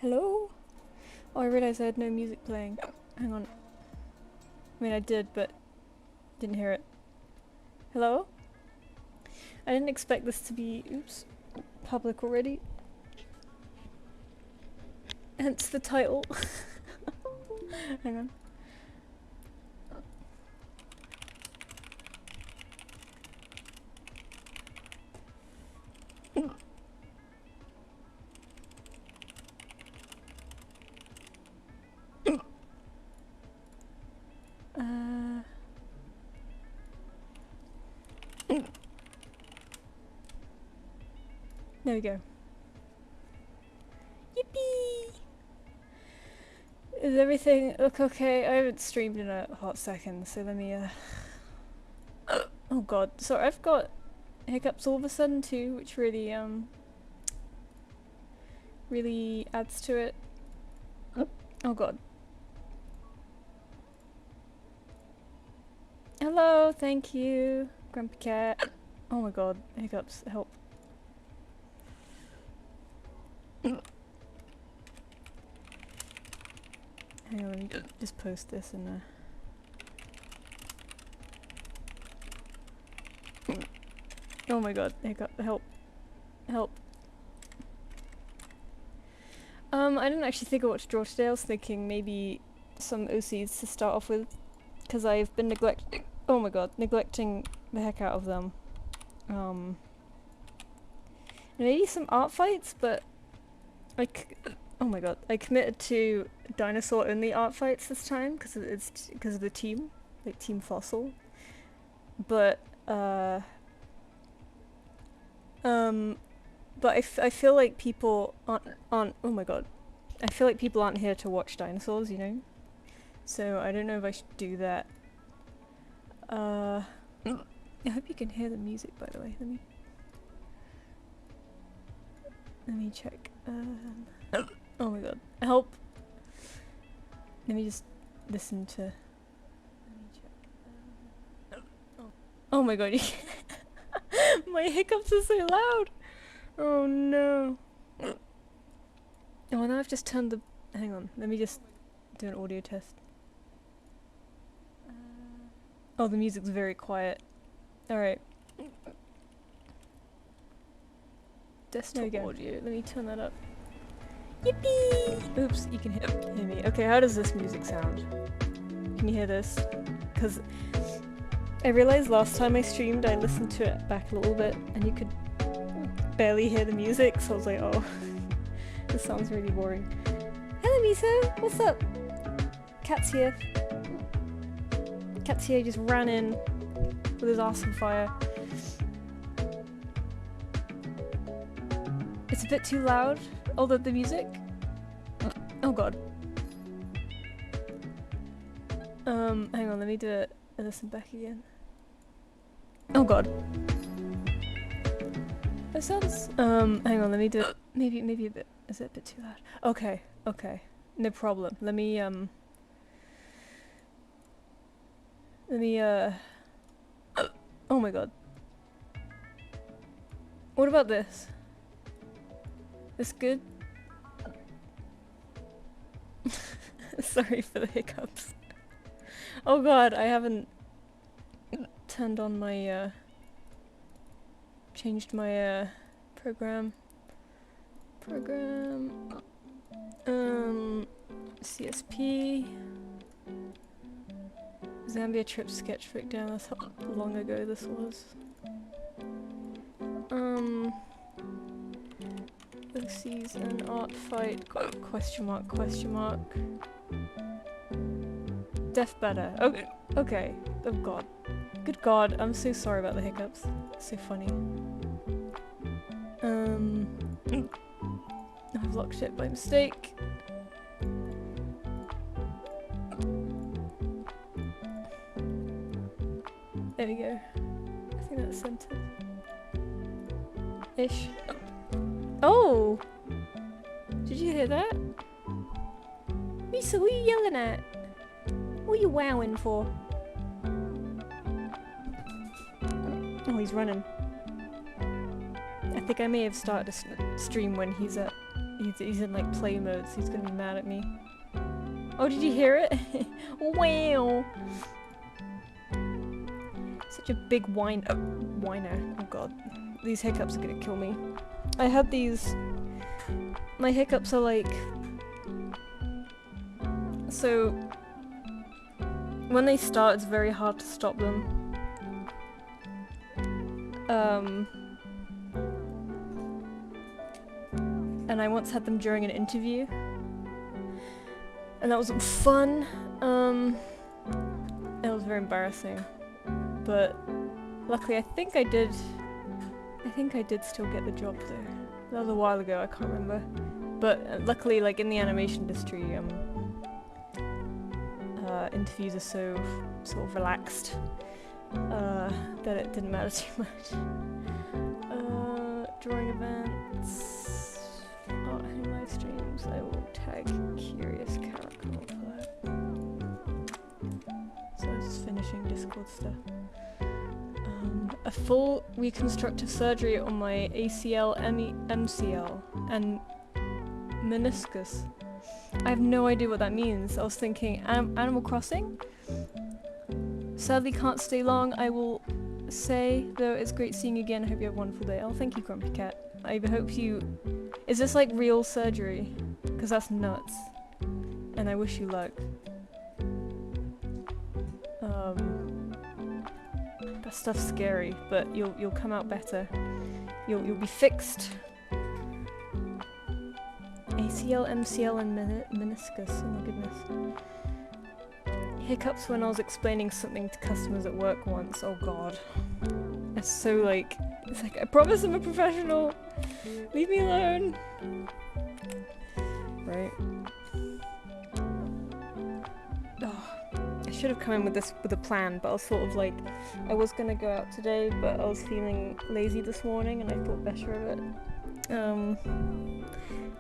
Hello? Oh, I realised I had no music playing. Hang on. I mean, I did, but didn't hear it. Hello? I didn't expect this to be, oops, public already. Hence the title. Hang on. There we go. Yippee! Is everything look okay? I haven't streamed in a hot second, so let me oh god, so I've got hiccups all of a sudden too, which really really adds to it. Oh god. Hello, thank you, Grumpy Cat. Oh my god, hiccups, help. Hang on, let me just post this in oh my god, hiccup, help. Help. I didn't actually think of what to draw today. I was thinking maybe some OCs to start off with, because I've been neglecting the heck out of them. Maybe some art fights, but like, oh my god, I committed to dinosaur only art fights this time because it's because of the team, like Team Fossil. But I feel like people aren't oh my god, I feel like people aren't here to watch dinosaurs, you know. So I don't know if I should do that. I hope you can hear the music, by the way. Let me check. Oh my god, help! Let me just listen to. Let me check. Oh my god, my hiccups are so loud. Oh no. Oh, now I've just turned the. Hang on, let me just do an audio test. Oh, the music's very quiet. Alright. Desktop audio, let me turn that up. Yippee! Oops, you can hear me. Okay, how does this music sound? Can you hear this? Because I realized last time I streamed I listened to it back a little bit and you could barely hear the music, so I was like, oh, this sounds really boring. Hello Miso, what's up? Cat's here. Cat's here, just ran in with his ass on fire. It's a bit too loud, although the music. Oh god. Hang on, let me do it and listen back again. Oh god. That sounds hang on, let me do it. Maybe a bit, is it a bit too loud? Okay, okay. No problem. Let me oh my god. What about this? This good? Sorry for the hiccups. Oh god, I haven't turned on my changed my program. CSP Zambia trip sketch breakdown. That's how long ago this was. OC's an art fight. Question mark, question mark. Deaf better. Okay. Okay. Oh god. Good god. I'm so sorry about the hiccups. It's so funny. I've locked it by mistake. There we go. I think that's centered. Ish. Oh! Did you hear that? Misa, what are you yelling at? What are you wowing for? Oh, he's running. I think I may have started a stream when he's He's in like play mode, so he's gonna be mad at me. Oh, did you hear it? Wow! Such a big whiner. Oh god. These hiccups are gonna kill me. I had these... My hiccups are like... So... When they start, it's very hard to stop them. And I once had them during an interview. And that wasn't fun. It was very embarrassing. But luckily I think I did still get the job though. That was a while ago, I can't remember. But luckily, like in the animation industry, interviews are so sort of relaxed that it didn't matter too much. Drawing events, art and live streams. I will tag curious character for that. So I was just finishing Discord stuff. A full reconstructive surgery on my ACL, MCL, and meniscus. I have no idea what that means. I was thinking, Animal Crossing? Sadly can't stay long. I will say, though, it's great seeing you again. I hope you have a wonderful day. Oh, thank you, Grumpy Cat. I hope you... Is this like real surgery? Because that's nuts. And I wish you luck. That stuff's scary, but you'll come out better. You'll be fixed. ACL, MCL, and meniscus. Oh my goodness. Hiccups when I was explaining something to customers at work once. Oh god. It's so like... It's like, I promise I'm a professional! Leave me alone! Right. Oh, I should have come in with this with a plan, but I was sort of like... I was gonna go out today, but I was feeling lazy this morning and I thought better of it. And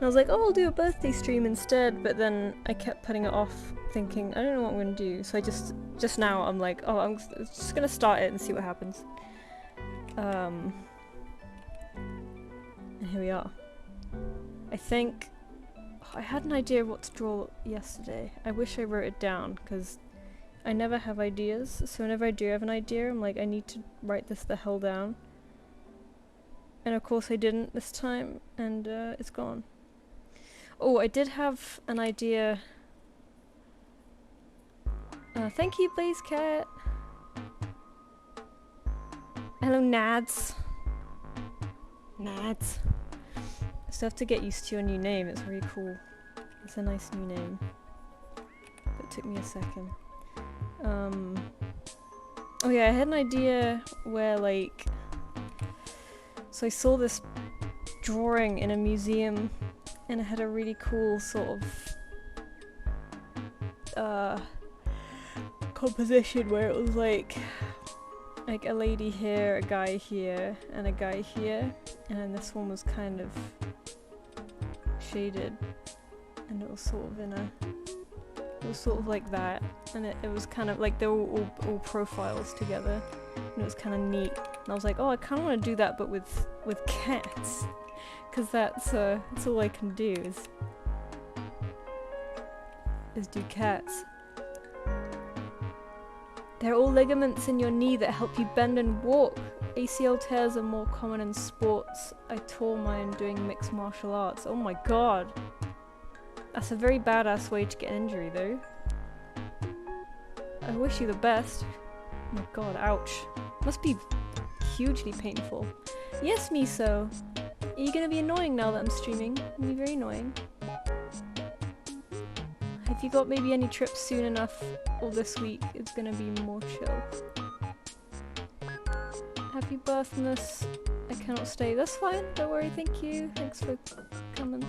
I was like, oh, I'll do a birthday stream instead, but then I kept putting it off, thinking, I don't know what I'm gonna do, so I just now I'm like, oh, I'm just gonna start it and see what happens. And here we are. I think... I had an idea of what to draw yesterday. I wish I wrote it down, because I never have ideas, so whenever I do have an idea, I'm like, I need to write this the hell down. And of course I didn't this time, and it's gone. Oh, I did have an idea. Thank you, Blaze Cat. Hello, Nads. Nads. I still have to get used to your new name, it's really cool. It's a nice new name. But it took me a second. Oh yeah, I had an idea where like... So I saw this drawing in a museum and it had a really cool sort of composition where it was like a lady here, a guy here, and a guy here, and then this one was kind of shaded, and it was sort of in a... It was sort of like that, and it was kind of like they were all profiles together, and it was kind of neat. And I was like, oh, I kind of want to do that, but with cats, because that's all I can do is do cats. There are all ligaments in your knee that help you bend and walk. ACL tears are more common in sports. I tore mine doing mixed martial arts. Oh my god. That's a very badass way to get an injury though. I wish you the best. Oh my god, ouch. Must be hugely painful. Yes, Miso. Are you gonna be annoying now that I'm streaming? It'll be very annoying. Have you got maybe any trips soon enough, or this week it's gonna be more chill? Happy birthday. I cannot stay. That's fine, don't worry, thank you. Thanks for coming.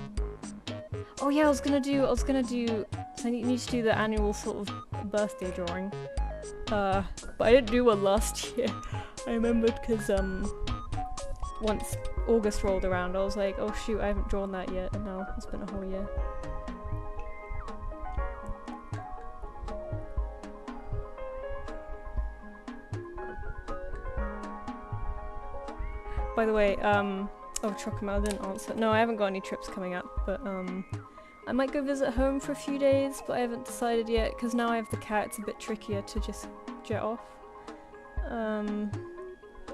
Oh yeah, I was gonna do, so I need to do the annual sort of birthday drawing. But I didn't do one last year. I remembered because once August rolled around, I was like, oh shoot, I haven't drawn that yet, and now it's been a whole year. By the way, Oh, Chocomel didn't answer. No, I haven't got any trips coming up, but I might go visit home for a few days, but I haven't decided yet, because now I have the cat, it's a bit trickier to just jet off.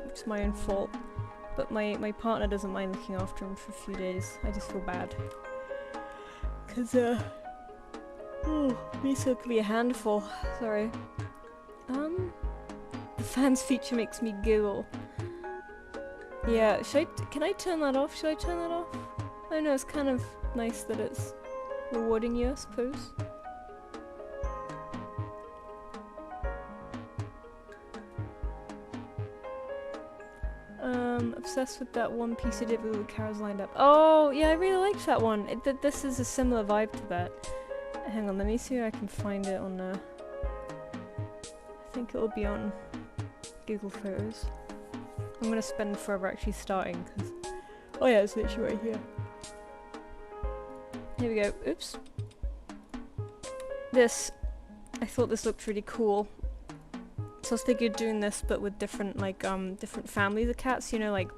It's my own fault. But my partner doesn't mind looking after him for a few days. I just feel bad. Cause Misa could be a handful. Sorry. The fans feature makes me giggle. Yeah, can I turn that off? Should I turn that off? I don't know, it's kind of nice that it's rewarding you, I suppose. Obsessed with that one piece of did with the cows lined up. Oh, yeah, I really liked that one. This is a similar vibe to that. Hang on, let me see if I can find it on I think it'll be on Google Photos. I'm gonna spend forever actually starting, because... Oh yeah, it's literally right here. Here we go. Oops. This, I thought this looked really cool. So I was thinking of doing this, but with different, like, different families of cats, you know, like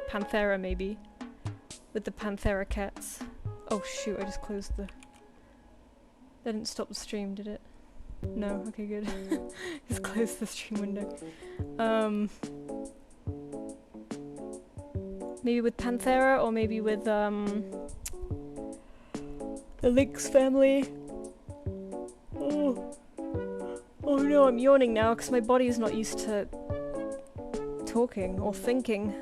Panthera maybe. With the Panthera cats. Oh shoot, I just closed the... That didn't stop the stream, did it? No? Okay, good. Just closed the stream window. Maybe with Panthera, or maybe with, the Lynx family. Oh no, I'm yawning now because my body is not used to talking or thinking.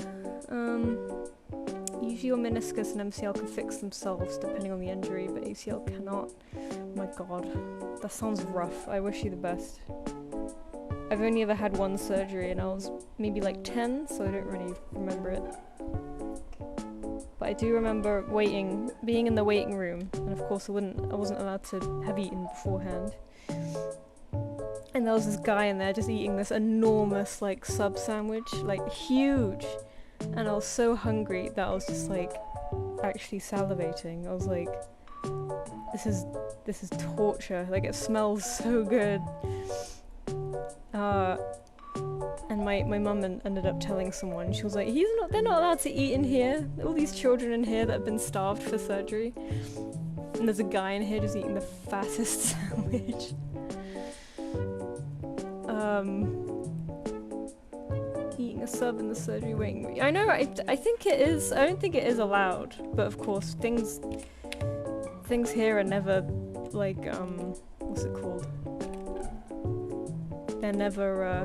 Usually your meniscus and MCL can fix themselves depending on the injury, but ACL cannot. Oh my god, that sounds rough. I wish you the best. I've only ever had one surgery and I was maybe like 10, so I don't really remember it. But I do remember being in the waiting room, and of course I wasn't allowed to have eaten beforehand. And there was this guy in there just eating this enormous, like, sub sandwich, like, huge. And I was so hungry that I was just, like, actually salivating. I was like, this is torture. Like, it smells so good. And my mum ended up telling someone. She was like, they're not allowed to eat in here. All these children in here that have been starved for surgery. And there's a guy in here just eating the fattest sandwich. Eating a sub in the surgery waiting room. I know, I think it is, I don't think it is allowed, but of course things here are never, like, what's it called? They're never,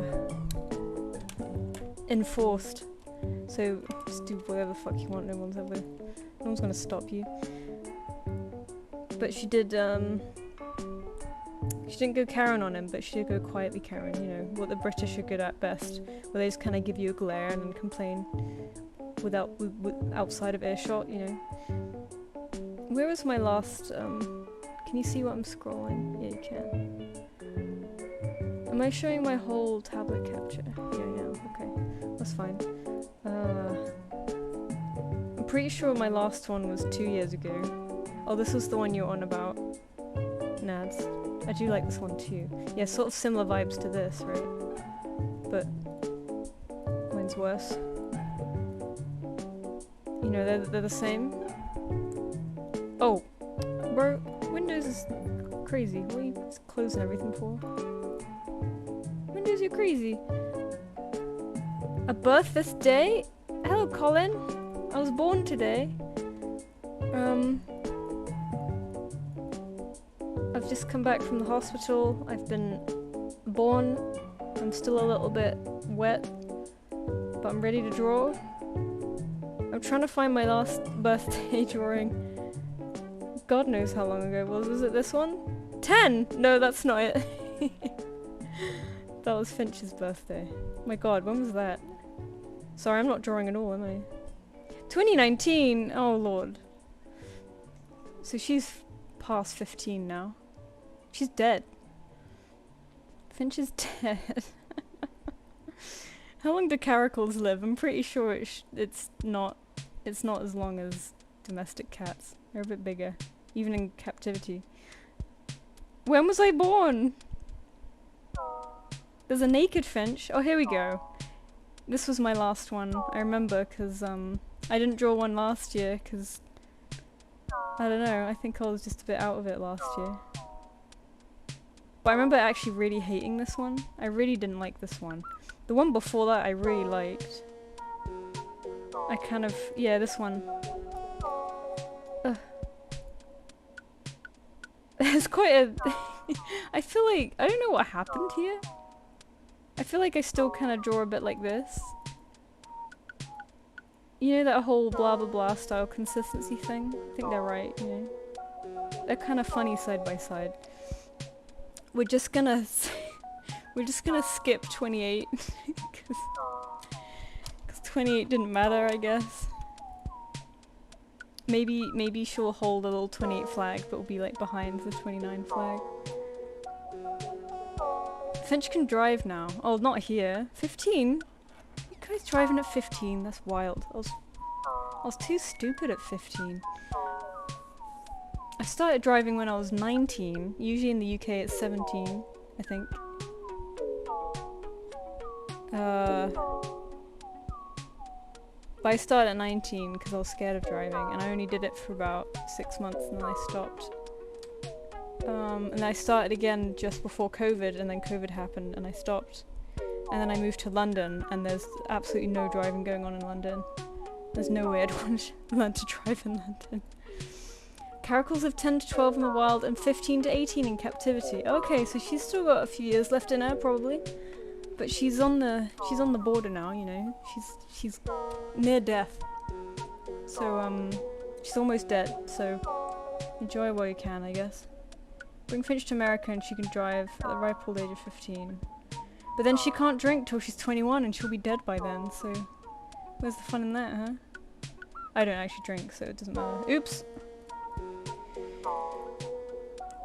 enforced. So, just do whatever the fuck you want, no one's gonna stop you. But she did, she didn't go Karen on him, but she did go quietly Karen, you know, what the British are good at best, where they just kind of give you a glare and then complain outside of earshot, you know. Where was my last, can you see what I'm scrolling? Yeah, you can. Am I showing my whole tablet capture? Yeah, I am, okay, that's fine. I'm pretty sure my last one was 2 years ago. Oh, this was the one you're on about, Nads. I do like this one too. Yeah, sort of similar vibes to this, right? But mine's worse. You know, they're the same. Oh, bro, Windows is crazy. What are you closing everything for? Windows, you're crazy. A birth this day? Hello, Colin. I was born today. I've just come back from the hospital. I've been born. I'm still a little bit wet, but I'm ready to draw. I'm trying to find my last birthday drawing. God knows how long ago it was. Was it this one? 10! No, that's not it. That was Finch's birthday. My god, when was that? Sorry, I'm not drawing at all, am I? 2019! Oh lord. So she's past 15 now. She's dead. Finch is dead. How long do caracals live? I'm pretty sure it's not as long as domestic cats. They're a bit bigger, even in captivity. When was I born? There's a naked finch. Oh, here we go. This was my last one. I remember because I didn't draw one last year because I don't know, I think I was just a bit out of it last year. But I remember actually really hating this one. I really didn't like this one. The one before that I really liked. I kind of, yeah, this one. Ugh. It's quite a... I feel like, I don't know what happened here. I feel like I still kind of draw a bit like this. You know that whole blah blah blah style consistency thing? I think they're right, you know. They're kind of funny side by side. We're just gonna skip 28 because 28 didn't matter, I guess. Maybe she'll hold a little 28 flag, but will be like behind the 29 flag. Finch can drive now. Oh, not here. 15? You guys driving at 15? That's wild. I was too stupid at 15. I started driving when I was 19. Usually in the UK it's 17, I think. But I started at 19 because I was scared of driving, and I only did it for about 6 months and then I stopped. And I started again just before COVID, and then COVID happened and I stopped. And then I moved to London, and there's absolutely no driving going on in London. There's no way I'd want to learn to drive in London. Caracals have 10 to 12 in the wild and 15 to 18 in captivity. Okay, so she's still got a few years left in her, probably. But she's on the border now, you know. She's near death. So she's almost dead. So enjoy while you can, I guess. Bring Finch to America and she can drive at the ripe old age of 15. But then she can't drink till she's 21 and she'll be dead by then. So where's the fun in that, huh? I don't actually drink, so it doesn't matter. Oops.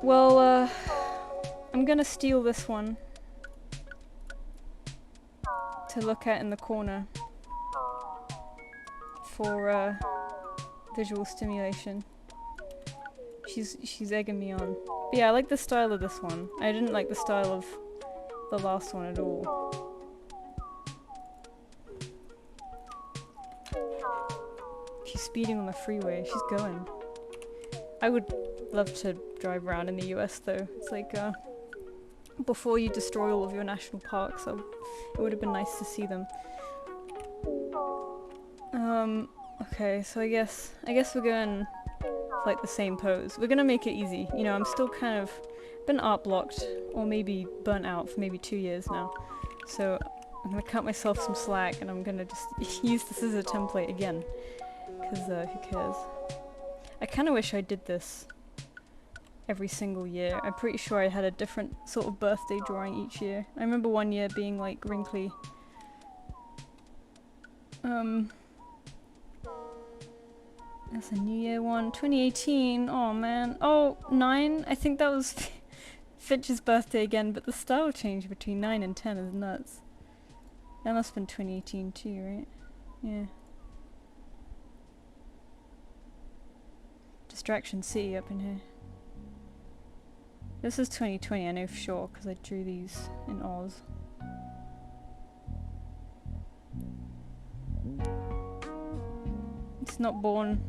Well, I'm gonna steal this one to look at in the corner for visual stimulation. She's egging me on. But yeah, I like the style of this one. I didn't like the style of the last one at all. She's speeding on the freeway. She's going. I would love to drive around in the US though. It's like before you destroy all of your national parks, it would have been nice to see them. Okay, so I guess we're going like the same pose. We're gonna make it easy. You know, I'm still kind of been art blocked or maybe burnt out for maybe 2 years now. So I'm gonna cut myself some slack and I'm gonna just use this as a template again. Because who cares? I kind of wish I did this every single year. I'm pretty sure I had a different sort of birthday drawing each year. I remember one year being like wrinkly. That's a New Year one. 2018. Oh man. Oh, 9. I think that was Finch's birthday again, but the style change between 9 and 10 is nuts. That must have been 2018 too, right? Yeah. Distraction City up in here. This is 2020, I know for sure, because I drew these in Oz. It's not born.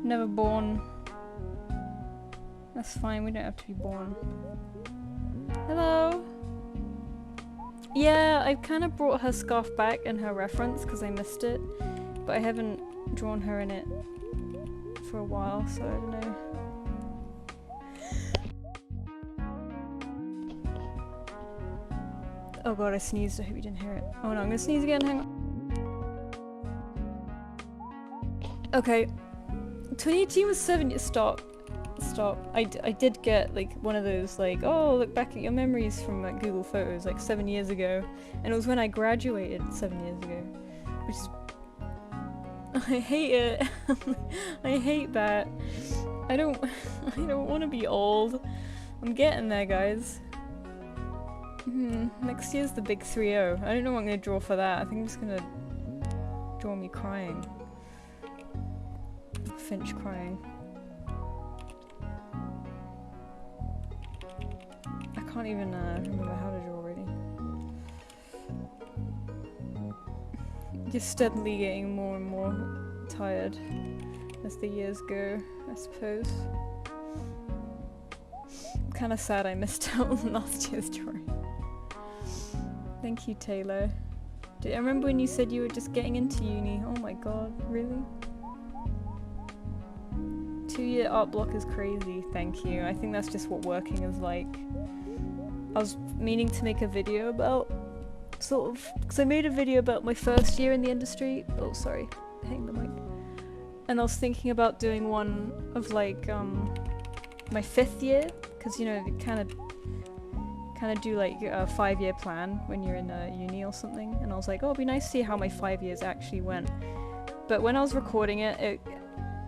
Never born. That's fine, we don't have to be born. Hello! Yeah, I kind of brought her scarf back and her reference because I missed it, but I haven't drawn her in it for a while, so I don't know. Oh god, I sneezed, I hope you didn't hear it. Oh no, I'm gonna sneeze again, hang on. Okay. 2018 was 7 years. Stop. I did get like one of those like, oh, look back at your memories from like Google Photos like 7 years ago. And it was when I graduated 7 years ago. Which is... I hate it. I hate that. I don't want to be old. I'm getting there, guys. Next year's the big 3-0. I don't know what I'm going to draw for that. I think I'm just going to draw me crying. Finch crying. I can't even remember how to draw really. You're steadily getting more and more tired as the years go, I suppose. I'm kind of sad I missed out on last year's drawing. Thank you, Taylor. I remember when you said you were just getting into uni. Oh my god, really? 2-year art block is crazy, thank you. I think that's just what working is like. I was meaning to make a video about, sort of, because I made a video about my first year in the industry. Oh, sorry, hitting the mic. And I was thinking about doing one of like, my 5th year, because you know, you kind of do like a 5-year plan when you're in uni or something, and I was like, oh, it'd be nice to see how my 5 years actually went. But when I was recording it,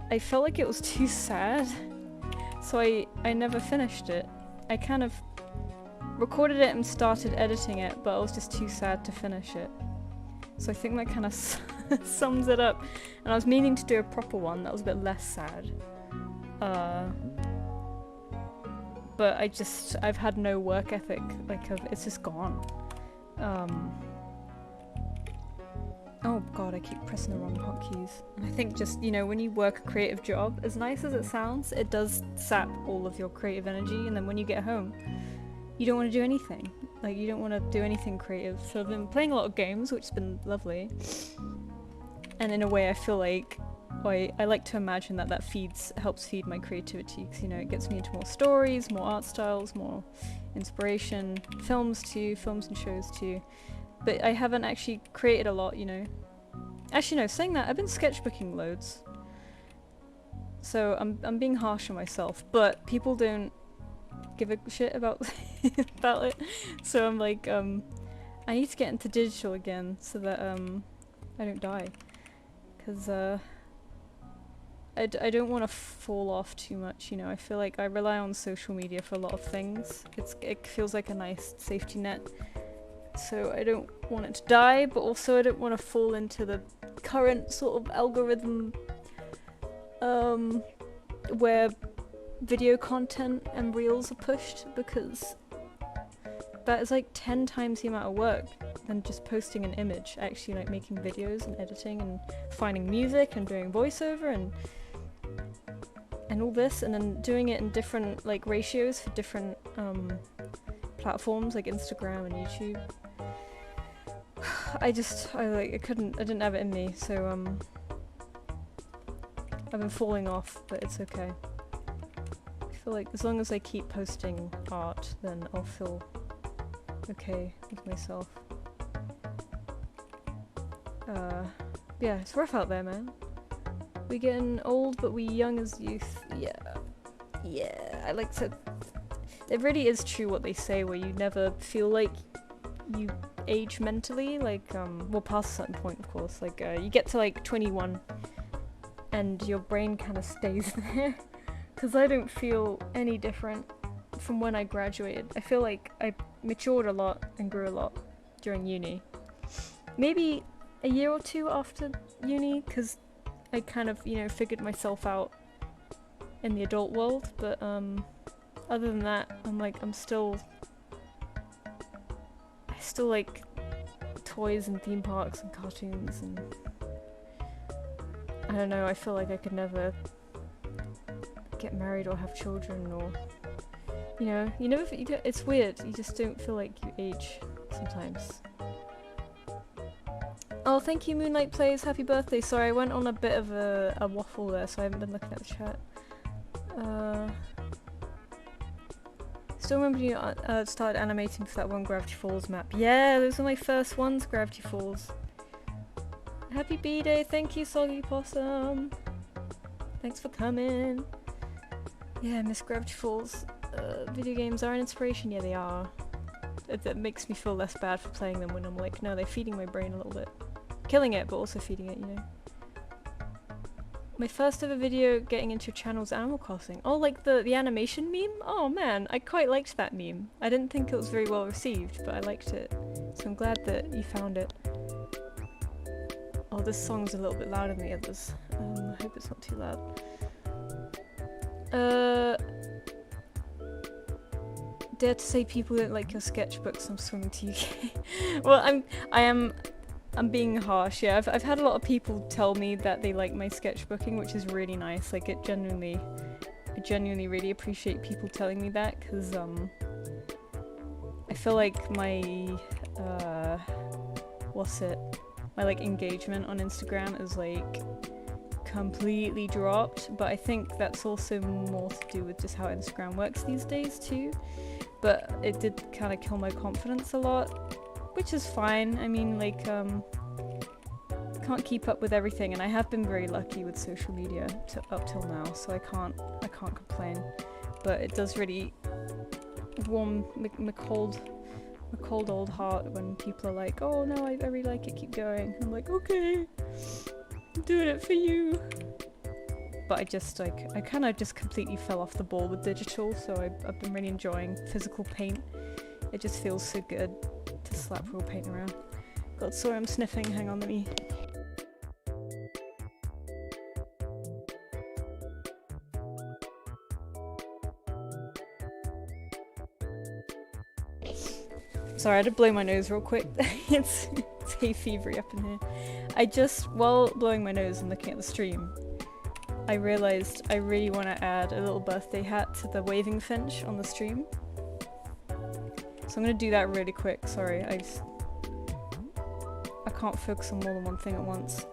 I felt like it was too sad, so I never finished it. I kind of recorded it and started editing it, but I was just too sad to finish it. So I think that kind of sums it up. And I was meaning to do a proper one that was a bit less sad. But I've had no work ethic, like, it's just gone. Oh god, I keep pressing the wrong hotkeys. And I think just, you know, when you work a creative job, as nice as it sounds, it does sap all of your creative energy, and then when you get home, you don't want to do anything. Like, you don't want to do anything creative. So I've been playing a lot of games, which has been lovely. And in a way, I feel like I like to imagine that helps feed my creativity, because, you know, it gets me into more stories, more art styles, more inspiration, films and shows too. But I haven't actually created a lot, you know. Actually, no, saying that, I've been sketchbooking loads. So I'm being harsh on myself, but people don't give a shit about about it. So I'm like, I need to get into digital again so that I don't die, because I don't want to fall off too much, you know. I feel like I rely on social media for a lot of things. It feels like a nice safety net. So I don't want it to die, but also I don't want to fall into the current sort of algorithm where video content and reels are pushed, because that is like 10 times the amount of work than just posting an image, actually like making videos and editing and finding music and doing voiceover and all this, and then doing it in different like ratios for different platforms like Instagram and YouTube. I didn't have it in me, so I've been falling off, but it's okay. I feel like as long as I keep posting art, then I'll feel okay with myself. Yeah, it's rough out there, man. We getting old, but we young as youth. Yeah, I like to... It really is true what they say, where you never feel like you age mentally, like, well, past a certain point, of course. Like, you get to, like, 21, and your brain kind of stays there. Because I don't feel any different from when I graduated. I feel like I matured a lot and grew a lot during uni. Maybe a year or two after uni, because I kind of, you know, figured myself out in the adult world, but other than that, I still like toys and theme parks and cartoons, and I don't know, I feel like I could never get married or have children, or, you know, it's weird, you just don't feel like you age sometimes. Oh, thank you, Moonlight Plays. Happy birthday. Sorry, I went on a bit of a waffle there, so I haven't been looking at the chat. Still remember you started animating for that one Gravity Falls map. Yeah, those were my first ones, Gravity Falls. Happy B-Day. Thank you, Soggy Possum. Thanks for coming. Yeah, Miss Gravity Falls. Video games are an inspiration. Yeah, they are. It makes me feel less bad for playing them when I'm like, no, they're feeding my brain a little bit. Killing it, but also feeding it, you know. My first ever video getting into your channel's Animal Crossing. Oh, like the animation meme? Oh man, I quite liked that meme. I didn't think it was very well received, but I liked it. So I'm glad that you found it. Oh, this song's a little bit louder than the others. I hope it's not too loud. Dare to say people don't like your sketchbooks. I'm swimming to UK. Well, I am I'm being harsh. Yeah, I've had a lot of people tell me that they like my sketchbooking, which is really nice. Like I genuinely really appreciate people telling me that, because I feel like my my like engagement on Instagram is like completely dropped, but I think that's also more to do with just how Instagram works these days too. But it did kind of kill my confidence a lot, which is fine. I mean, like can't keep up with everything, and I have been very lucky with social media up till now, so I can't complain. But it does really warm my cold old heart when people are like, oh no, I really like it, keep going. I'm like, okay, I'm doing it for you. But I kind of just completely fell off the ball with digital, so I've been really enjoying physical paint. It just feels so good to slap real paint around. God, sorry, I'm sniffing. Hang on, let me... Sorry, I had to blow my nose real quick. It's hay fevery up in here. I just, while blowing my nose and looking at the stream, I realised I really want to add a little birthday hat to the waving finch on the stream. So I'm going to do that really quick. Sorry, I can't focus on more than one thing at once.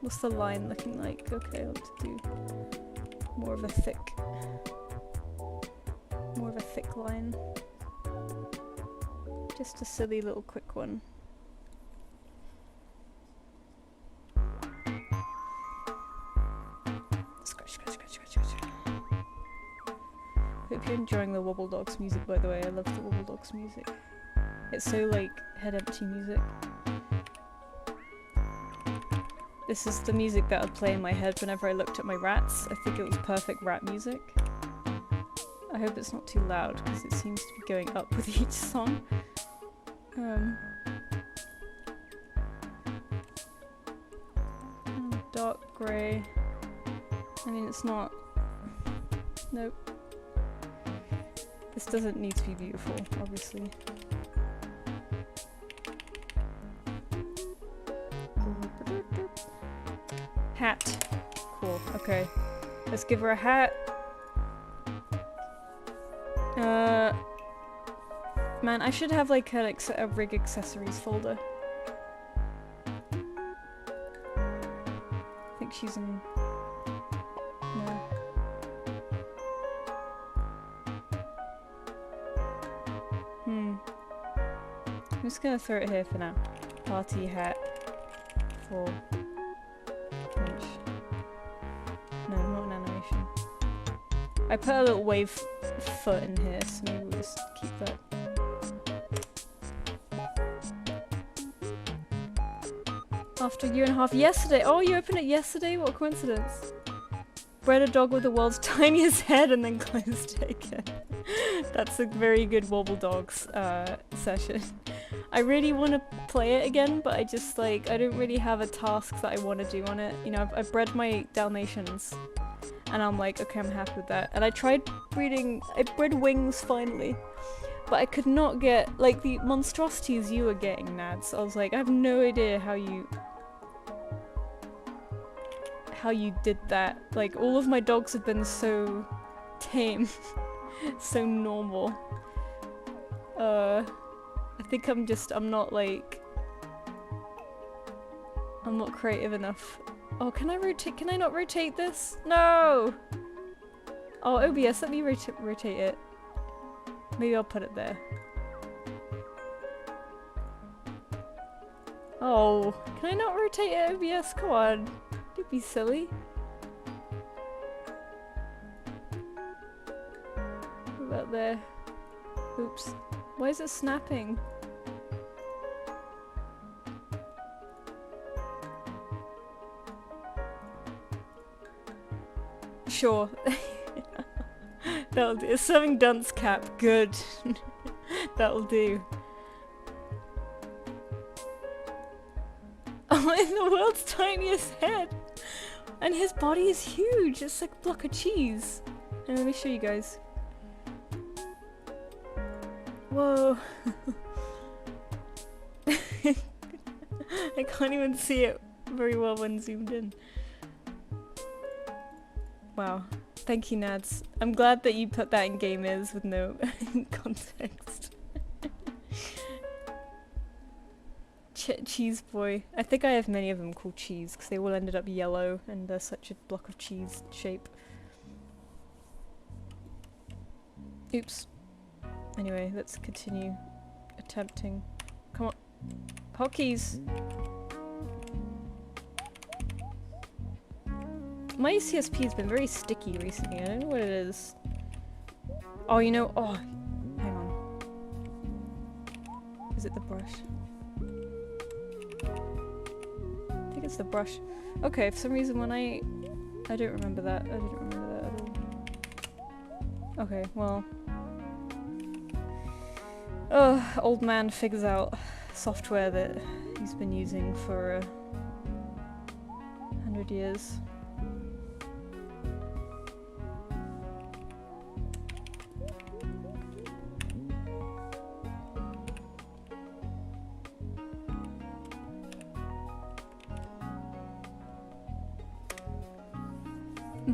What's the line looking like? Okay, I'll have to do more of a thick line. Just a silly little quick one. Scratch, scratch, scratch, scratch, scratch. Hope you're enjoying the Wobble Dogs music, by the way. I love the Wobble Dogs music. It's so, like, head empty music. This is the music that would play in my head whenever I looked at my rats. I think it was perfect rat music. I hope it's not too loud, because it seems to be going up with each song. Dark grey. I mean, it's not... Nope. This doesn't need to be beautiful, obviously. Hat. Cool, okay. Let's give her a hat. Man, I should have like a rig accessories folder. I think she's in... No. I'm just gonna throw it here for now. Party hat for Finch. No, not an animation. I put a little wave foot in here, so maybe we'll just keep that. After a year and a half yesterday. Oh, you opened it yesterday? What a coincidence. Bred a dog with the world's tiniest head and then closed it again. That's a very good Wobble Dogs session. I really want to play it again, but I just like, I don't really have a task that I want to do on it. You know, I've bred my Dalmatians and I'm like, okay, I'm happy with that. And I tried breeding, I bred Wings finally. But I could not get, like, the monstrosities you were getting, Nads. I was like, I have no idea how you did that. Like, all of my dogs have been so tame, so normal. I think I'm not creative enough. Oh, can I not rotate this? No! Oh, OBS, let me rotate it. Maybe I'll put it there. Oh, can I not rotate it, OBS? Come on. Don't be silly. What about there? Oops. Why is it snapping? Sure. That'll do. A serving dunce cap. Good. That'll do. Oh, in the world's tiniest head! And his body is huge! It's like a block of cheese. And let me show you guys. Whoa. I can't even see it very well when zoomed in. Wow. Thank you, Nads. I'm glad that you put that in Game Is with no context. Cheese boy. I think I have many of them called cheese because they all ended up yellow and they're such a block of cheese shape. Oops. Anyway, let's continue attempting. Come on. Hotkeys! My CSP has been very sticky recently. I don't know what it is. Oh, you know. Oh, hang on. Is it the brush? I think it's the brush. Okay, for some reason when I don't remember that. I didn't remember that at all. Okay, well. Old man figures out software that he's been using for 100 years.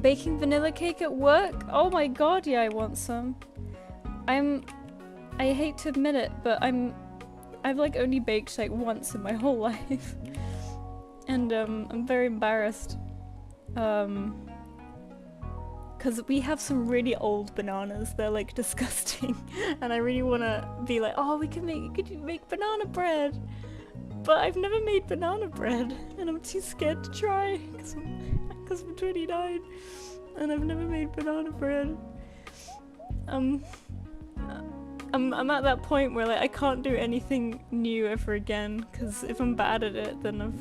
Baking vanilla cake at work? Oh my god, yeah, I want some. I hate to admit it, but I've like only baked like once in my whole life. And I'm very embarrassed. Cause we have some really old bananas, they're like disgusting. And I really wanna be like, oh, could you make banana bread? But I've never made banana bread, and I'm too scared to try, cause I'm 29, and I've never made banana bread. I'm at that point where like I can't do anything new ever again, cause if I'm bad at it, then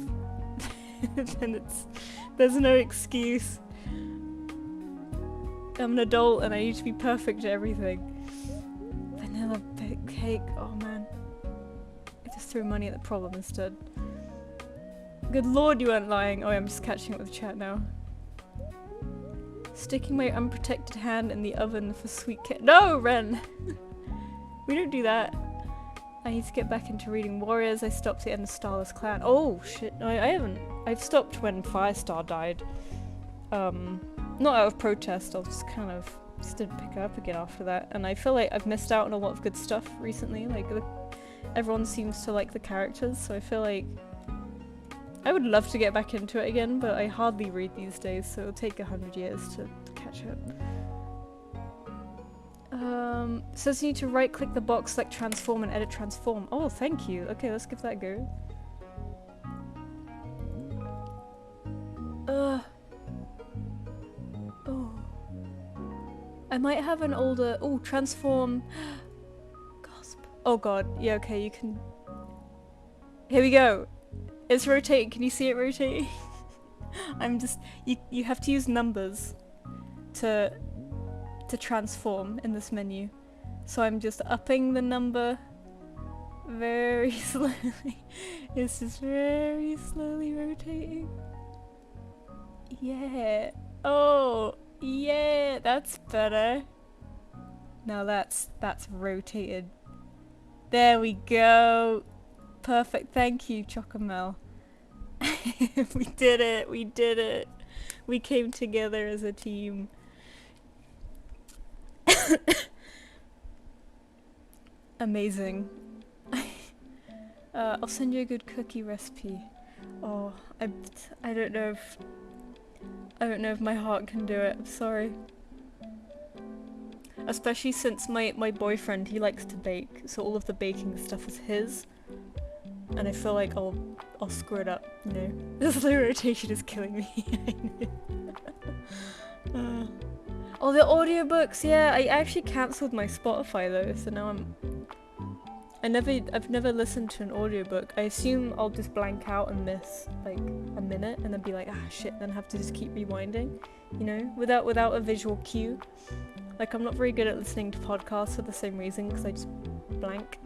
there's no excuse. I'm an adult and I need to be perfect at everything. Vanilla cake, oh man. I just threw money at the problem instead. Good lord, you weren't lying. Oh, I'm just catching up with the chat now. Sticking my unprotected hand in the oven for sweet cake. No, Ren! We don't do that. I need to get back into reading Warriors. I stopped at the end of Starless Clan. Oh shit, no, I haven't. I've stopped when Firestar died. Not out of protest, I just kind of just didn't pick it up again after that. And I feel like I've missed out on a lot of good stuff recently. Like, everyone seems to like the characters, so I feel like I would love to get back into it again, but I hardly read these days, so it'll take 100 years to catch up. Says you need to right click the box, select transform and edit transform. Oh, thank you. Okay, let's give that a go. Oh. I might have an older... Oh, transform. Gasp. Oh god. Yeah, okay, you can... Here we go. It's rotating. Can you see it rotating? I'm just... You have to use numbers to transform in this menu. So I'm just upping the number very slowly. It's just very slowly rotating. Yeah. Oh, yeah, that's better. Now that's rotated. There we go. Perfect. Thank you, Chocomel. We did it. We did it. We came together as a team. Amazing. I'll send you a good cookie recipe. Oh, I don't know if my heart can do it. I'm sorry. Especially since my boyfriend, he likes to bake, so all of the baking stuff is his. And I feel like I'll screw it up, you know. This slow rotation is killing me. Oh, the audiobooks, yeah, I actually cancelled my Spotify though, so now I've never listened to an audiobook. I assume I'll just blank out and miss like a minute and then be like, ah shit, then have to just keep rewinding, you know, without a visual cue. Like, I'm not very good at listening to podcasts for the same reason, because I just blank.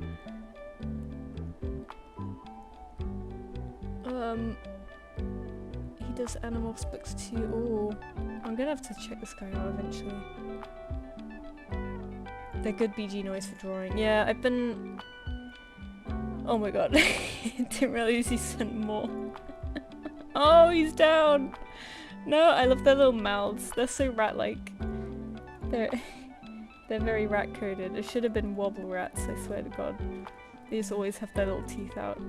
He does Animorphs books too. Ooh, I'm gonna have to check this guy out eventually. They're good BG noise for drawing. Yeah, I've been Oh my god. Didn't realize he sent more. Oh, he's down! No, I love their little mouths. They're so rat-like. They're very rat-coded. It should have been wobble rats, I swear to god. They just always have their little teeth out.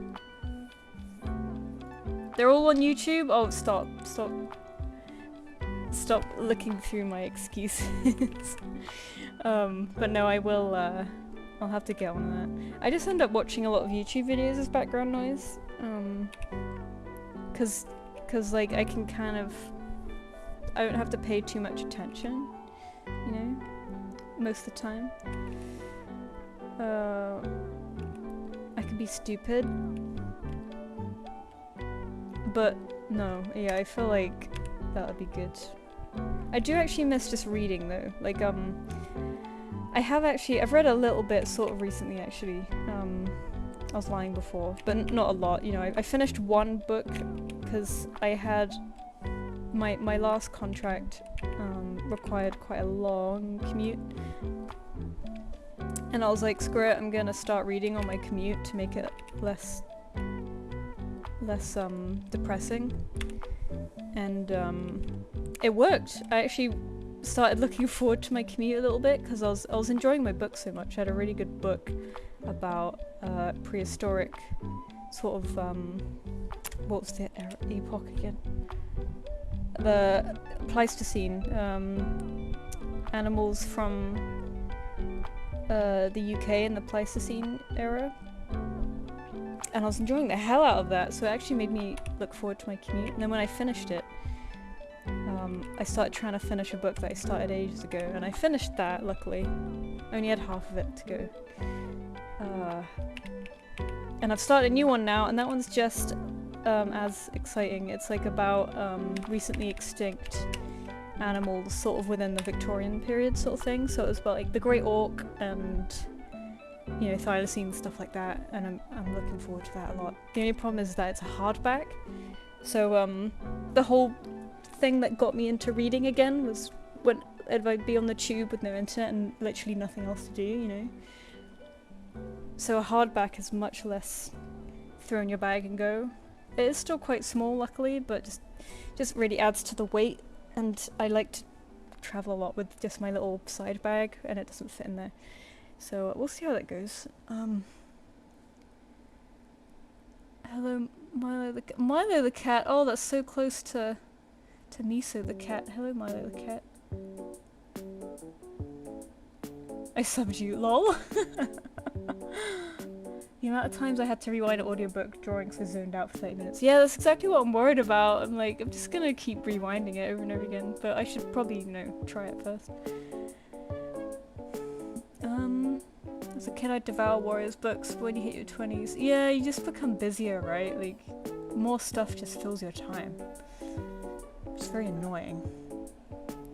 They're all on YouTube? Oh, stop. Stop looking through my excuses. But no, I will, I'll have to get on that. I just end up watching a lot of YouTube videos as background noise. Cause like I can kind of, I don't have to pay too much attention, you know, most of the time. I can be stupid. But no, yeah, I feel like that would be good. I do actually miss just reading though. Like, I've read a little bit sort of recently actually. I was lying before, but not a lot, you know. I finished one book because I had my last contract required quite a long commute. And I was like, screw it, I'm gonna start reading on my commute to make it less depressing. And it worked. I actually started looking forward to my commute a little bit because I was enjoying my book so much. I had a really good book about prehistoric sort of what was the epoch again? The Pleistocene, animals from the UK in the Pleistocene era. And I was enjoying the hell out of that, so it actually made me look forward to my commute. And then when I finished it, I started trying to finish a book that I started ages ago, and I finished that, luckily. I only had half of it to go. And I've started a new one now, and that one's just as exciting. It's like about recently extinct animals sort of within the Victorian period sort of thing. So it was about like the Great Auk and, you know, Thylacine, stuff like that, and I'm looking forward to that a lot. The only problem is that it's a hardback. So the whole thing that got me into reading again was when I'd be on the tube with no internet and literally nothing else to do, you know. So a hardback is much less throw in your bag and go. It is still quite small, luckily, but just really adds to the weight, and I like to travel a lot with just my little side bag, and it doesn't fit in there. So we'll see how that goes. Hello, Milo the cat. Oh, that's so close to Miso the cat. Hello, Milo the cat. I subbed you, lol. The amount of times I had to rewind an audiobook drawing because I zoned out for 30 minutes. Yeah, that's exactly what I'm worried about. I'm like, I'm just gonna keep rewinding it over and over again, but I should probably, you know, try it first. As a kid I'd devour Warriors books, but when you hit your 20s, yeah, you just become busier, right? Like, more stuff just fills your time. It's very annoying.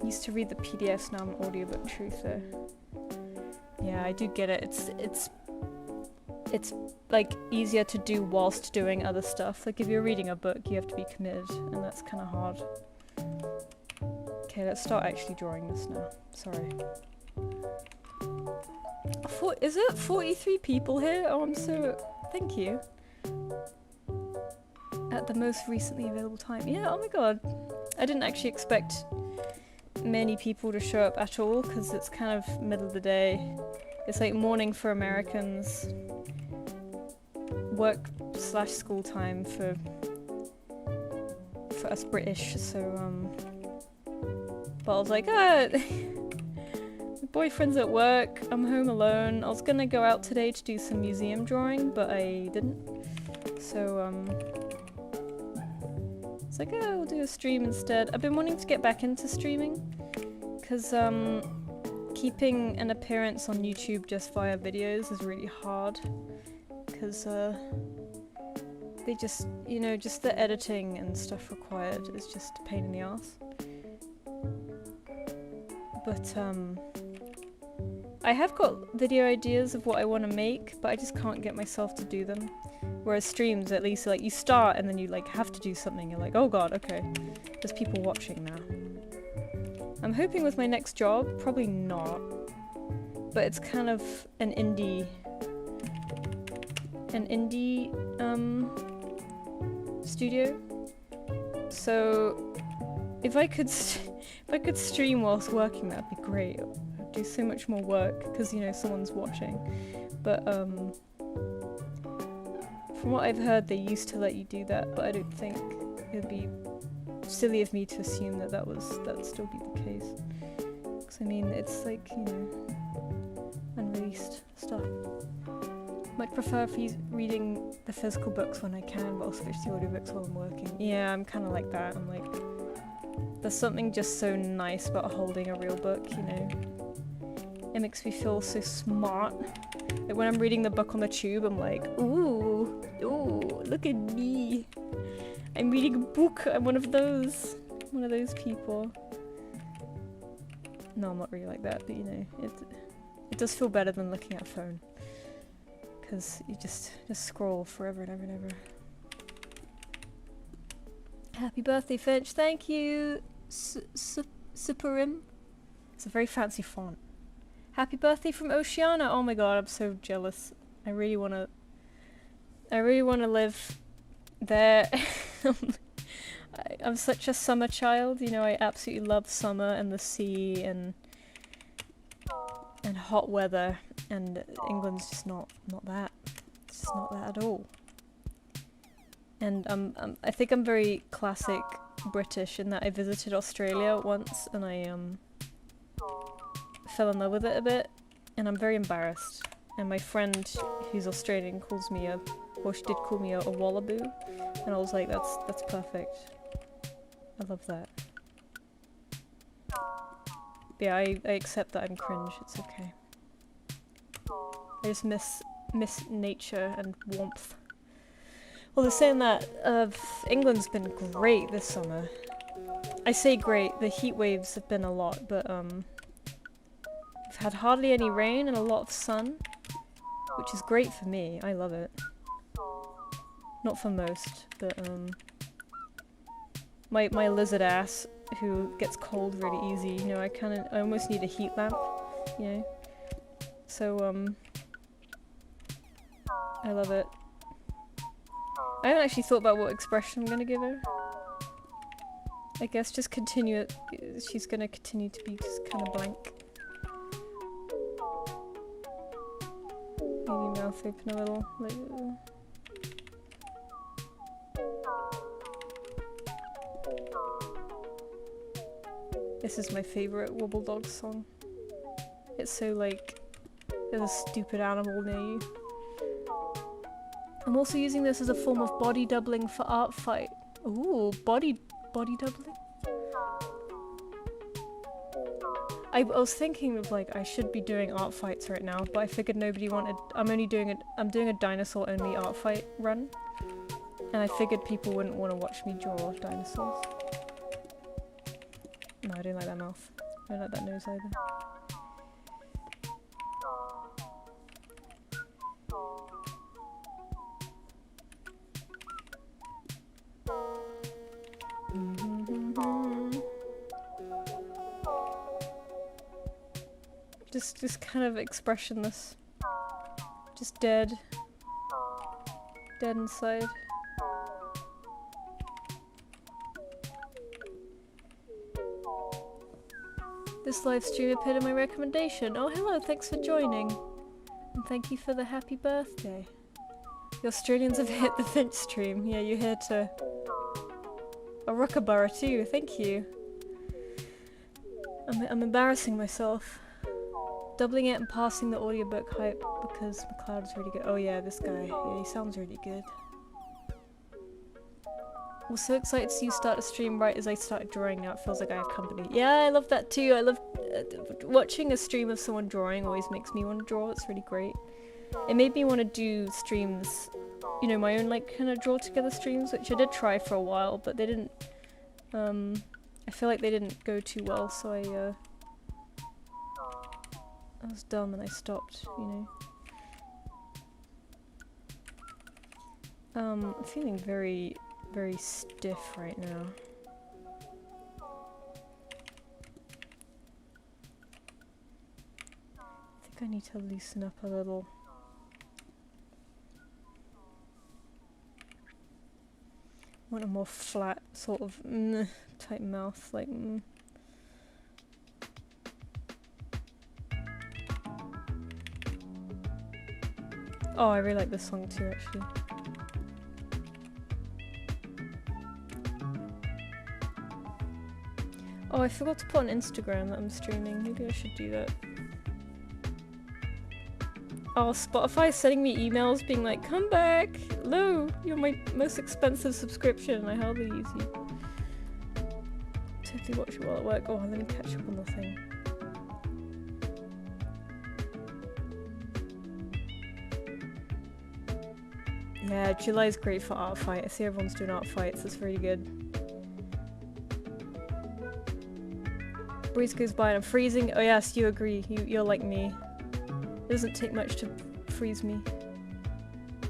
Used to read the PDFs, now I'm an audiobook truther. Yeah, I do get it. It's like easier to do whilst doing other stuff. Like if you're reading a book, you have to be committed, and that's kind of hard. Okay, let's start actually drawing this now. Sorry. Is it 43 people here? Oh, I'm so... Thank you. At the most recently available time. Yeah, oh my god. I didn't actually expect many people to show up at all, because it's kind of middle of the day. It's like morning for Americans. Work/school time for us British, so but I was like, my boyfriend's at work, I'm home alone. I was gonna go out today to do some museum drawing, but I didn't. So it's like, oh, we'll do a stream instead. I've been wanting to get back into streaming, because keeping an appearance on YouTube just via videos is really hard. Because they just, you know, just the editing and stuff required is just a pain in the ass. But I have got video ideas of what I want to make, but I just can't get myself to do them. Whereas streams, at least, like, you start and then you like have to do something. You're like, oh god, okay, there's people watching now. I'm hoping with my next job, probably not, but it's kind of an indie an indie studio. So if I could stream whilst working, that'd be great. I'd do so much more work because, you know, someone's watching. But from what I've heard, they used to let you do that, but I don't think it'd be silly of me to assume that that'd still be the case. Because I mean, it's like, you know, unreleased stuff. Might prefer reading the physical books when I can, but I'll switch to audiobooks while I'm working. Yeah, I'm kind of like that. I'm like, there's something just so nice about holding a real book, you know. It makes me feel so smart. Like when I'm reading the book on the tube, I'm like, ooh, look at me. I'm reading a book. I'm one of those people. No, I'm not really like that, but you know, it does feel better than looking at a phone. Because you just scroll forever and ever and ever. Happy birthday, Finch. Thank you, Superim. It's a very fancy font. Happy birthday from Oceania. Oh my god, I'm so jealous. I really wanna live there. I'm such a summer child, you know, I absolutely love summer and the sea and hot weather, and England's just not that. It's just not that at all. And I think I'm very classic British in that I visited Australia once and I fell in love with it a bit, and I'm very embarrassed. And my friend who's Australian calls me she did call me a wallaboo, and I was like, that's perfect. I love that. But yeah, I accept that I'm cringe, it's okay. I just miss nature and warmth. Well, they're saying that England's been great this summer. I say great, the heat waves have been a lot, but we've had hardly any rain and a lot of sun, which is great for me. I love it. Not for most, but my lizard ass, who gets cold really easy, you know, I almost need a heat lamp, you know. So I love it. I haven't actually thought about what expression I'm gonna give her. I guess just continue it. She's gonna continue to be just kind of blank. Maybe mouth open a little. Like, this is my favourite Wobble Dog song. It's so like, there's a stupid animal near you. I'm also using this as a form of body doubling for art fight. Ooh, body doubling? I was thinking of like, I should be doing art fights right now, but I figured nobody wanted, I'm doing a dinosaur only art fight run. And I figured people wouldn't want to watch me draw dinosaurs. No, I don't like that mouth. I don't like that nose either. Just kind of expressionless. Just dead. Dead inside. This live stream appeared in my recommendation. Oh hello, thanks for joining. And thank you for the happy birthday. The Australians have hit the Finch stream. Yeah, you're here to... A Rookaburra too, thank you. I'm embarrassing myself. Doubling it and passing the audiobook hype because McLeod's really good. Oh yeah, this guy. Yeah, he sounds really good. I was so excited to see you start a stream right as I started drawing. Now it feels like I have company. Yeah, I love that too. I love watching a stream of someone drawing always makes me want to draw. It's really great. It made me want to do streams, you know, my own like kind of draw together streams, which I did try for a while, but they didn't, I feel like they didn't go too well, so I was dumb and I stopped, you know. I'm feeling very stiff right now. I think I need to loosen up a little. want a more flat sort of type mouth, like Oh, I really like this song too, actually. Oh, I forgot to put on Instagram that I'm streaming. Maybe I should do that. Oh, Spotify sending me emails being like, come back! Lou, you're my most expensive subscription. I hardly use you. Totally watch it while at work. Oh, let me catch up on the thing. Yeah, July's great for art fight. I see everyone's doing art fights. It's really good. Breeze goes by and I'm freezing. Oh yes, you agree. You're like me. It doesn't take much to freeze me.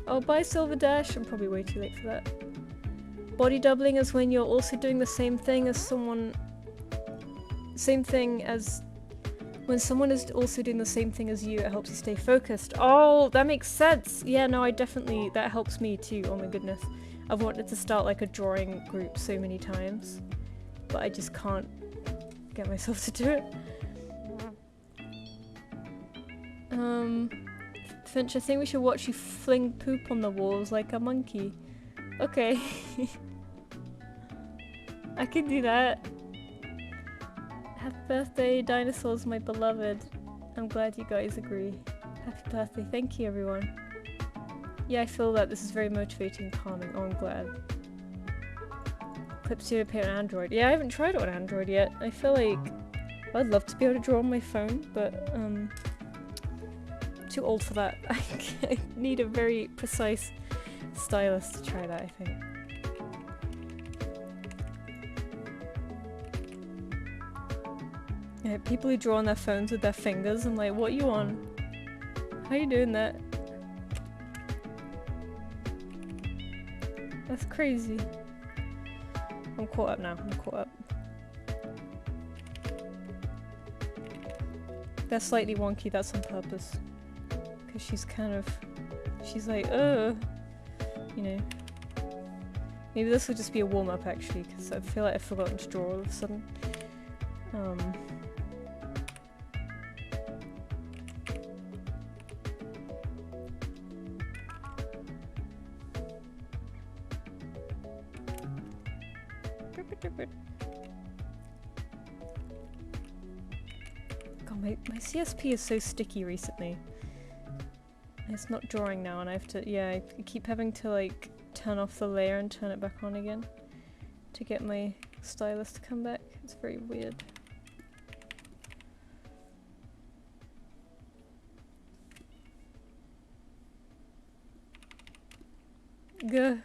Oh, bye Silver Dash. I'm probably way too late for that. Body doubling is when you're also doing the same thing as someone... Same thing as... When someone is also doing the same thing as you, it helps you stay focused. Oh, that makes sense! Yeah, no, I definitely... That helps me too, oh my goodness. I've wanted to start like a drawing group so many times. But I just can't get myself to do it. Finch, I think we should watch you fling poop on the walls like a monkey. Okay. I can do that. Happy birthday, dinosaurs, my beloved. I'm glad you guys agree. Happy birthday. Thank you, everyone. Yeah, I feel that this is very motivating and calming. Oh, I'm glad. Clips you appear on Android. Yeah, I haven't tried it on Android yet. I feel like I'd love to be able to draw on my phone, but too old for that. I need a very precise stylus to try that, I think. Yeah, people who draw on their phones with their fingers, I'm like, what are you on? How are you doing that? That's crazy. I'm caught up now, I'm caught up. They're slightly wonky, that's on purpose. Because she's kind of... She's like, you know. Maybe this will just be a warm-up actually, because I feel like I've forgotten to draw all of a sudden. God, my CSP is so sticky recently. It's not drawing now and I have to, yeah, I keep having to like turn off the layer and turn it back on again to get my stylus to come back. It's very weird. Gah.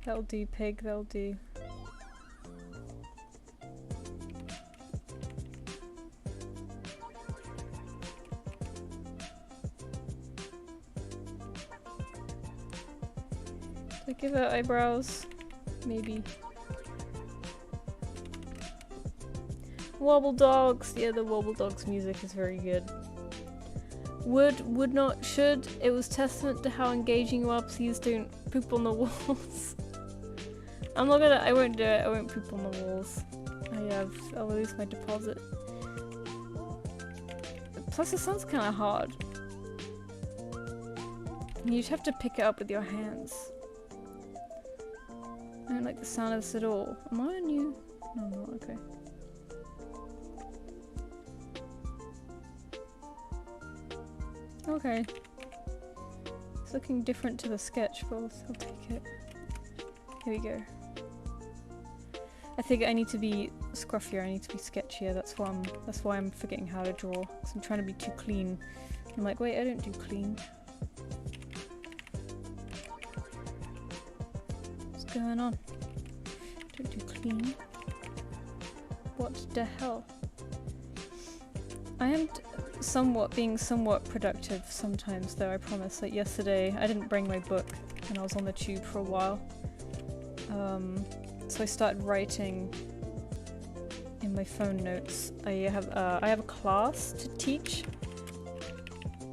That'll do, pig, that'll do. Do I give her eyebrows? Maybe. Wobble Dogs! Yeah, the Wobble Dogs music is very good. Would not, should. It was testament to how engaging you are. Please don't poop on the walls. I'm not gonna, I won't do it. I won't poop on the walls. I'll lose my deposit. Plus it sounds kind of hard. You'd have to pick it up with your hands. I don't like the sound of this at all. Am I on you? No, I'm not. Okay. Okay. It's looking different to the sketch, but I'll take it. Here we go. I think I need to be scruffier, I need to be sketchier, that's why I'm forgetting how to draw. Because I'm trying to be too clean. I'm like, wait, I don't do clean. What's going on? Don't do clean. What the hell? I am being somewhat productive sometimes though, I promise. Like yesterday, I didn't bring my book and I was on the tube for a while. So I started writing in my phone notes. I have a class to teach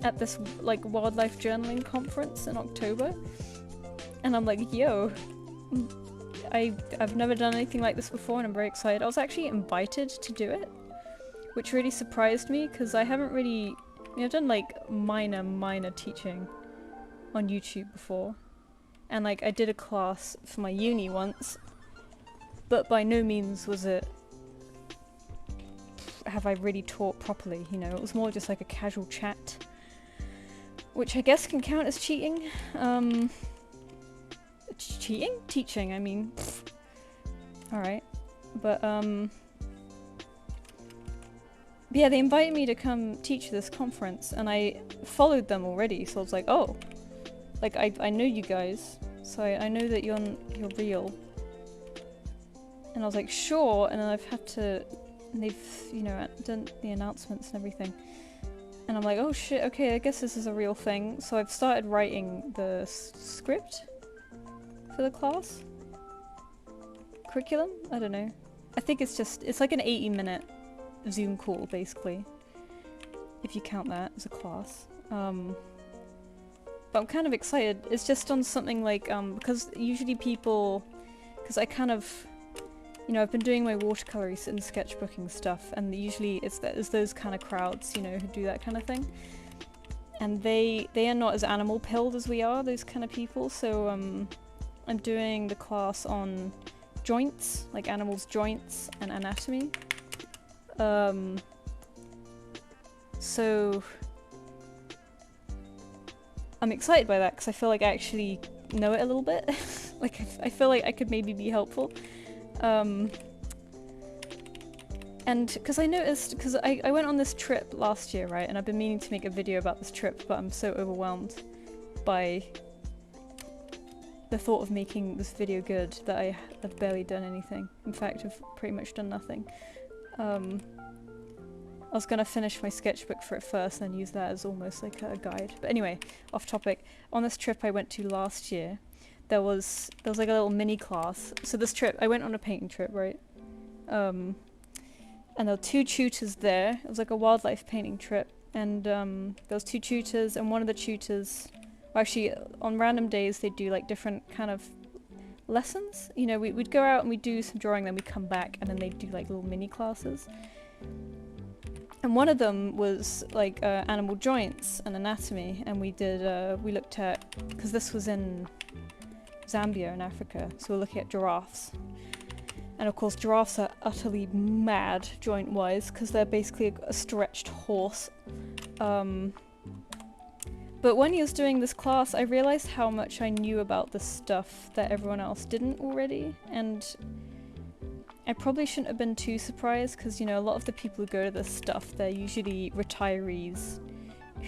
at this like wildlife journaling conference in October. And I'm like, yo, I've never done anything like this before and I'm very excited. I was actually invited to do it, which really surprised me because I haven't really, I've done like minor teaching on YouTube before. And like I did a class for my uni once, but by no means was it, have I really taught properly, you know, it was more just like a casual chat, which I guess can count as cheating. Cheating? Teaching, I mean, alright. But yeah, they invited me to come teach this conference, and I followed them already, so I was like, oh, like I know you guys, so I know that you're real. And I was like, sure, and then I've had to, and they've, you know, done the announcements and everything. And I'm like, oh shit, okay, I guess this is a real thing. So I've started writing the script for the class. Curriculum? I don't know. I think it's like an 80-minute Zoom call, basically. If you count that as a class. But I'm kind of excited. It's just on something like, because usually people, because I kind of, you know, I've been doing my watercolory and sketchbooking stuff, and usually it's those kind of crowds, you know, who do that kind of thing. And they are not as animal pilled as we are, those kind of people, so I'm doing the class on joints, like animals' joints and anatomy. So I'm excited by that because I feel like I actually know it a little bit. Like I feel like I could maybe be helpful. And because I noticed, because I went on this trip last year, right, and I've been meaning to make a video about this trip, but I'm so overwhelmed by the thought of making this video good that I've barely done anything. In fact, I've pretty much done nothing. I was gonna finish my sketchbook for it first and use that as almost like a guide. But anyway, off topic. On this trip I went to last year, there was like a little mini class. So this trip, I went on a painting trip, right? And there were 2 tutors there. It was like a wildlife painting trip. And there was 2 tutors, and one of the tutors, well, actually on random days they do like different kind of lessons. You know, we'd go out and we'd do some drawing, then we'd come back and then they'd do like little mini classes. And one of them was like animal joints and anatomy, and we looked at, because this was in Zambia in Africa, so we're looking at giraffes. And of course giraffes are utterly mad joint-wise, because they're basically a stretched horse. But when he was doing this class, I realized how much I knew about this stuff that everyone else didn't already, and I probably shouldn't have been too surprised, because, you know, a lot of the people who go to this stuff, they're usually retirees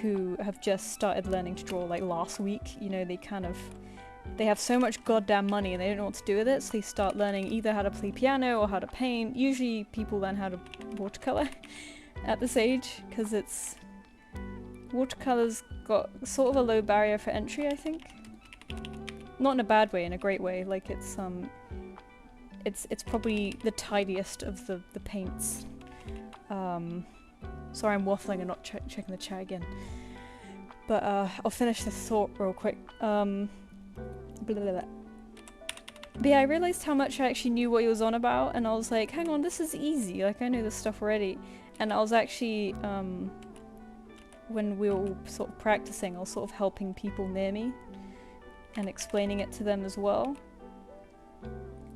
who have just started learning to draw like last week. You know, they have so much goddamn money and they don't know what to do with it, so they start learning either how to play piano or how to paint. Usually people learn how to watercolor at this age, because watercolor's got sort of a low barrier for entry, I think. Not in a bad way, in a great way. Like it's probably the tidiest of the paints. Sorry, I'm waffling and not checking the chat again. But I'll finish this thought real quick. Blah, blah, blah. But yeah, I realized how much I actually knew what he was on about, and I was like, hang on, this is easy, like I know this stuff already. And I was actually, when we were all sort of practicing, I was sort of helping people near me and explaining it to them as well.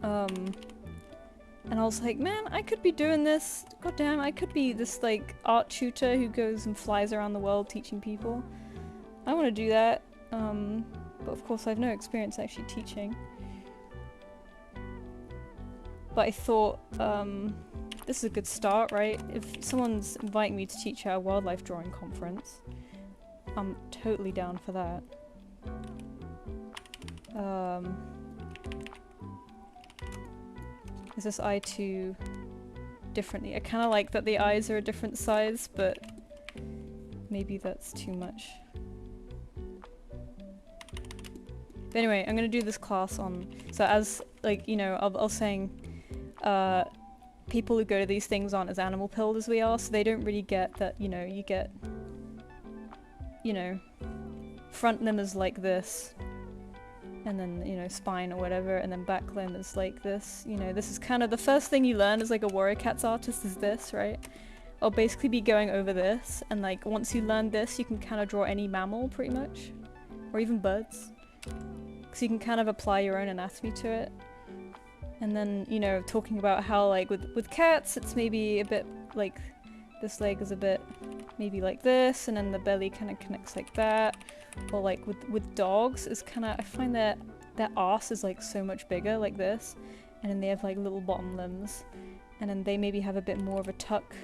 And I was like, man, I could be doing this. God damn, I could be this like art tutor who goes and flies around the world teaching people. I want to do that. But of course I have no experience actually teaching. But I thought, this is a good start, right? If someone's inviting me to teach at a wildlife drawing conference, I'm totally down for that. Is this eye too differently? I kind of like that the eyes are a different size, but maybe that's too much. But anyway, I'm gonna do this class on, so as, like, you know, I was saying, people who go to these things aren't as animal pilled as we are, so they don't really get that, you know, you get, you know, front limbers like this, and then, you know, spine or whatever, and then back limb is like this. You know, this is kind of the first thing you learn as like a warrior cats artist is this, right? I'll basically be going over this, and like once you learn this, you can kind of draw any mammal pretty much, or even birds, because you can kind of apply your own anatomy to it. And then, you know, talking about how like with cats, it's maybe a bit like this leg is a bit maybe like this, and then the belly kind of connects like that. Or like with dogs, it's kind of, I find that their arse is like so much bigger like this, and then they have like little bottom limbs, and then they maybe have a bit more of a tuck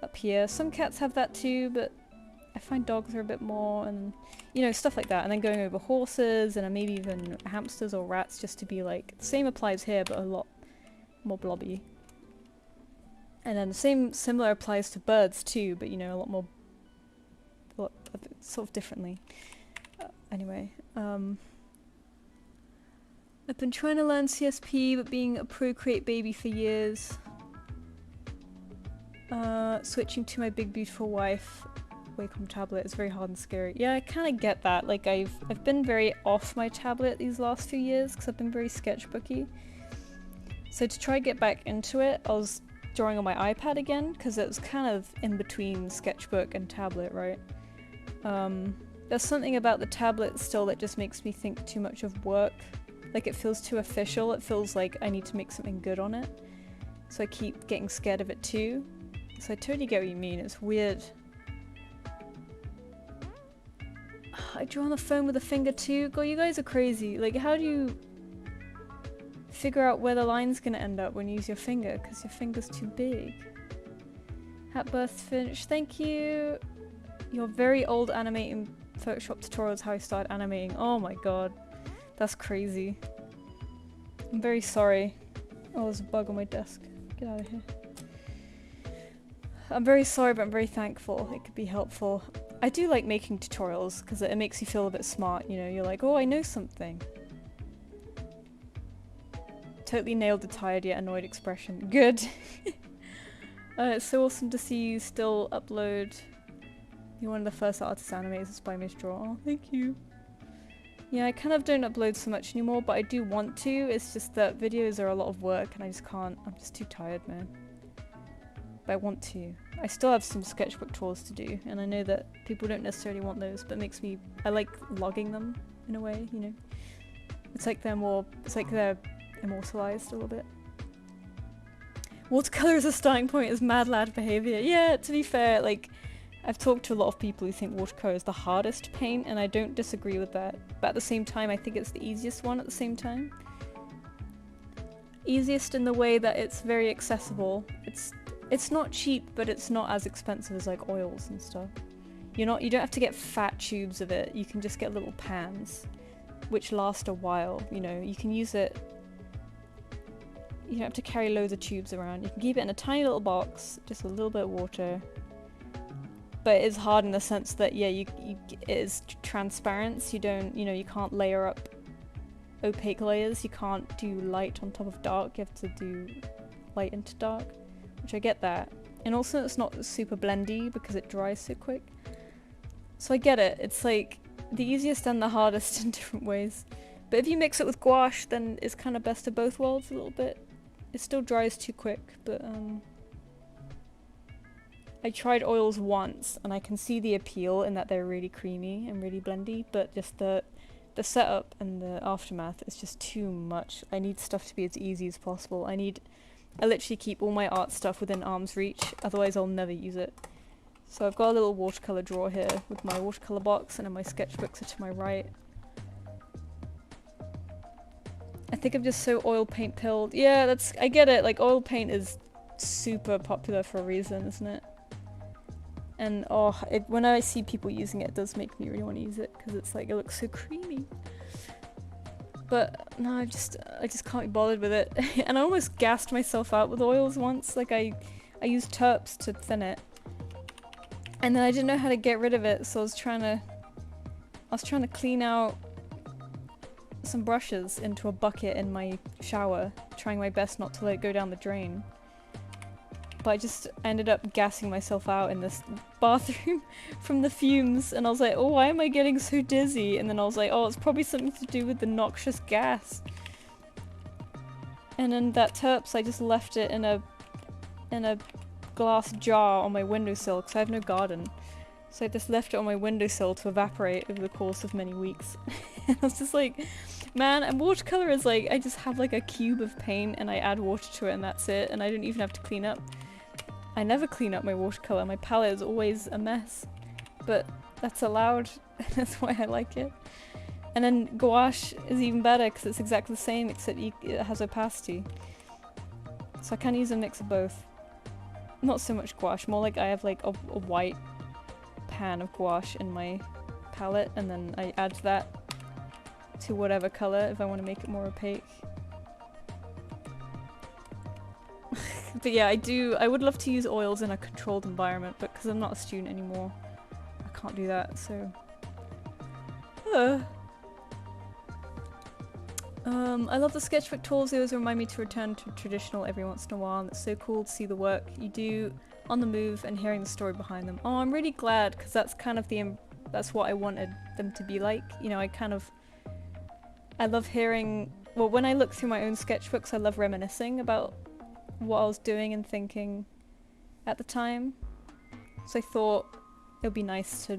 up here. Some cats have that too, but I find dogs are a bit more, and you know, stuff like that. And then going over horses and maybe even hamsters or rats, just to be like, the same applies here but a lot more blobby. And then the similar applies to birds too, but you know, a lot more, sort of differently. Anyway, I've been trying to learn CSP, but being a Procreate baby for years. Switching to my big beautiful wife Wacom tablet is very hard and scary. Yeah, I kind of get that. Like I've been very off my tablet these last few years because I've been very sketchbooky. So to try to get back into it, I was drawing on my iPad again because it was kind of in between sketchbook and tablet, right? There's something about the tablet still that just makes me think too much of work. Like it feels too official. It feels like I need to make something good on it. So I keep getting scared of it too. So I totally get what you mean. It's weird. I draw on the phone with a finger too. God, you guys are crazy. Like, how do you figure out where the line's gonna end up when you use your finger? Because your finger's too big. Hat birth Finch, thank you. Your very old animating Photoshop tutorial is how I started animating. Oh my god. That's crazy. I'm very sorry. Oh, there's a bug on my desk. Get out of here. I'm very sorry, but I'm very thankful. It could be helpful. I do like making tutorials because it makes you feel a bit smart, you know? You're like, oh, I know something. Totally nailed the tired yet annoyed expression. Good. It's so awesome to see you still upload. You're one of the first artist animators inspired me to draw. Oh, thank you. Yeah, I kind of don't upload so much anymore, but I do want to. It's just that videos are a lot of work and I just can't. I'm just too tired, man. But I want to. I still have some sketchbook chores to do, and I know that people don't necessarily want those, but it makes me, I like logging them in a way, you know? It's like they're more, it's like they're immortalized a little bit. Watercolor as a starting point is mad lad behavior. Yeah, to be fair, like, I've talked to a lot of people who think watercolor is the hardest to paint, and I don't disagree with that. But at the same time, I think it's the easiest one at the same time. Easiest in the way that it's very accessible. It's not cheap, but it's not as expensive as like oils and stuff. You don't have to get fat tubes of it. You can just get little pans, which last a while. You know, you can use it. You don't have to carry loads of tubes around. You can keep it in a tiny little box, just a little bit of water. But it's hard in the sense that, yeah, it is transparent. So you don't, you know, you can't layer up opaque layers. You can't do light on top of dark. You have to do light into dark. Which I get that. And also it's not super blendy because it dries so quick. So I get it. It's like the easiest and the hardest in different ways. But if you mix it with gouache, then it's kind of best of both worlds a little bit. It still dries too quick, but I tried oils once and I can see the appeal in that they're really creamy and really blendy, but just the setup and the aftermath is just too much. I need stuff to be as easy as possible. I literally keep all my art stuff within arm's reach, otherwise I'll never use it. So I've got a little watercolor drawer here with my watercolor box, and then my sketchbooks are to my right. I think I'm just so oil paint pilled. Yeah, I get it, like oil paint is super popular for a reason, isn't it? And when I see people using it, it does make me really want to use it, because it's like, it looks so creamy. But no, I just can't be bothered with it. And I almost gassed myself out with oils once. Like I used terps to thin it, and then I didn't know how to get rid of it, so I was trying to clean out some brushes into a bucket in my shower, trying my best not to let it go down the drain. but I just ended up gassing myself out in this bathroom from the fumes, and I was like, oh, why am I getting so dizzy? And then I was like, oh, it's probably something to do with the noxious gas. And then that terps, I just left it in a glass jar on my windowsill, because I have no garden. So I just left it on my windowsill to evaporate over the course of many weeks. And I was just like, man, and watercolor is like, I just have like a cube of paint and I add water to it and that's it, and I don't even have to clean up. I never clean up my watercolor, my palette is always a mess. But that's allowed, that's why I like it. And then gouache is even better because it's exactly the same except it has opacity. So I kind of use a mix of both. Not so much gouache, more like I have like a white pan of gouache in my palette and then I add that to whatever colour if I want to make it more opaque. But yeah, I would love to use oils in a controlled environment, but because I'm not a student anymore, I can't do that, so... I love the sketchbook tools, they always remind me to return to traditional every once in a while, and it's so cool to see the work you do on the move and hearing the story behind them. Oh, I'm really glad, because that's kind of that's what I wanted them to be like. You know, I love hearing, well, when I look through my own sketchbooks, I love reminiscing about what I was doing and thinking at the time. So I thought it would be nice to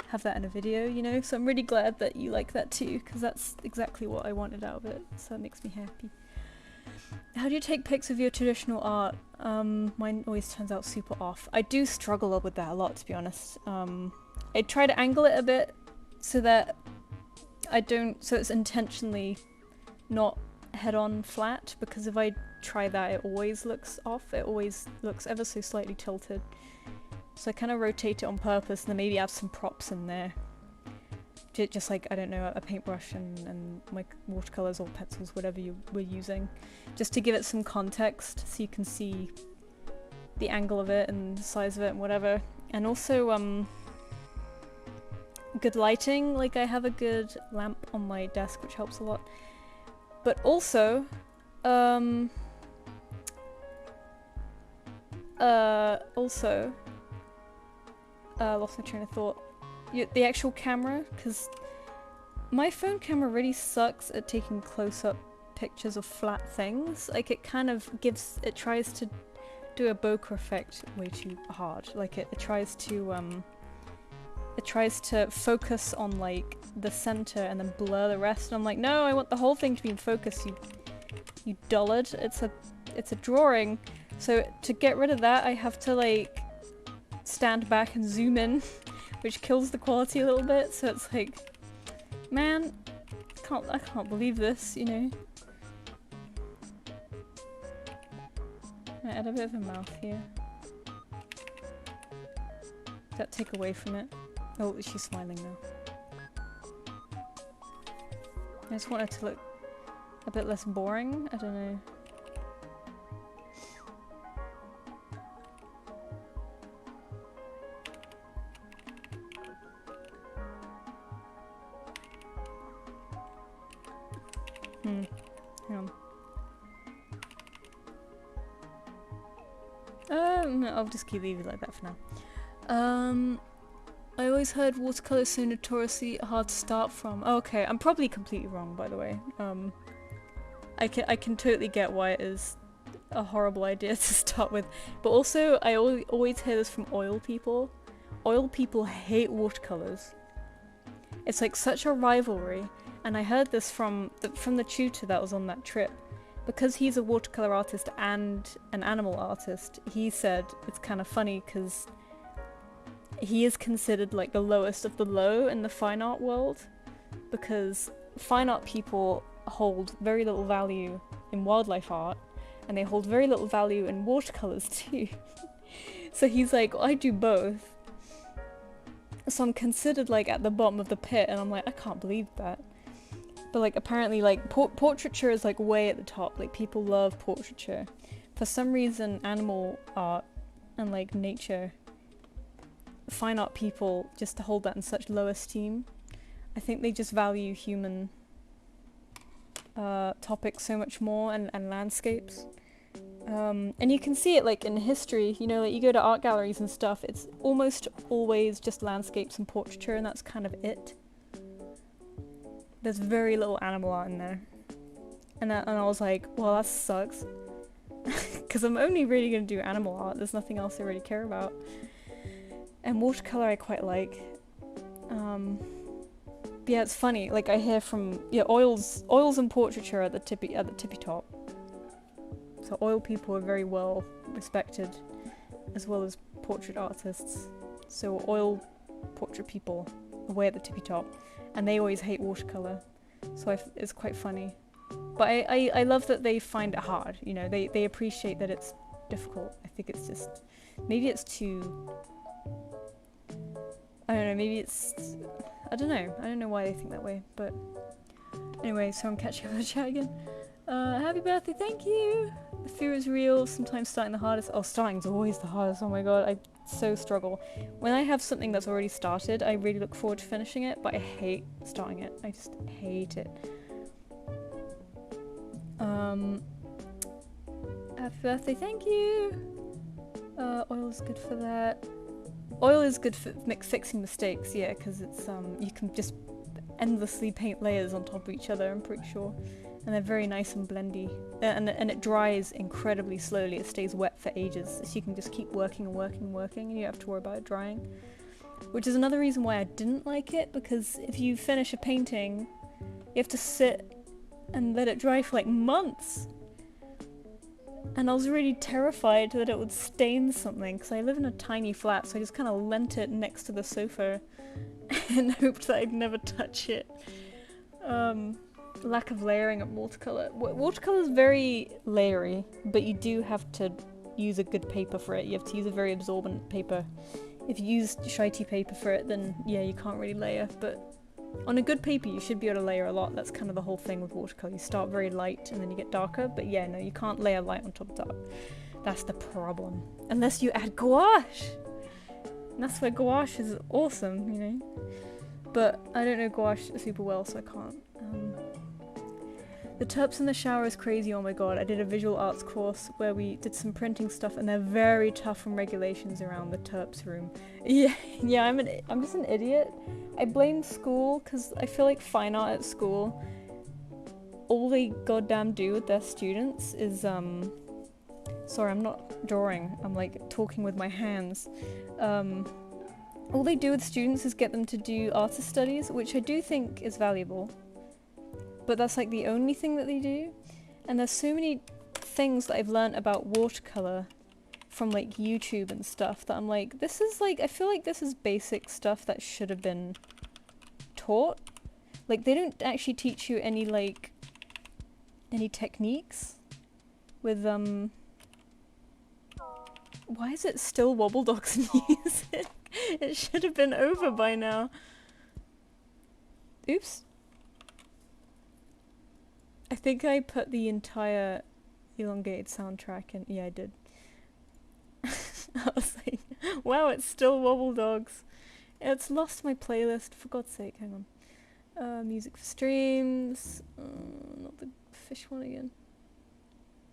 have that in a video, you know? So I'm really glad that you like that too, because that's exactly what I wanted out of it, so that makes me happy. How do you take pics of your traditional art? Mine always turns out super off. I do struggle with that a lot, to be honest. I try to angle it a bit so that so it's intentionally not head-on flat, because if I try that it always looks off, it always looks ever so slightly tilted. So I kind of rotate it on purpose and then maybe add some props in there. Just like, I don't know, a paintbrush and my watercolors or pencils, whatever you were using. Just to give it some context so you can see the angle of it and the size of it and whatever. And also, good lighting, like I have a good lamp on my desk which helps a lot. But also, lost my train of thought. The actual camera, because my phone camera really sucks at taking close-up pictures of flat things. Like it kind of it tries to do a bokeh effect way too hard. Like it tries to focus on like the center and then blur the rest. And I'm like, no, I want the whole thing to be in focus, you dullard. It's a drawing. So to get rid of that, I have to like stand back and zoom in, which kills the quality a little bit. So it's like, man, I can't believe this, you know. I add a bit of a mouth here. Does that take away from it? Oh, she's smiling now. I just want it to look a bit less boring. I don't know. Hang on. No, I'll just keep leaving it like that for now. I always heard watercolor so notoriously hard to start from. Oh, okay, I'm probably completely wrong, by the way. I can totally get why it is a horrible idea to start with, but also I always hear this from oil people. Oil people hate watercolors. It's like such a rivalry. And I heard this from the tutor that was on that trip. Because he's a watercolor artist and an animal artist, he said it's kind of funny because he is considered like the lowest of the low in the fine art world. Because fine art people hold very little value in wildlife art, and they hold very little value in watercolors too. So he's like, well, I do both. So I'm considered like at the bottom of the pit, and I'm like, I can't believe that. But like apparently like portraiture is like way at the top, like people love portraiture. For some reason animal art and like nature, fine art people just hold that in such low esteem. I think they just value human topics so much more and landscapes. And you can see it like in history, you know, like you go to art galleries and stuff, it's almost always just landscapes and portraiture, and that's kind of it. There's very little animal art in there. And I was like, well, that sucks. Because I'm only really going to do animal art, there's nothing else I really care about. And watercolor I quite like. Yeah, it's funny, like I hear from, yeah, oils and portraiture at the tippy top. So oil people are very well respected, as well as portrait artists. So oil portrait people are way at the tippy top, and they always hate watercolor. So it's quite funny. But I love that they find it hard, you know, they appreciate that it's difficult. I think it's just, maybe it's too, I don't know, maybe it's, I don't know why they think that way, but anyway, so I'm catching up with the chat again. Happy birthday, thank you! The fear is real, sometimes starting the hardest. Oh, starting's always the hardest, oh my god, I so struggle. When I have something that's already started, I really look forward to finishing it, but I hate starting it. I just hate it. Happy birthday, thank you! Oil is good for that. Oil is good for fixing mistakes, yeah, because it's, you can just endlessly paint layers on top of each other, I'm pretty sure. And they're very nice and blendy. And it dries incredibly slowly, it stays wet for ages, so you can just keep working and working and working, and you don't have to worry about it drying. Which is another reason why I didn't like it, because if you finish a painting, you have to sit and let it dry for like months. And I was really terrified that it would stain something, because I live in a tiny flat, so I just kind of lent it next to the sofa and hoped that I'd never touch it. Lack of layering of watercolour. Watercolour is very layery, but you do have to use a good paper for it. You have to use a very absorbent paper. If you use shitey paper for it, then yeah, you can't really layer, but on a good paper you should be able to layer a lot. That's kind of the whole thing with watercolour. You start very light and then you get darker, but yeah, no, you can't layer light on top of dark. That's the problem. Unless you add gouache! And that's where gouache is awesome, you know? But I don't know gouache super well, so I can't. The terps in the shower is crazy, oh my god. I did a visual arts course where we did some printing stuff, and they're very tough on regulations around the terps room. Yeah, I'm just an idiot. I blame school, because I feel like fine art at school, all they goddamn do with their students is, sorry, I'm not drawing, I'm like talking with my hands. All they do with students is get them to do artist studies, which I do think is valuable. But that's like the only thing that they do. And there's so many things that I've learnt about watercolour from like YouTube and stuff that I'm like, this is like, I feel like this is basic stuff that should have been taught. Like they don't actually teach you any like, any techniques with why is it still Wobble Dogs music? It should have been over by now. Oops. I think I put the entire elongated soundtrack in. Yeah, I did. I was like, wow, it's still Wobble Dogs. It's lost my playlist, for God's sake, hang on. Music for streams. Not the fish one again.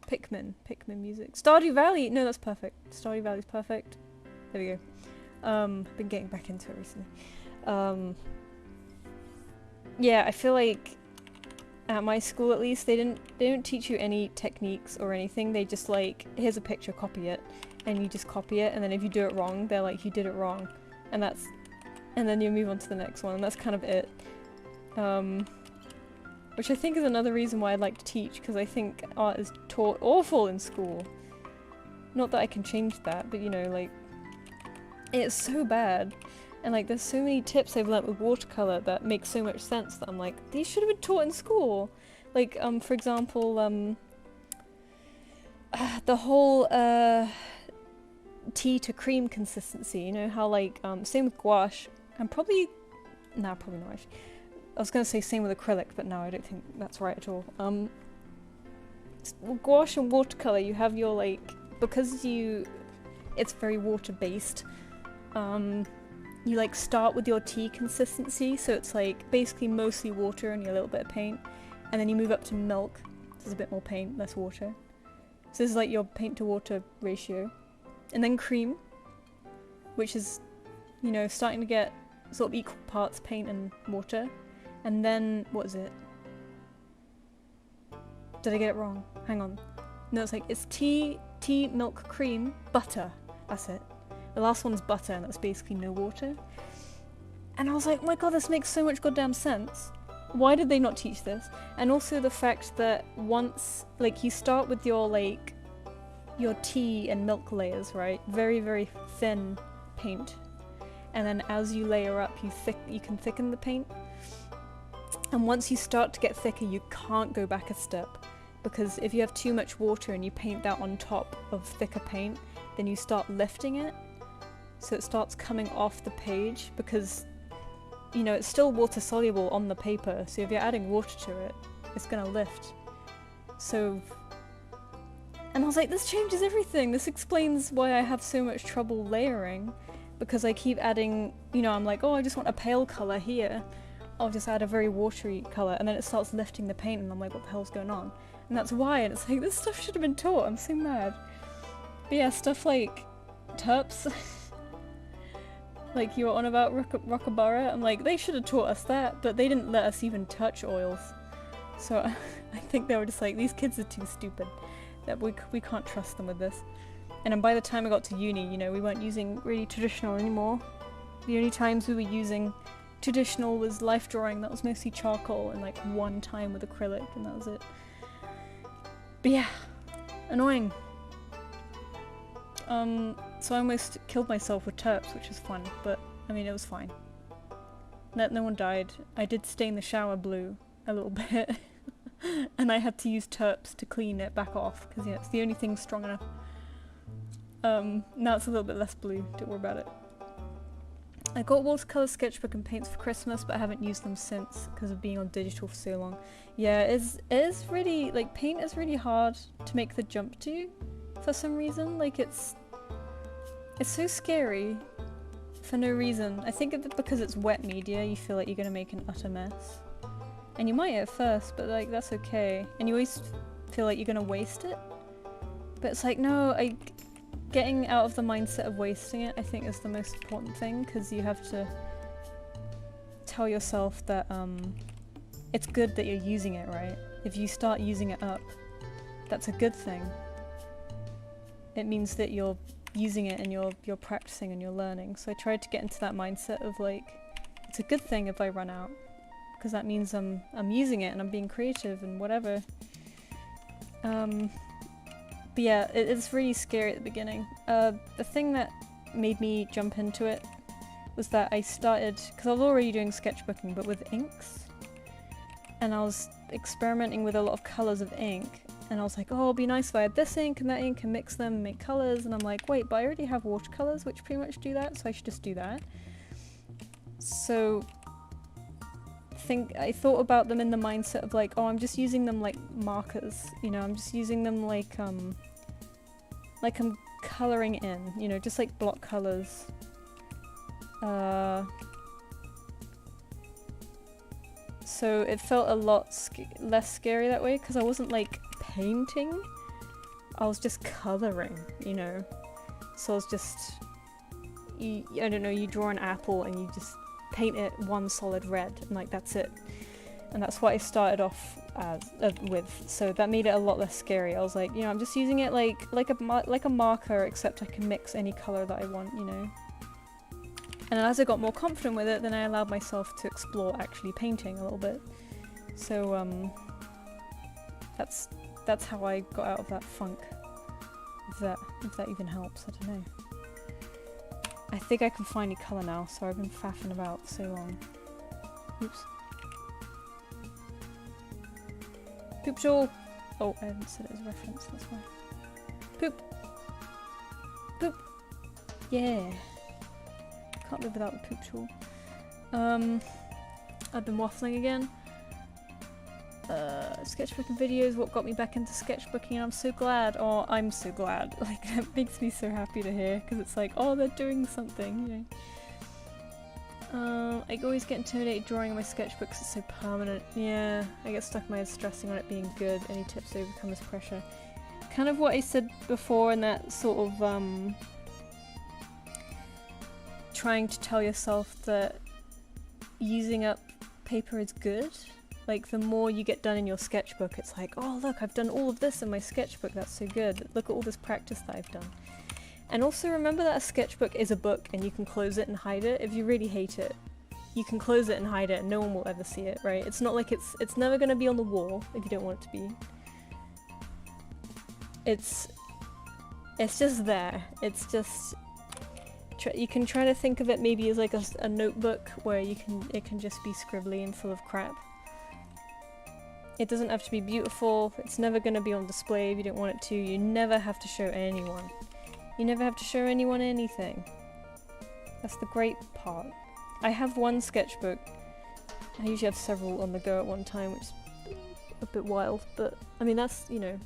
Pikmin music. Stardew Valley! No, that's perfect. Stardew Valley's perfect. There we go. Been getting back into it recently. Yeah, I feel like at my school at least, they don't teach you any techniques or anything. They just like, here's a picture, copy it, and you just copy it, and then if you do it wrong, they're like, you did it wrong, and then you move on to the next one, and that's kind of it. Which I think is another reason why I'd like to teach, because I think art is taught awful in school. Not that I can change that, but you know, like, it's so bad. And like, there's so many tips I've learnt with watercolour that make so much sense that I'm like, these should have been taught in school. Like, for example, the whole, tea to cream consistency, you know, how like, same with gouache, and probably not actually. I was gonna say same with acrylic, but no, I don't think that's right at all. Gouache and watercolour, you have your like, because it's very water-based, you like start with your tea consistency, so it's like basically mostly water and a little bit of paint, and then you move up to milk, so there's a bit more paint, less water. So this is like your paint to water ratio. And then cream, which is, you know, starting to get sort of equal parts paint and water. And then, what is it? Did I get it wrong? Hang on. No, it's tea, milk, cream, butter. That's it. The last one's butter, and that's basically no water. And I was like, oh my god, this makes so much goddamn sense. Why did they not teach this? And also the fact that once, like, you start with your, like, your tea and milk layers, right? Very, very thin paint. And then as you layer up, you can thicken the paint. And once you start to get thicker, you can't go back a step. Because if you have too much water and you paint that on top of thicker paint, then you start lifting it. So it starts coming off the page because, you know, it's still water soluble on the paper. So if you're adding water to it, it's gonna lift. So, and I was like, this changes everything. This explains why I have so much trouble layering. Because I keep adding, you know, I'm like, oh, I just want a pale colour here. I'll just add a very watery colour. And then it starts lifting the paint and I'm like, what the hell's going on? And that's why. And it's like, this stuff should have been taught. I'm so mad. But yeah, stuff like terps. Like you were on about Rockabara. I'm like, they should have taught us that. But they didn't let us even touch oils. So I think they were just like, these kids are too stupid. That we can't trust them with this. And then by the time I got to uni, you know, we weren't using really traditional anymore. The only times we were using traditional was life drawing. That was mostly charcoal and like one time with acrylic, and that was it. But yeah, annoying. So I almost killed myself with terps, which was fun, but I mean, it was fine. No one died. I did stain the shower blue a little bit, and I had to use terps to clean it back off, because yeah, it's the only thing strong enough. Now it's a little bit less blue, don't worry about it. I got watercolour sketchbook and paints for Christmas, but I haven't used them since because of being on digital for so long. Yeah, it is really, like, paint is really hard to make the jump to for some reason. Like, it's so scary for no reason. I think because it's wet media, you feel like you're gonna make an utter mess. And you might at first, but like, that's okay. And you always feel like you're gonna waste it. But it's like, no, getting out of the mindset of wasting it, I think, is the most important thing, because you have to tell yourself that it's good that you're using it, right? If you start using it up, that's a good thing. It means that you're using it and you're practicing and you're learning. So I tried to get into that mindset of like, it's a good thing if I run out, because that means I'm using it and I'm being creative and whatever. But yeah, it's really scary at the beginning. The thing that made me jump into it was that I started, because I was already doing sketchbooking, but with inks. And I was experimenting with a lot of colours of ink. And I was like, oh, it'll be nice if I had this ink and that ink and mix them and make colours. And I'm like, wait, but I already have watercolours, which pretty much do that, so I should just do that. So I thought about them in the mindset of like, oh, I'm just using them like markers, you know, I'm just using them like I'm colouring in, you know, just like block colours. So it felt a lot less scary that way, because I wasn't like painting, I was just colouring, you know. So I was just, I don't know, you draw an apple and you just paint it one solid red, and like that's it. And that's what I started off with, so that made it a lot less scary. I was like, you know, I'm just using it like a marker, except I can mix any colour that I want, you know. And as I got more confident with it, then I allowed myself to explore actually painting a little bit. So that's how I got out of that funk. If that even helps, I don't know. I think I can find a colour now, so I've been faffing about for so long. Oops. Poop show! Oh, I haven't said it as a reference, that's why. Poop! Poop! Yeah! Can't live without the poop tool. I've been waffling again. Sketchbooking videos, what got me back into sketchbooking, and I'm so glad. Oh, I'm so glad. Like, that makes me so happy to hear, because it's like, oh, they're doing something, you know. I always get intimidated drawing on my sketchbook because it's so permanent. Yeah, I get stuck in my head stressing on it being good. Any tips to overcome this pressure? kind of what I said before in that sort of trying to tell yourself that using up paper is good. Like, the more you get done in your sketchbook, it's like, oh look, I've done all of this in my sketchbook, that's so good. Look at all this practice that I've done. And also remember that a sketchbook is a book and you can close it and hide it. If you really hate it, you can close it and hide it and no one will ever see it, right? It's not like it's never gonna be on the wall if you don't want it to be. It's just there. It's just, you can try to think of it maybe as like a notebook where it can just be scribbly and full of crap. It doesn't have to be beautiful. It's never gonna be on display if you don't want it to. You never have to show anyone. You never have to show anyone anything. That's the great part. I have one sketchbook. I usually have several on the go at one time, which is a bit wild, but I mean that's, you know,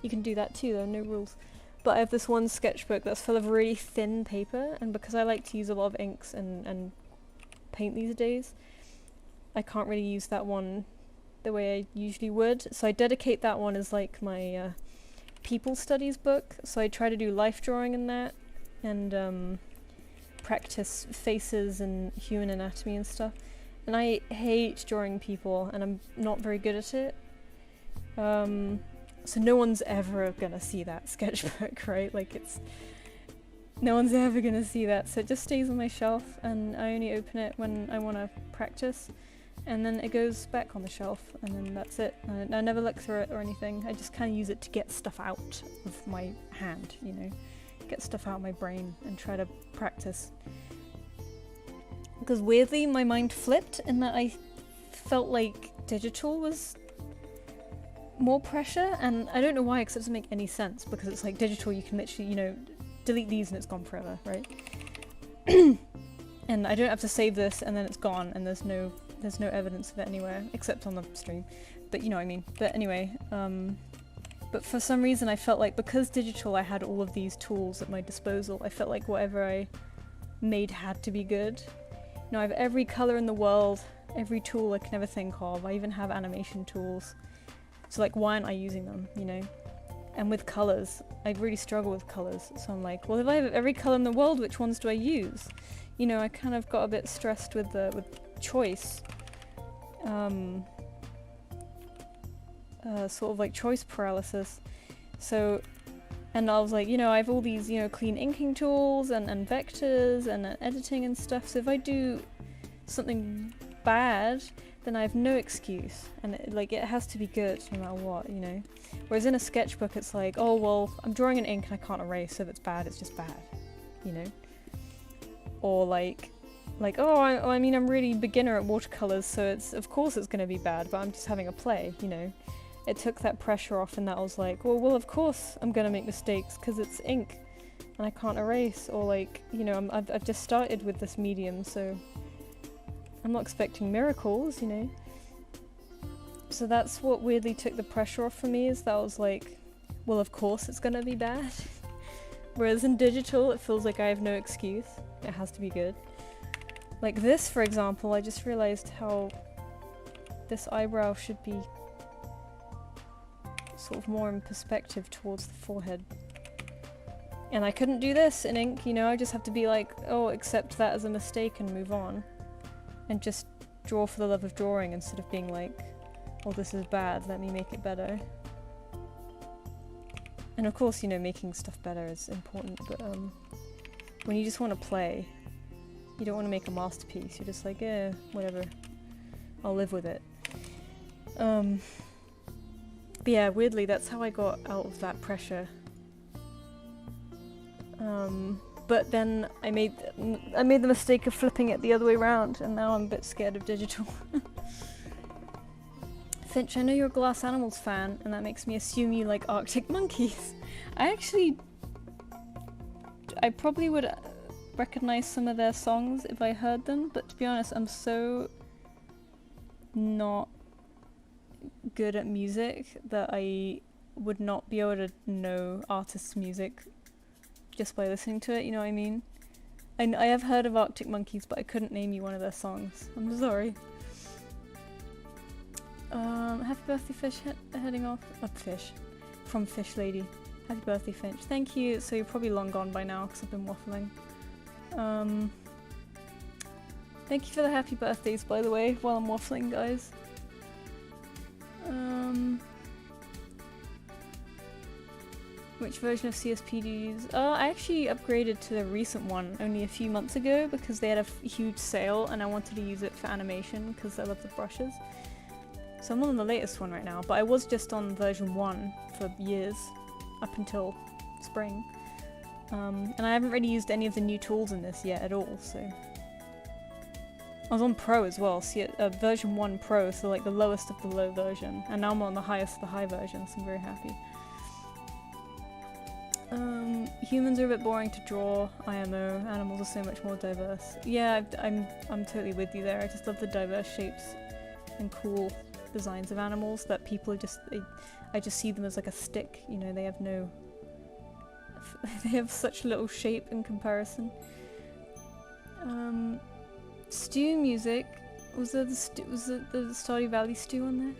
you can do that too, there are no rules. But I have this one sketchbook that's full of really thin paper, and because I like to use a lot of inks and paint these days, I can't really use that one the way I usually would. So I dedicate that one as like my people studies book. So I try to do life drawing in that, and practice faces and human anatomy and stuff. And I hate drawing people, and I'm not very good at it. So no one's ever gonna see that sketchbook, right? Like, no one's ever gonna see that, so it just stays on my shelf, and I only open it when I want to practice, and then it goes back on the shelf, and then that's it. I never look through it or anything. I just kind of use it to get stuff out of my hand, you know, get stuff out of my brain and try to practice. Because weirdly, my mind flipped in that I felt like digital was more pressure, and I don't know why, because it doesn't make any sense, because it's like digital, you can literally, you know, delete these and it's gone forever, right? And I don't have to save this and then it's gone, and there's no evidence of it anywhere except on the stream, but you know what I mean. But anyway, but for some reason I felt like, because digital, I had all of these tools at my disposal, I felt like whatever I made had to be good. You know, I have every color in the world, every tool I can ever think of. I even have animation tools. So like, why aren't I using them, you know? And with colors, I really struggle with colors. So I'm like, well, if I have every color in the world, which ones do I use? You know, I kind of got a bit stressed with choice. Sort of like choice paralysis. So, and I was like, you know, I have all these, you know, clean inking tools and vectors and editing and stuff. So if I do something bad, then I have no excuse, and it has to be good no matter what, you know. Whereas in a sketchbook, it's like, oh well, I'm drawing in ink and I can't erase, so if it's bad, it's just bad, you know. Or like, oh, I mean, I'm really beginner at watercolors, so of course it's going to be bad, but I'm just having a play, you know. It took that pressure off, and that I was like, well, of course I'm going to make mistakes because it's ink, and I can't erase. Or like, you know, I've just started with this medium, so I'm not expecting miracles, you know. So that's what weirdly took the pressure off for me, is that I was like, well, of course it's gonna be bad. Whereas in digital, it feels like I have no excuse. It has to be good. Like this, for example, I just realized how this eyebrow should be sort of more in perspective towards the forehead. And I couldn't do this in ink, you know. I just have to be like, oh, accept that as a mistake and move on. And just draw for the love of drawing, instead of being like, oh, this is bad, let me make it better. And of course, you know, making stuff better is important, but when you just want to play, you don't want to make a masterpiece, you're just like, eh, whatever, I'll live with it. But yeah, weirdly, that's how I got out of that pressure. But then I made the mistake of flipping it the other way around, and now I'm a bit scared of digital. Finch, I know you're a Glass Animals fan, and that makes me assume you like Arctic Monkeys. I probably would recognize some of their songs if I heard them, but to be honest, I'm so not good at music that I would not be able to know artists' music just by listening to it, you know what I mean? I have heard of Arctic Monkeys, but I couldn't name you one of their songs. I'm sorry. Happy birthday, Fish, heading off. Fish. From Fish Lady. Happy birthday, Finch. Thank you. So you're probably long gone by now because I've been waffling. Thank you for the happy birthdays, by the way, while I'm waffling, guys. Which version of CSP do you use? I actually upgraded to the recent one only a few months ago because they had a huge sale and I wanted to use it for animation because I love the brushes. So I'm on the latest one right now, but I was just on version 1 for years, up until spring. And I haven't really used any of the new tools in this yet at all, so... I was on Pro as well, so version 1 Pro, so like the lowest of the low version, and now I'm on the highest of the high version, so I'm very happy. Humans are a bit boring to draw, IMO, animals are so much more diverse. Yeah, I'm totally with you there, I just love the diverse shapes and cool designs of animals that people are just, I just see them as like a stick, you know, they have no, they have such little shape in comparison. Stew music, was there the Stardew Valley stew on there?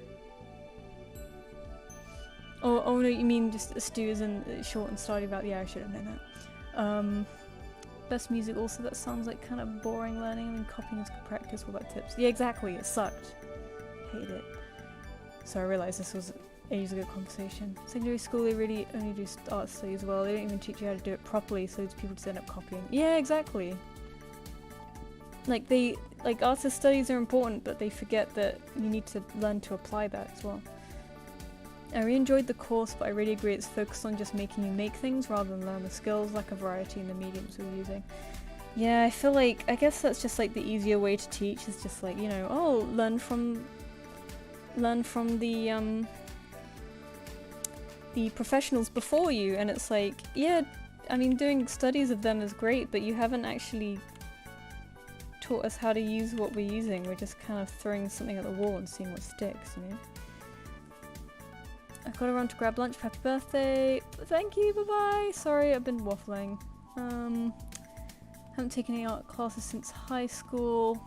Oh no, you mean just a stew as in short and Stardew Valley? Yeah, I should have known that. Best music also, that sounds like kind of boring learning. I mean, copying is good practice, what about tips? Yeah, exactly, it sucked. Hated it. So I realised this was ages ago conversation. Secondary school, they really only do art studies as well. They don't even teach you how to do it properly, so people just end up copying. Yeah, exactly. Like artist studies are important, but they forget that you need to learn to apply that as well. I really enjoyed the course, but I really agree it's focused on just making you make things rather than learn the skills, like a variety in the mediums we're using. Yeah, I feel like, I guess that's just like the easier way to teach, is just like, you know, oh, learn from the professionals before you, and it's like, yeah, I mean, doing studies of them is great, but you haven't actually taught us how to use what we're using. We're just kind of throwing something at the wall and seeing what sticks, you know? I've got to run to grab lunch. Happy birthday! Thank you, bye-bye! Sorry, I've been waffling. Haven't taken any art classes since high school.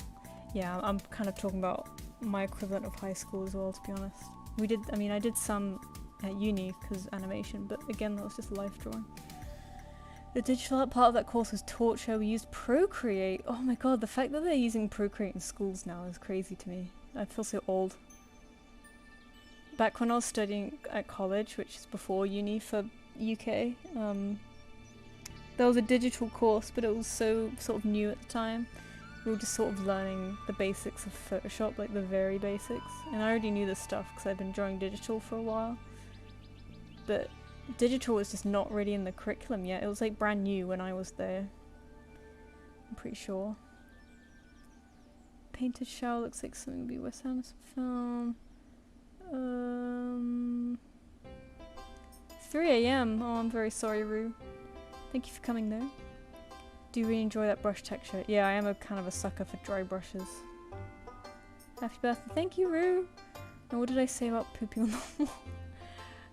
Yeah, I'm kind of talking about my equivalent of high school as well, to be honest. I did some at uni because animation, but again, that was just life drawing. The digital art part of that course was torture. We used Procreate. Oh my god, the fact that they're using Procreate in schools now is crazy to me. I feel so old. Back when I was studying at college, which is before uni for UK, there was a digital course, but it was so sort of new at the time. We were just sort of learning the basics of Photoshop, like the very basics. And I already knew this stuff because I'd been drawing digital for a while. But digital was just not really in the curriculum yet. It was like brand new when I was there. I'm pretty sure. Painted shower looks like something would be Wes Anderson film. 3 AM. Oh, I'm very sorry, Rue. Thank you for coming though. Do really enjoy that brush texture. Yeah, I am a kind of a sucker for dry brushes. Happy birthday. Thank you, Rue. Now, what did I say about pooping on the wall?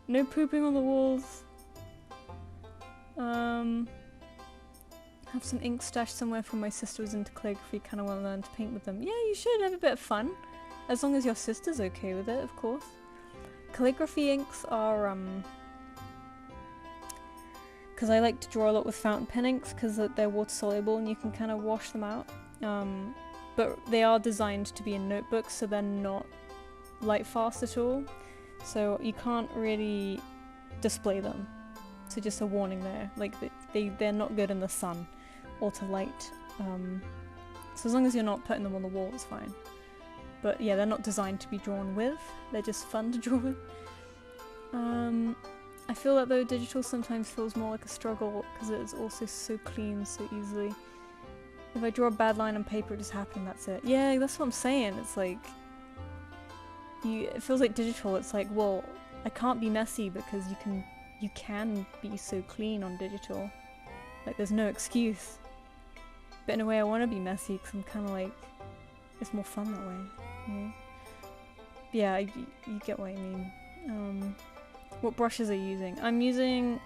No pooping on the walls. Have some ink stashed somewhere from my sister was into calligraphy, kind of want to learn to paint with them. Yeah, you should have a bit of fun. As long as your sister's okay with it, of course. Calligraphy inks are, because I like to draw a lot with fountain pen inks because they're water soluble and you can kind of wash them out. But they are designed to be in notebooks, so they're not light fast at all. So you can't really display them. So just a warning there, like they're not good in the sun or to light. So as long as you're not putting them on the wall, it's fine. But yeah, they're not designed to be drawn with, they're just fun to draw with. I feel that though digital sometimes feels more like a struggle because it is also so clean so easily. If I draw a bad line on paper, it just happened, that's it. Yeah, that's what I'm saying, it's like, it feels like digital, it's like, well, I can't be messy because you can be so clean on digital. Like, there's no excuse. But in a way I want to be messy because I'm kind of like, it's more fun that way, you know? Yeah, you get what I mean. What brushes are you using? I'm using...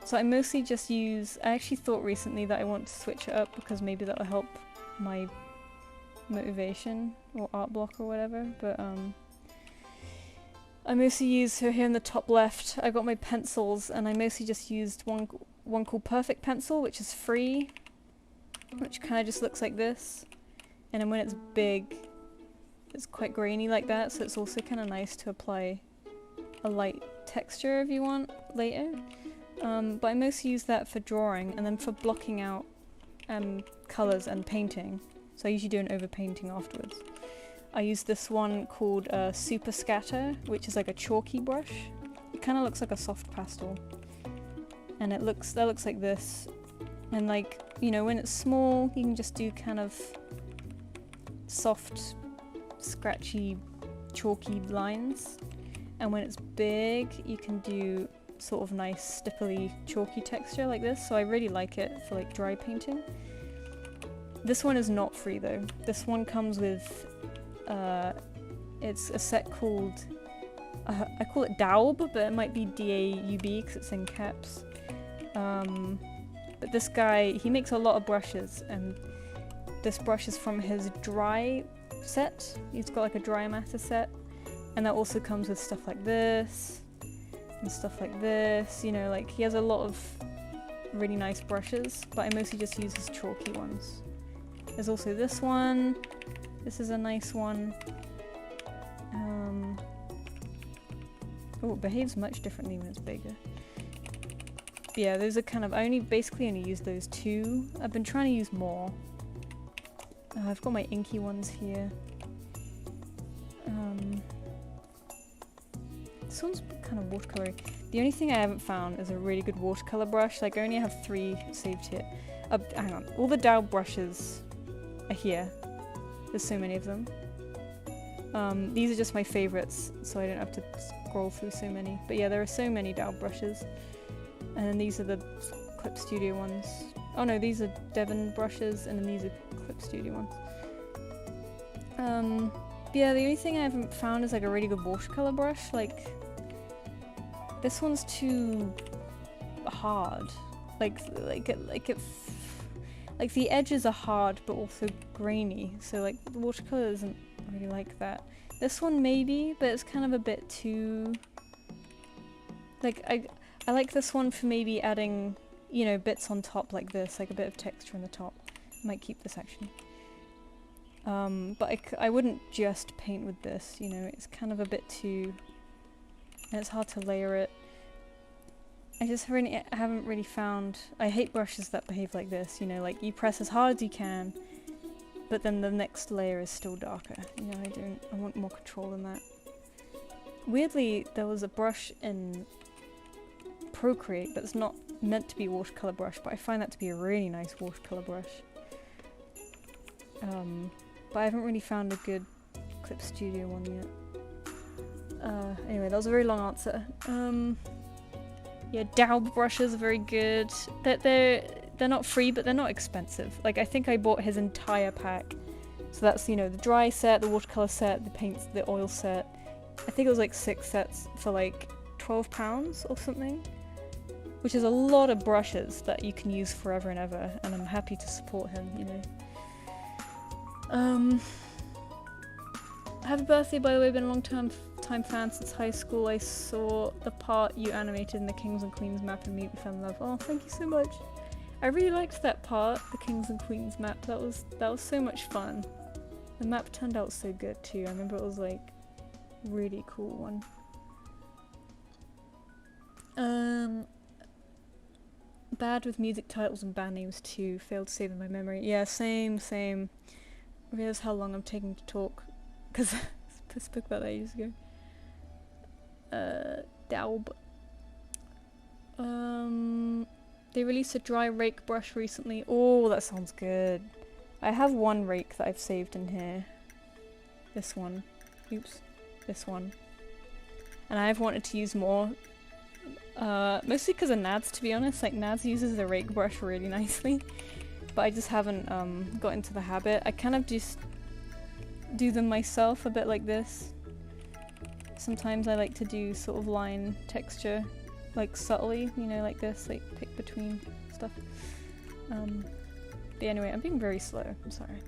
So I mostly just use... I actually thought recently that I want to switch it up because maybe that'll help my motivation or art block or whatever, but I mostly use, so here in the top left, I got my pencils, and I mostly just used one called Perfect Pencil, which is free, which kind of just looks like this. And then when it's big, it's quite grainy like that, so it's also kind of nice to apply a light texture if you want later. But I mostly use that for drawing, and then for blocking out colours and painting. So I usually do an overpainting afterwards. I use this one called Super Scatter, which is like a chalky brush. It kind of looks like a soft pastel. And that looks like this. And like, you know, when it's small, you can just do kind of soft, scratchy, chalky lines. And when it's big, you can do sort of nice, stipply, chalky texture like this. So I really like it for like dry painting. This one is not free though. This one comes with it's a set called, I call it Daub, but it might be D-A-U-B because it's in caps. But this guy, he makes a lot of brushes, and this brush is from his dry set. He's got like a dry matter set, and that also comes with stuff like this, and stuff like this, you know, like he has a lot of really nice brushes, but I mostly just use his chalky ones. There's also this one. This is a nice one. Oh, it behaves much differently when it's bigger. But yeah, those are kind of, I basically only use those two. I've been trying to use more. I've got my inky ones here. This one's kind of watercolory. The only thing I haven't found is a really good watercolor brush. Like, I only have 3 saved here. Hang on. All the Daub brushes are here. There's so many of them. These are just my favorites, so I don't have to scroll through so many. But yeah, there are so many Daub brushes. And then these are the Clip Studio ones. Oh no, these are Devon brushes, and then these are Clip Studio ones. But yeah, the only thing I haven't found is like a really good watercolor brush. Like, this one's too hard. Like the edges are hard, but also grainy. So like the watercolor isn't really like that. This one maybe, but it's kind of a bit too. Like I like this one for maybe adding, you know, bits on top like this, like a bit of texture on the top. I might keep this actually. But I wouldn't just paint with this, you know, it's kind of a bit too, and it's hard to layer it. I just haven't really found, I hate brushes that behave like this, you know, like you press as hard as you can, but then the next layer is still darker. You know, I want more control than that. Weirdly, there was a brush in Procreate that's not meant to be a watercolor brush, but I find that to be a really nice watercolor brush. But I haven't really found a good Clip Studio one yet. Anyway, that was a very long answer. Yeah, Daub brushes are very good. They're not free, but they're not expensive. Like, I think I bought his entire pack. So that's, you know, the dry set, the watercolor set, the paints, the oil set. I think it was like 6 sets for like £12 or something. Which is a lot of brushes that you can use forever and ever, and I'm happy to support him, you know. Happy birthday, by the way, been a long time fan since high school. I saw the part you animated in the Kings and Queens map and immediately fell in love. Oh, thank you so much. I really liked that part, the Kings and Queens map. That was so much fun. The map turned out so good too. I remember it was like really cool one. Bad with music titles and band names too. Failed to save in my memory. Yeah, same. I realize how long I'm taking to talk, because I spoke about that ages ago. Daub. They released a dry rake brush recently. Oh, that sounds good. I have one rake that I've saved in here. This one. Oops. This one. And I've wanted to use more. Mostly because of Nads, to be honest. Like, Nads uses the rake brush really nicely. But I just haven't got into the habit. I kind of just do them myself a bit like this. Sometimes I like to do sort of line texture, like subtly, you know, like this, like pick between stuff. But anyway, I'm being very slow, I'm sorry.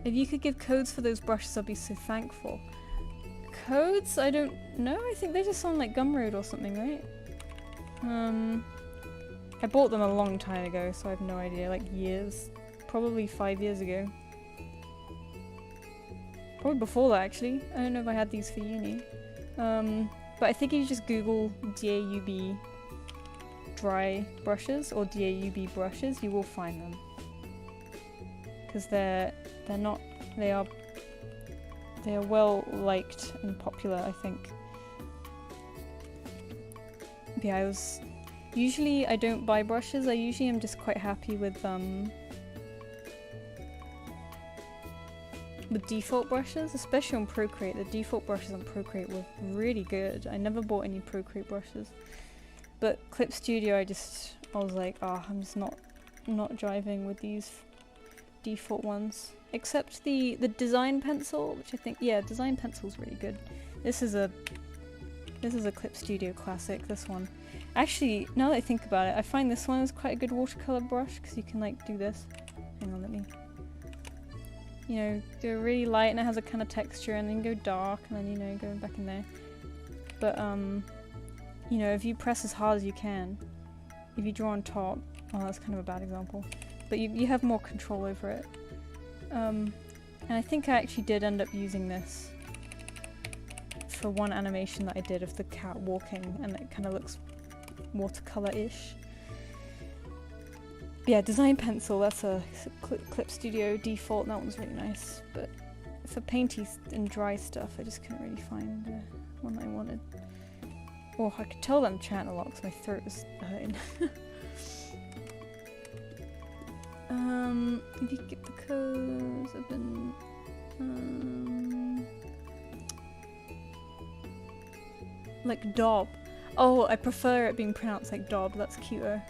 If you could give codes for those brushes, I'd be so thankful. codes? I don't know. I think they just sound like Gumroad or something, right? I bought them a long time ago, so I have no idea. Like years. Probably 5 years ago. Probably before that, actually. I don't know if I had these for uni. But I think if you just Google DAUB dry brushes or DAUB brushes, you will find them. Because they're well liked and popular, I think. Yeah, usually I don't buy brushes. I usually am just quite happy with default brushes, especially on Procreate. The default brushes on Procreate were really good. I never bought any Procreate brushes. But Clip Studio, I was like, I'm just not driving with these default ones. Except the design pencil, which I think, yeah, design pencil's really good. This is a Clip Studio classic, this one. Actually, now that I think about it, I find this one is quite a good watercolor brush, because you can like do this. Hang on, let me... You know, go really light and it has a kind of texture, and then go dark, and then, you know, go back in there. But, you know, if you press as hard as you can, if you draw on top, oh, that's kind of a bad example, but you have more control over it. And I think I actually did end up using this for one animation that I did of the cat walking, and it kind of looks watercolor-ish. Yeah, design pencil, that's a Clip Studio default, that one's really nice, but for painty and dry stuff I just couldn't really find the one that I wanted. Oh, I could tell that I'm chatting a lot because my throat is hurting. If you get the codes, I've been... like Dob. Oh, I prefer it being pronounced like Dob, that's cuter.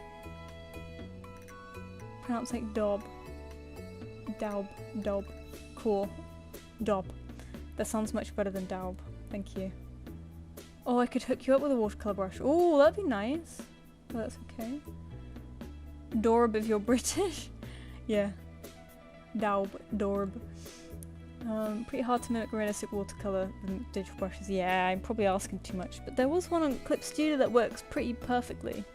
Pronounced like Dob. Dob. Cool. Dob. That sounds much better than Daub. Thank you. Oh, I could hook you up with a watercolor brush. Oh, that'd be nice. Oh, that's okay. Dorb if you're British. Yeah. Daub. Dorb. Pretty hard to mimic realistic watercolor with digital brushes. Yeah, I'm probably asking too much. But there was one on Clip Studio that works pretty perfectly.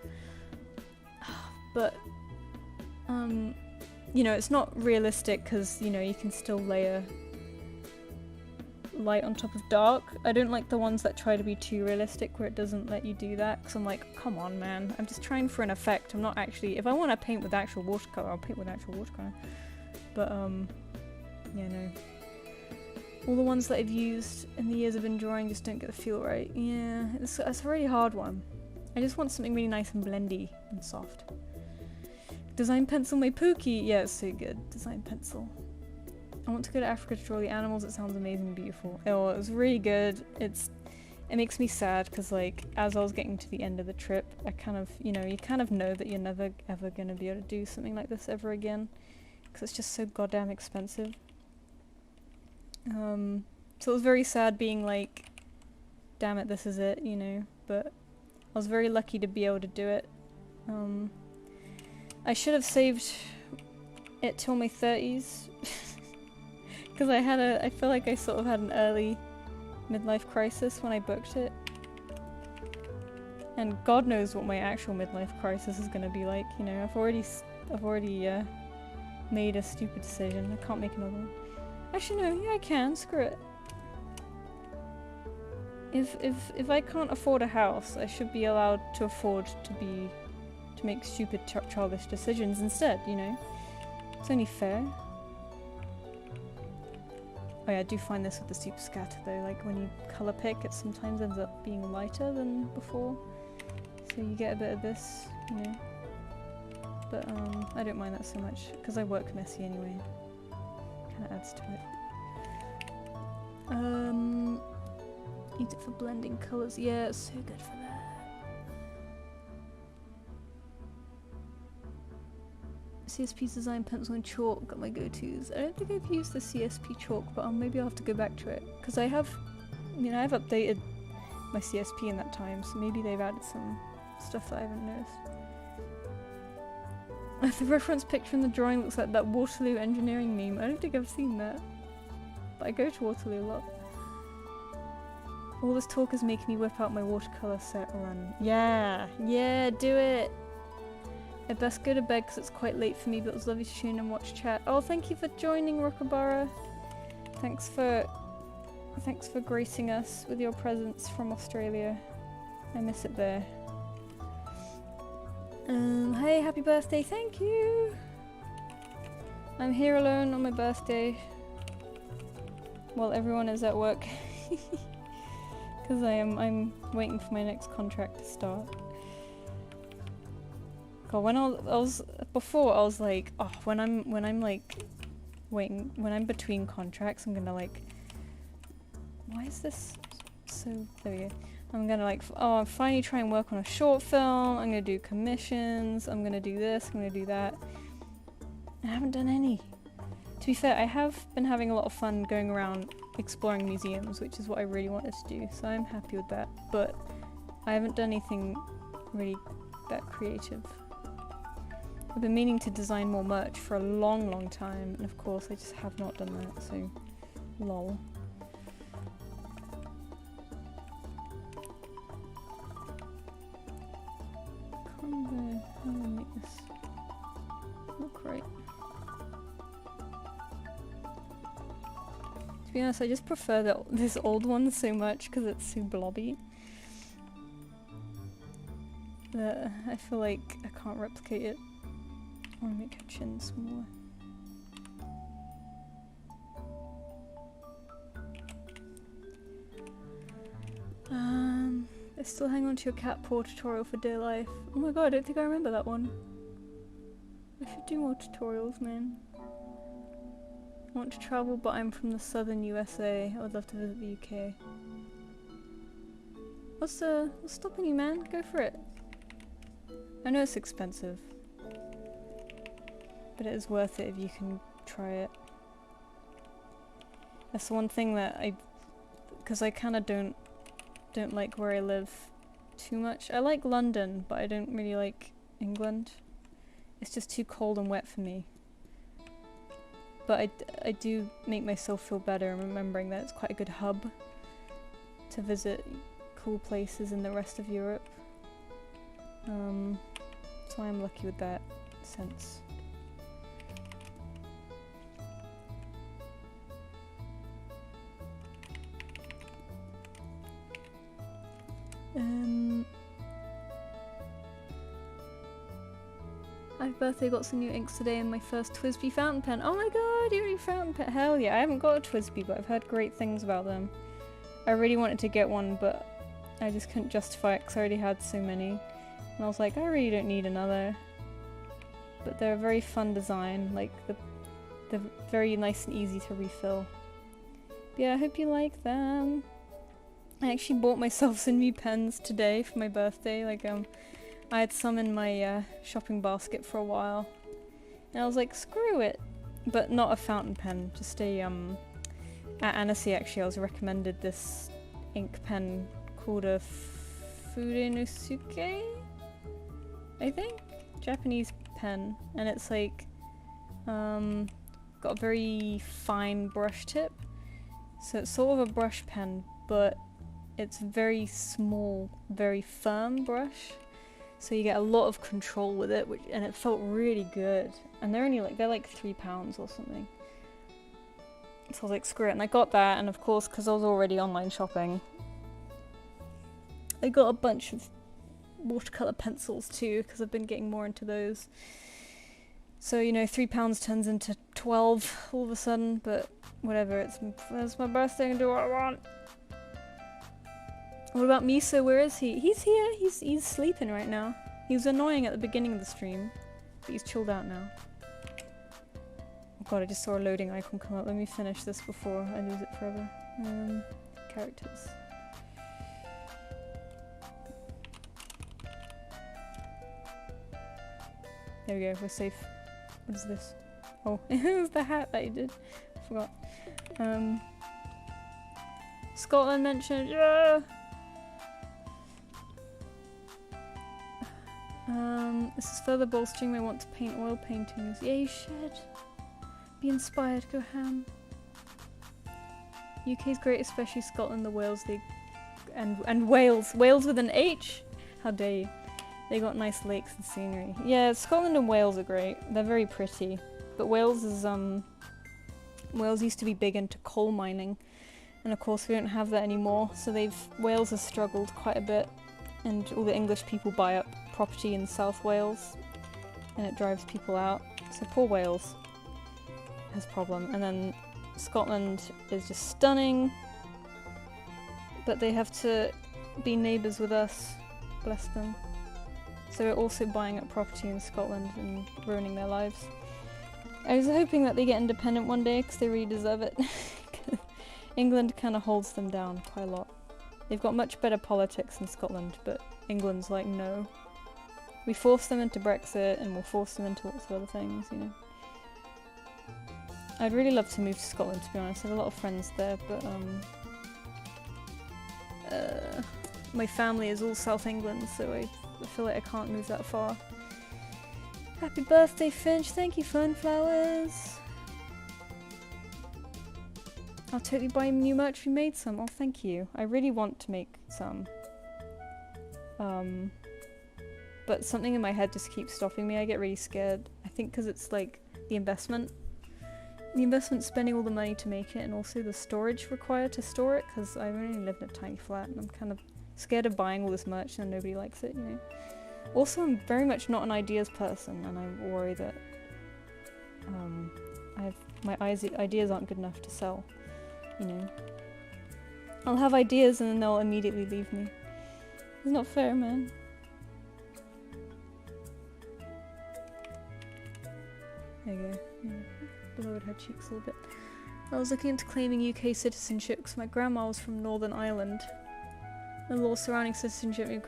But... you know, it's not realistic because, you know, you can still layer light on top of dark. I don't like the ones that try to be too realistic where it doesn't let you do that, because I'm like, come on man, I'm just trying for an effect. I'm not actually, if I want to paint with actual watercolor, I'll paint with actual watercolor. But yeah, no. All the ones that I've used in the years I've been drawing just don't get the feel right. Yeah, it's a really hard one. I just want something really nice and blendy and soft. Design pencil my Pookie! Yeah, it's so good. Design pencil. I want to go to Africa to draw the animals. It sounds amazing and beautiful. Oh, it was really good. It makes me sad because, like, as I was getting to the end of the trip, I kind of, you know that you're never ever going to be able to do something like this ever again because it's just so goddamn expensive. So it was very sad being like, damn it, this is it, you know, but I was very lucky to be able to do it. I should have saved it till my 30s because I feel like I sort of had an early midlife crisis when I booked it, and God knows what my actual midlife crisis is gonna be like. You know, I've already made a stupid decision. I can't make another one. Actually, no, yeah, I can. Screw it. If I can't afford a house, I should be allowed to afford to make stupid childish decisions instead, you know? It's only fair. Oh yeah, I do find this with the super scatter though, like when you colour pick, it sometimes ends up being lighter than before. So you get a bit of this, you know? But I don't mind that so much, because I work messy anyway. Kinda adds to it. Use it for blending colours. Yeah, it's so good for that. CSP design pencil and chalk, got my go-tos. I don't think I've used the CSP chalk, but maybe I'll have to go back to it. Because I've updated my CSP in that time, so maybe they've added some stuff that I haven't noticed. The reference picture in the drawing looks like that Waterloo engineering meme. I don't think I've seen that. But I go to Waterloo a lot. All this talk is making me whip out my watercolor set run. Yeah, yeah, do it! I best go to bed because it's quite late for me, but it was lovely to tune and watch chat. Oh, thank you for joining, Rookabara. Thanks for gracing us with your presence from Australia. I miss it there. Hey, happy birthday, thank you! I'm here alone on my birthday. While everyone is at work. Because I'm waiting for my next contract to start. God, when I was like, oh, when I'm like waiting, when I'm between contracts, I'm gonna like, why is this so, there we go. I'm gonna like, oh, I'm finally try and work on a short film, I'm gonna do commissions, I'm gonna do this, I'm gonna do that. I haven't done any. To be fair, I have been having a lot of fun going around exploring museums, which is what I really wanted to do, so I'm happy with that, but I haven't done anything really that creative. I've been meaning to design more merch for a long time, and of course I just have not done that, so lol. Can't remember how to make this look right. To be honest, I just prefer this old one so much because it's so blobby. That I feel like I can't replicate it. I want to make her chin smaller. I still hang on to your cat paw tutorial for dear life. Oh my god, I don't think I remember that one. I should do more tutorials, man. I want to travel, but I'm from the southern USA. I would love to visit the UK. What's stopping you, man? Go for it. I know it's expensive, but it is worth it if you can try it. That's the one thing that because I kind of don't like where I live too much. I like London, but I don't really like England. It's just too cold and wet for me. But I do make myself feel better remembering that it's quite a good hub to visit cool places in the rest of Europe. So I'm lucky with that sense. Happy birthday, got some new inks today and my first TWSBI fountain pen. Oh my god, you already fountain pen? Hell yeah, I haven't got a TWSBI, but I've heard great things about them. I really wanted to get one, but I just couldn't justify it because I already had so many. And I was like, I really don't need another. But they're a very fun design, like they're very nice and easy to refill. But yeah, I hope you like them. I actually bought myself some new pens today for my birthday. Like I had some in my shopping basket for a while, and I was like, screw it. But not a fountain pen, just a at Annecy actually I was recommended this ink pen called a Furenosuke, I think, Japanese pen, and it's like got a very fine brush tip, so it's sort of a brush pen, but it's very small, very firm brush. So you get a lot of control with it, and it felt really good. And they're only like, they're like £3 or something. So I was like, screw it. And I got that, and of course, because I was already online shopping, I got a bunch of watercolour pencils too, because I've been getting more into those. So, you know, £3 turns into 12 all of a sudden, but whatever, it's my birthday, I can do what I want. What about Miso? Where is he? He's here. He's sleeping right now. He was annoying at the beginning of the stream, but he's chilled out now. Oh god, I just saw a loading icon come up. Let me finish this before I lose it forever. Characters. There we go, we're safe. What is this? Oh, it was the hat that you did. I forgot. Scotland mentioned, yeah! This is further bolstering my want to paint oil paintings. Yeah, you should. Be inspired, go ham. UK's great, especially Scotland, the Wales League. And Wales. Wales with an H? How dare you. They got nice lakes and scenery. Yeah, Scotland and Wales are great. They're very pretty. But Wales is, Wales used to be big into coal mining. And of course we don't have that anymore, so Wales has struggled quite a bit. And all the English people buy up property in South Wales. And it drives people out. So poor Wales has a problem. And then Scotland is just stunning. But they have to be neighbours with us. Bless them. So we're also buying up property in Scotland and ruining their lives. I was hoping that they get independent one day because they really deserve it. England kind of holds them down quite a lot. They've got much better politics in Scotland, but England's like, no. We force them into Brexit and we'll force them into lots of other things, you know. I'd really love to move to Scotland, to be honest. I have a lot of friends there, but my family is all South England, so I feel like I can't move that far. Happy birthday, Finch. Thank you, Funflowers. I'll totally buy new merch if you made some. Oh, thank you. I really want to make some. But something in my head just keeps stopping me. I get really scared. I think because it's like the investment. The investment spending all the money to make it, and also the storage required to store it, because I only live in a tiny flat and I'm kind of scared of buying all this merch and nobody likes it, you know. Also, I'm very much not an ideas person, and I worry that my ideas aren't good enough to sell, you know. I'll have ideas and then they'll immediately leave me. It's not fair, man. There you go. Lowered her cheeks a little bit. I was looking into claiming UK citizenship because my grandma was from Northern Ireland. The law surrounding citizenship and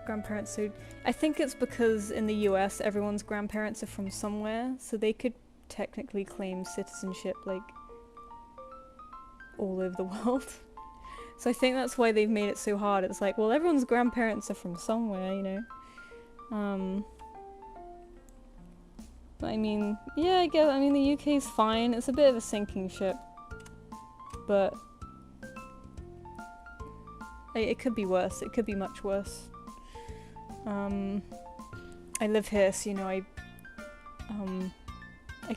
grandparents sued. I think it's because in the US everyone's grandparents are from somewhere, so they could technically claim citizenship like all over the world. So I think that's why they've made it so hard. It's like, well, everyone's grandparents are from somewhere, you know. I mean, yeah, I guess, I mean, the UK's fine. It's a bit of a sinking ship. But it could be worse. It could be much worse. I live here, so, you know, I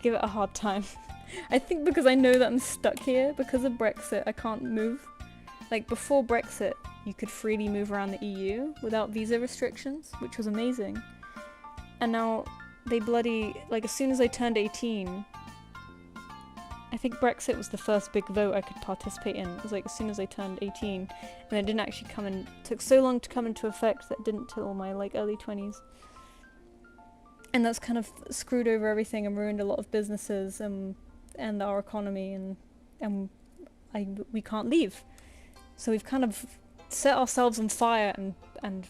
give it a hard time. I think because I know that I'm stuck here, because of Brexit, I can't move. Like, before Brexit, you could freely move around the EU without visa restrictions, which was amazing. And now they like, as soon as I turned 18, I think Brexit was the first big vote I could participate in. It was like as soon as I turned 18, and it didn't actually took so long to come into effect that it didn't till my like early 20s. And that's kind of screwed over everything and ruined a lot of businesses and our economy, and we can't leave. So we've kind of set ourselves on fire and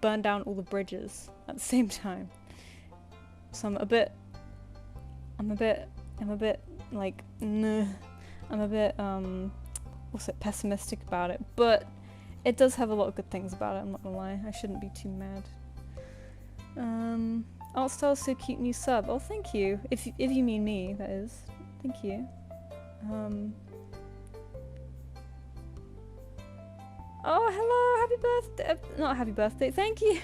burned down all the bridges at the same time. So I'm a bit like, nah. I'm a bit, what's it, pessimistic about it. But it does have a lot of good things about it, I'm not gonna lie. I shouldn't be too mad. Art style's so cute, new sub. Oh, thank you. If you mean me, that is. Thank you. Oh, hello, happy birthday. Not happy birthday, thank you.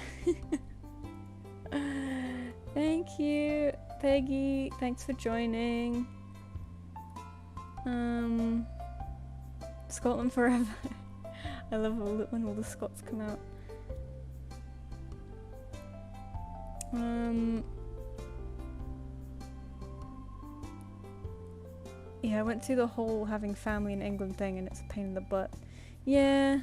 Thank you, Peggy. Thanks for joining. Scotland forever. I love when all the Scots come out. Yeah, I went through the whole having family in England thing, and it's a pain in the butt. Yeah.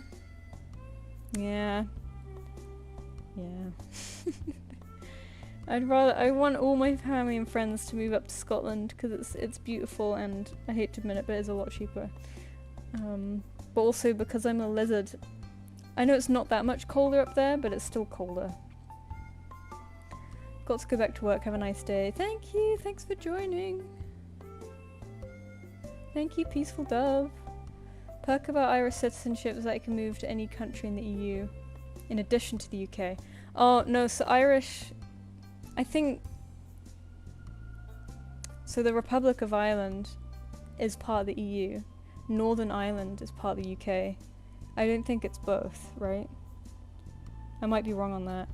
I want all my family and friends to move up to Scotland because it's beautiful, and I hate to admit it, but it's a lot cheaper. But also because I'm a lizard. I know it's not that much colder up there, but it's still colder. Got to go back to work. Have a nice day. Thank you. Thanks for joining. Thank you, Peaceful Dove. Perk about Irish citizenship is that it can move to any country in the EU, in addition to the UK. Oh, no, so Irish... I think... So the Republic of Ireland is part of the EU. Northern Ireland is part of the UK. I don't think it's both, right? I might be wrong on that.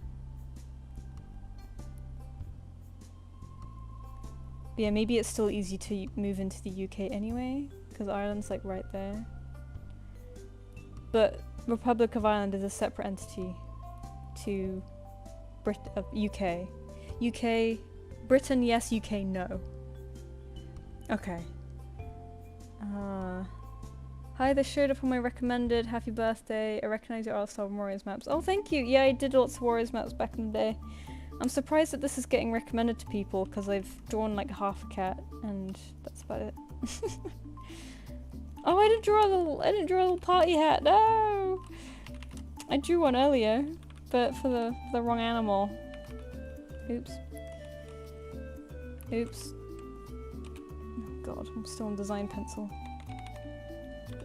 But yeah, maybe it's still easy to move into the UK anyway, because Ireland's like right there. But Republic of Ireland is a separate entity to UK. UK, Britain, yes, UK, no. Okay. Hi, this showed up on my recommended. Happy birthday. I recognize your art style Warriors maps. Oh, thank you. Yeah, I did lots of Warriors maps back in the day. I'm surprised that this is getting recommended to people because I've drawn like half a cat and that's about it. Oh, I didn't draw a little party hat. No. I drew one earlier, but for the wrong animal. Oops. Oops. Oh god, I'm still on design pencil.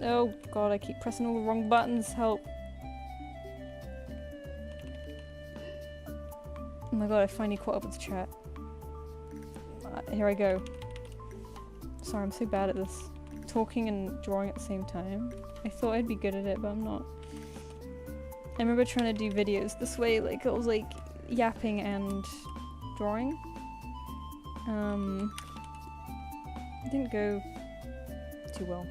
Oh god, I keep pressing all the wrong buttons. Help. Oh my god, I finally caught up with the chat. Here I go. Sorry, I'm so bad at this. Talking and drawing at the same time. I thought I'd be good at it, but I'm not. I remember trying to do videos this way, like it was like yapping and drawing. It didn't go too well.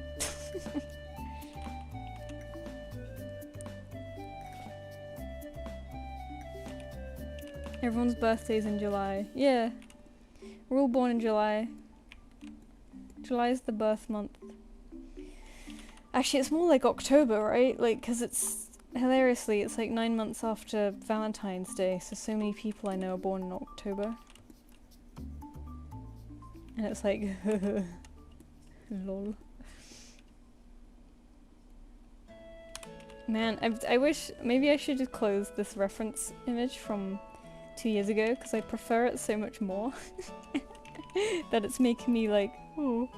Everyone's birthday's in July. Yeah. We're all born in July. July is the birth month. Actually, it's more like October, right? Like, because it's... Hilariously, it's like 9 months after Valentine's Day, so many people I know are born in October. And it's like... lol. Man, I wish... Maybe I should just close this reference image from 2 years ago, because I prefer it so much more. That it's making me like, oh.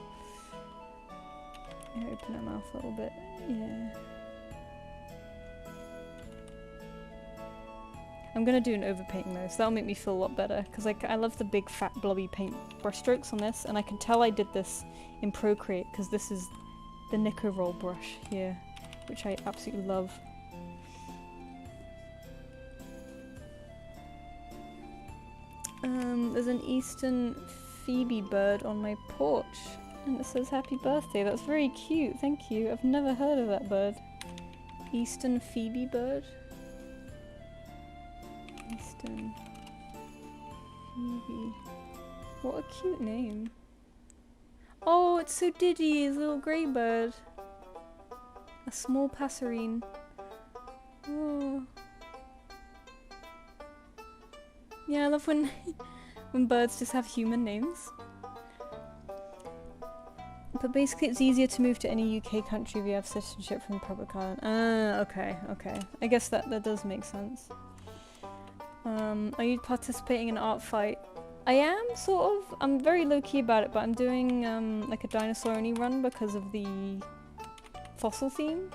I open my mouth a little bit, yeah. I'm gonna do an overpainting though, so that'll make me feel a lot better, because I love the big fat blobby paint brushstrokes on this, and I can tell I did this in Procreate, because this is the Nico Roll brush here, which I absolutely love. There's an Eastern Phoebe bird on my porch, and it says happy birthday. That's very cute, thank you. I've never heard of that bird. Eastern Phoebe bird? Eastern Phoebe. What a cute name. Oh, it's so Diddy, his little grey bird. A small passerine. Oh. Yeah, I love when when birds just have human names. But basically it's easier to move to any UK country if you have citizenship from the Republic of Ireland. Okay, okay. I guess that does make sense. Are you participating in an art fight? I am, sort of. I'm very low-key about it, but I'm doing like a dinosaur-only run because of the fossil theme.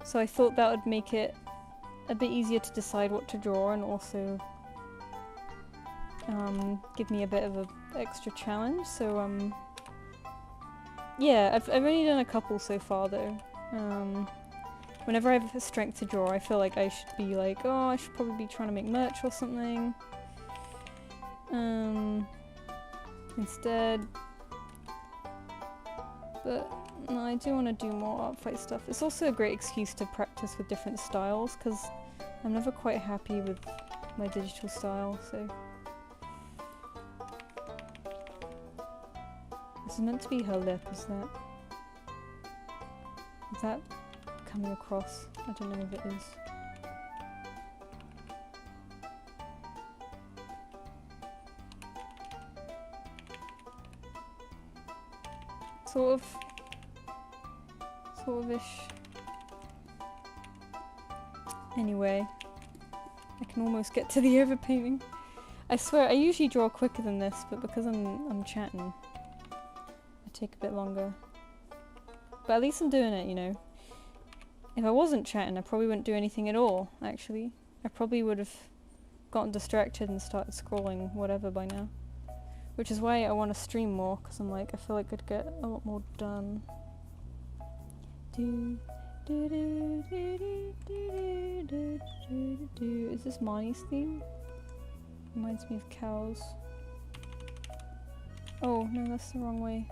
So I thought that would make it a bit easier to decide what to draw and also give me a bit of an extra challenge. So yeah, I've only done a couple so far though. Whenever I have the strength to draw, I feel like I should be like, oh, I should probably be trying to make merch or something. Instead, but no, I do want to do more art fight stuff. It's also a great excuse to practice with different styles, because I'm never quite happy with my digital style, so. This is meant to be her lip, is that coming across? I don't know if it is. Sort of-ish. Anyway, I can almost get to the overpainting. I swear, I usually draw quicker than this, but because I'm chatting, I take a bit longer. But at least I'm doing it, you know. If I wasn't chatting, I probably wouldn't do anything at all, actually. I probably would have gotten distracted and started scrolling whatever by now. Which is why I want to stream more, because I'm like, I feel like I'd get a lot more done. Is this Marnie's theme? Reminds me of cows. Oh, no, that's the wrong way.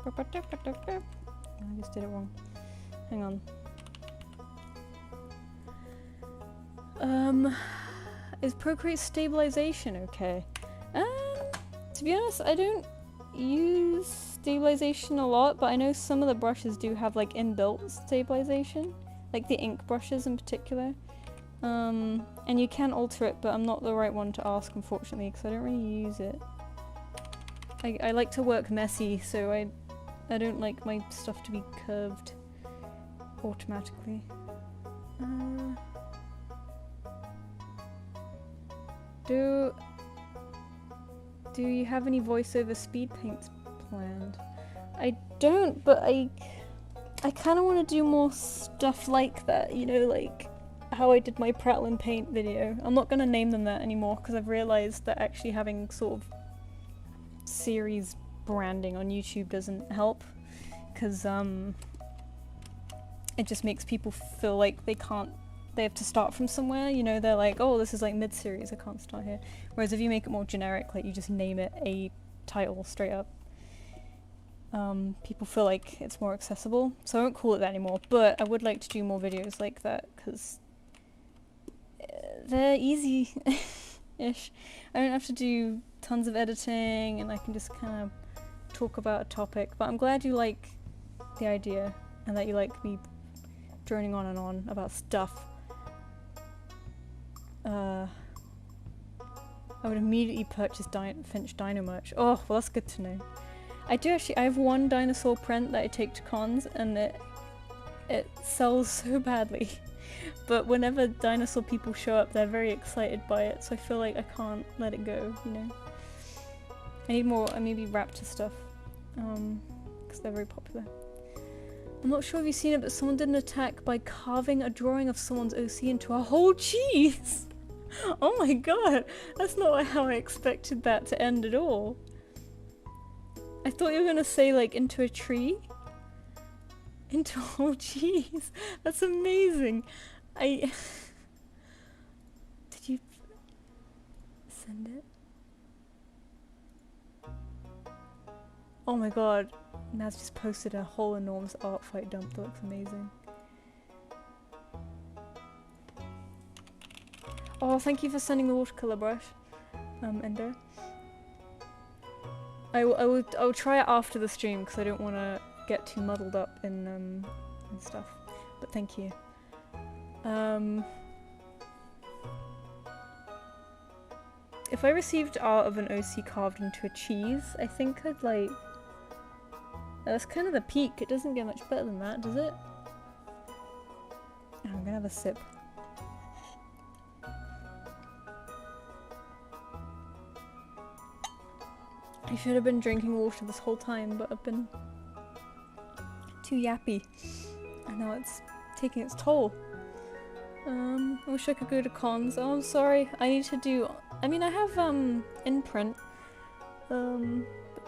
I just did it wrong. Hang on. Is Procreate stabilization okay? To be honest, I don't use stabilization a lot, but I know some of the brushes do have like inbuilt stabilization, like the ink brushes in particular. And you can alter it, but I'm not the right one to ask, unfortunately, because I don't really use it. I like to work messy, so I don't like my stuff to be curved automatically. Do you have any voiceover speed paints planned? I don't, but I kind of want to do more stuff like that, you know, like how I did my Prattle and Paint video. I'm not going to name them that anymore because I've realised that actually having sort of series branding on YouTube doesn't help, because it just makes people feel like they have to start from somewhere, you know, they're like, oh, this is like mid-series, I can't start here. Whereas if you make it more generic, like you just name it a title straight up, people feel like it's more accessible. So I won't call it that anymore, but I would like to do more videos like that, because they're easy-ish. I don't have to do tons of editing, and I can just kind of talk about a topic. But I'm glad you like the idea, and that you like me droning on and on about stuff. I would immediately purchase Finch Dino merch. Oh, well, that's good to know. I have one dinosaur print that I take to cons, and it sells so badly. But whenever dinosaur people show up, they're very excited by it, so I feel like I can't let it go, you know. I need more, maybe raptor stuff, because they're very popular. I'm not sure if you've seen it, but someone did an attack by carving a drawing of someone's OC into a whole cheese! Oh my god! That's not how I expected that to end at all. I thought you were gonna say, like, into a tree? Into a whole cheese! That's amazing! Did you send it? Oh my god, Naz just posted a whole enormous art fight dump that looks amazing. Oh, thank you for sending the watercolour brush, Endo. I will try it after the stream because I don't want to get too muddled up in and stuff. But thank you. If I received art of an OC carved into a cheese, I think I'd like... That's kind of the peak. It doesn't get much better than that, does it? Oh, I'm gonna have a sip. I should have been drinking water this whole time, but I've been too yappy. And now it's taking its toll. I wish I could go to cons. Oh, I'm sorry. I need to do... I mean, I have, imprint. But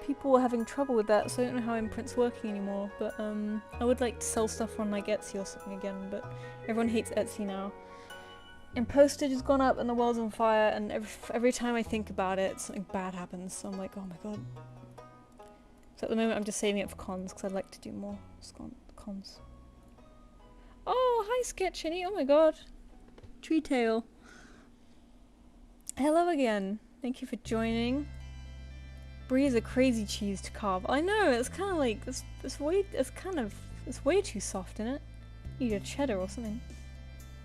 people are having trouble with that, so I don't know how imprint's working anymore. But, I would like to sell stuff on, like, Etsy or something again, but everyone hates Etsy now. And postage has gone up and the world's on fire, and every time I think about it, something bad happens, so I'm like, oh my god. So at the moment I'm just saving it for cons, because I'd like to do more cons. Oh, hi Sketchiny, oh my god. Tree Tail. Hello again. Thank you for joining. Brie is a crazy cheese to carve. I know, it's kind of like, it's way too soft, isn't it? You need a cheddar or something.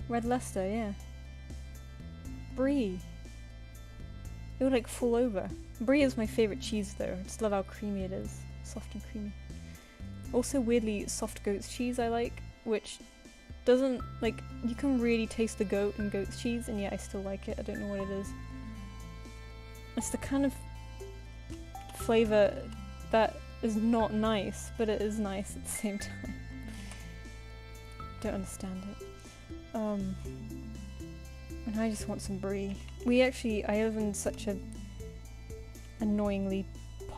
Red Leicester, yeah. Brie. It would like fall over. Brie is my favourite cheese though. I just love how creamy it is. Soft and creamy. Also weirdly soft goat's cheese I like, which doesn't, like, you can really taste the goat in goat's cheese and yet I still like it. I don't know what it is. It's the kind of flavour that is not nice, but it is nice at the same time. Don't understand it. And I just want some brie. I live in such a annoyingly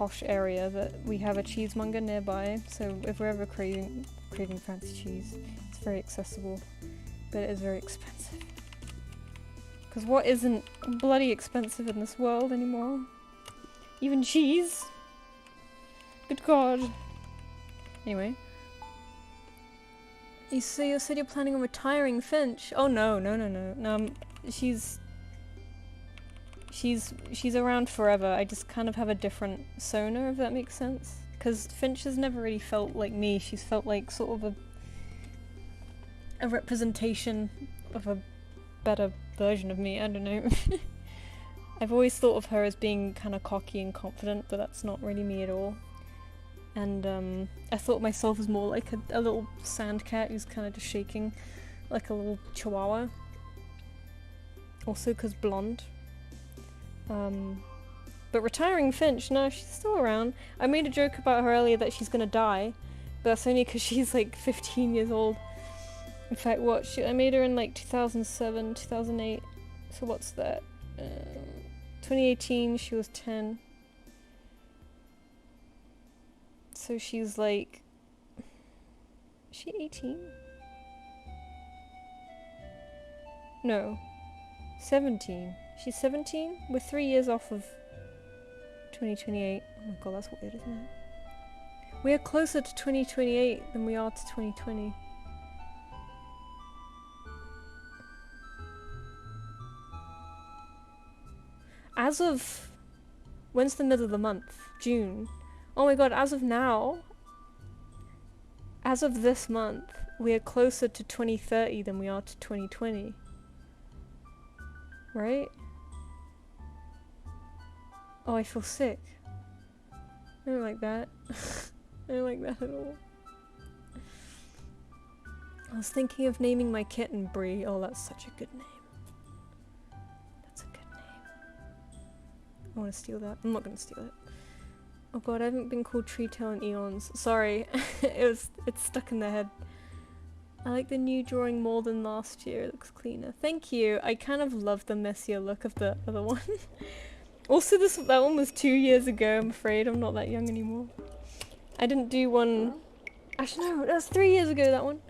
posh area that we have a cheesemonger nearby, so if we're ever craving fancy cheese, it's very accessible, but it is very expensive. Because what isn't bloody expensive in this world anymore? Even cheese? Good God. Anyway. You said you're planning on retiring Finch? Oh no, no, no, no. No, she's around forever. I just kind of have a different persona, if that makes sense. Because Finch has never really felt like me. She's felt like sort of a representation of a better version of me. I don't know. I've always thought of her as being kind of cocky and confident, but that's not really me at all. And I thought of myself as more like a little sand cat who's kind of just shaking, like a little chihuahua. Also because blonde. But retiring Finch, no, she's still around. I made a joke about her earlier that she's gonna die, but that's only because she's like 15 years old. In fact, I made her in like 2007, 2008, so what's that? 2018, she was 10. So she's like... Is she 18? No. 17. She's 17? We're 3 years off of 2028. Oh my god, that's weird, isn't it? We are closer to 2028 than we are to 2020. As of... When's the middle of the month? June. Oh my god, as of now, as of this month, we are closer to 2030 than we are to 2020. Right? Oh, I feel sick. I don't like that. I don't like that at all. I was thinking of naming my kitten Brie. Oh, that's such a good name. That's a good name. I want to steal that. I'm not going to steal it. Oh god, I haven't been called Treetail in eons. Sorry. It's stuck in the head. I like the new drawing more than last year. It looks cleaner. Thank you. I kind of love the messier look of the other one. Also, that one was 2 years ago, I'm afraid. I'm not that young anymore. I didn't do one... Actually, no, that was 3 years ago, that one.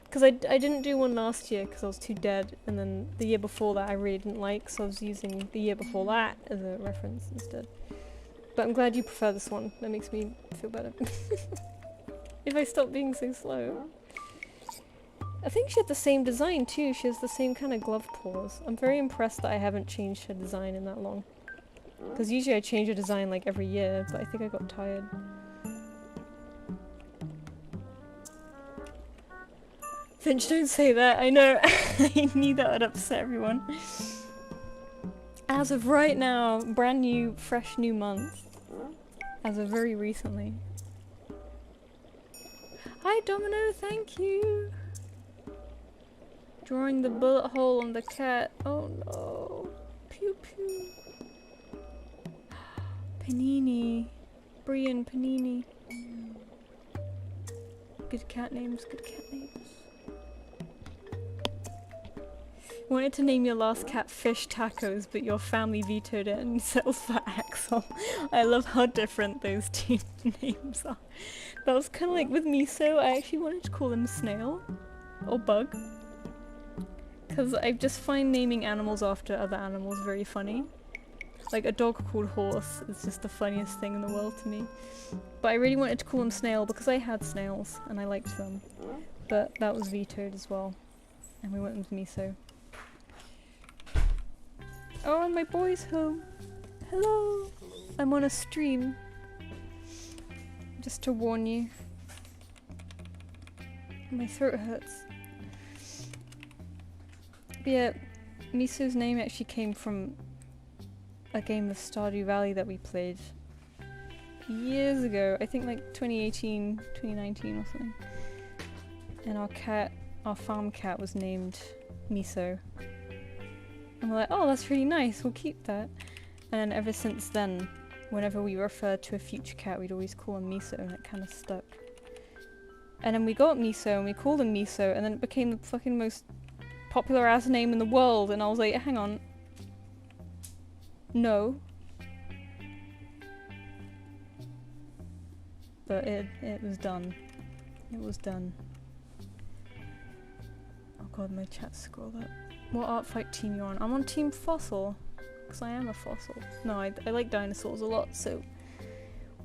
Because I didn't do one last year because I was too dead. And then the year before that I really didn't like, so I was using the year before that as a reference instead. But I'm glad you prefer this one. That makes me feel better. If I stop being so slow. I think she had the same design too. She has the same kind of glove paws. I'm very impressed that I haven't changed her design in that long. Because usually I change her design like every year, but I think I got tired. Finch, don't say that. I know. I knew that would upset everyone. As of right now, brand new, fresh new month. As of very recently. Hi Domino, thank you! Drawing the bullet hole on the cat. Oh no. Pew pew. Panini. Brian Panini. Good cat names, good cat names. Wanted to name your last cat Fish Tacos, but your family vetoed it and settled for Axel. I love how different those two names are. That was kind of like with Miso, I actually wanted to call him Snail. Or Bug. Because I just find naming animals after other animals very funny. Like a dog called Horse is just the funniest thing in the world to me. But I really wanted to call him Snail because I had snails and I liked them. But that was vetoed as well. And we went with Miso. Oh, and my boy's home. Hello. I'm on a stream. Just to warn you. My throat hurts. But yeah, Miso's name actually came from a game of Stardew Valley that we played years ago. I think like 2018, 2019 or something. And our farm cat was named Miso. And we're like, oh, that's really nice, we'll keep that. And then ever since then, whenever we referred to a future cat, we'd always call him Miso, and it kind of stuck. And then we got Miso, and we called him Miso, and then it became the fucking most popular ass name in the world, and I was like, hang on. No. but it was done. It was done. Oh god, my chat's scrolled up. What art fight team you on? I'm on Team Fossil, because I am a fossil. No, I like dinosaurs a lot, so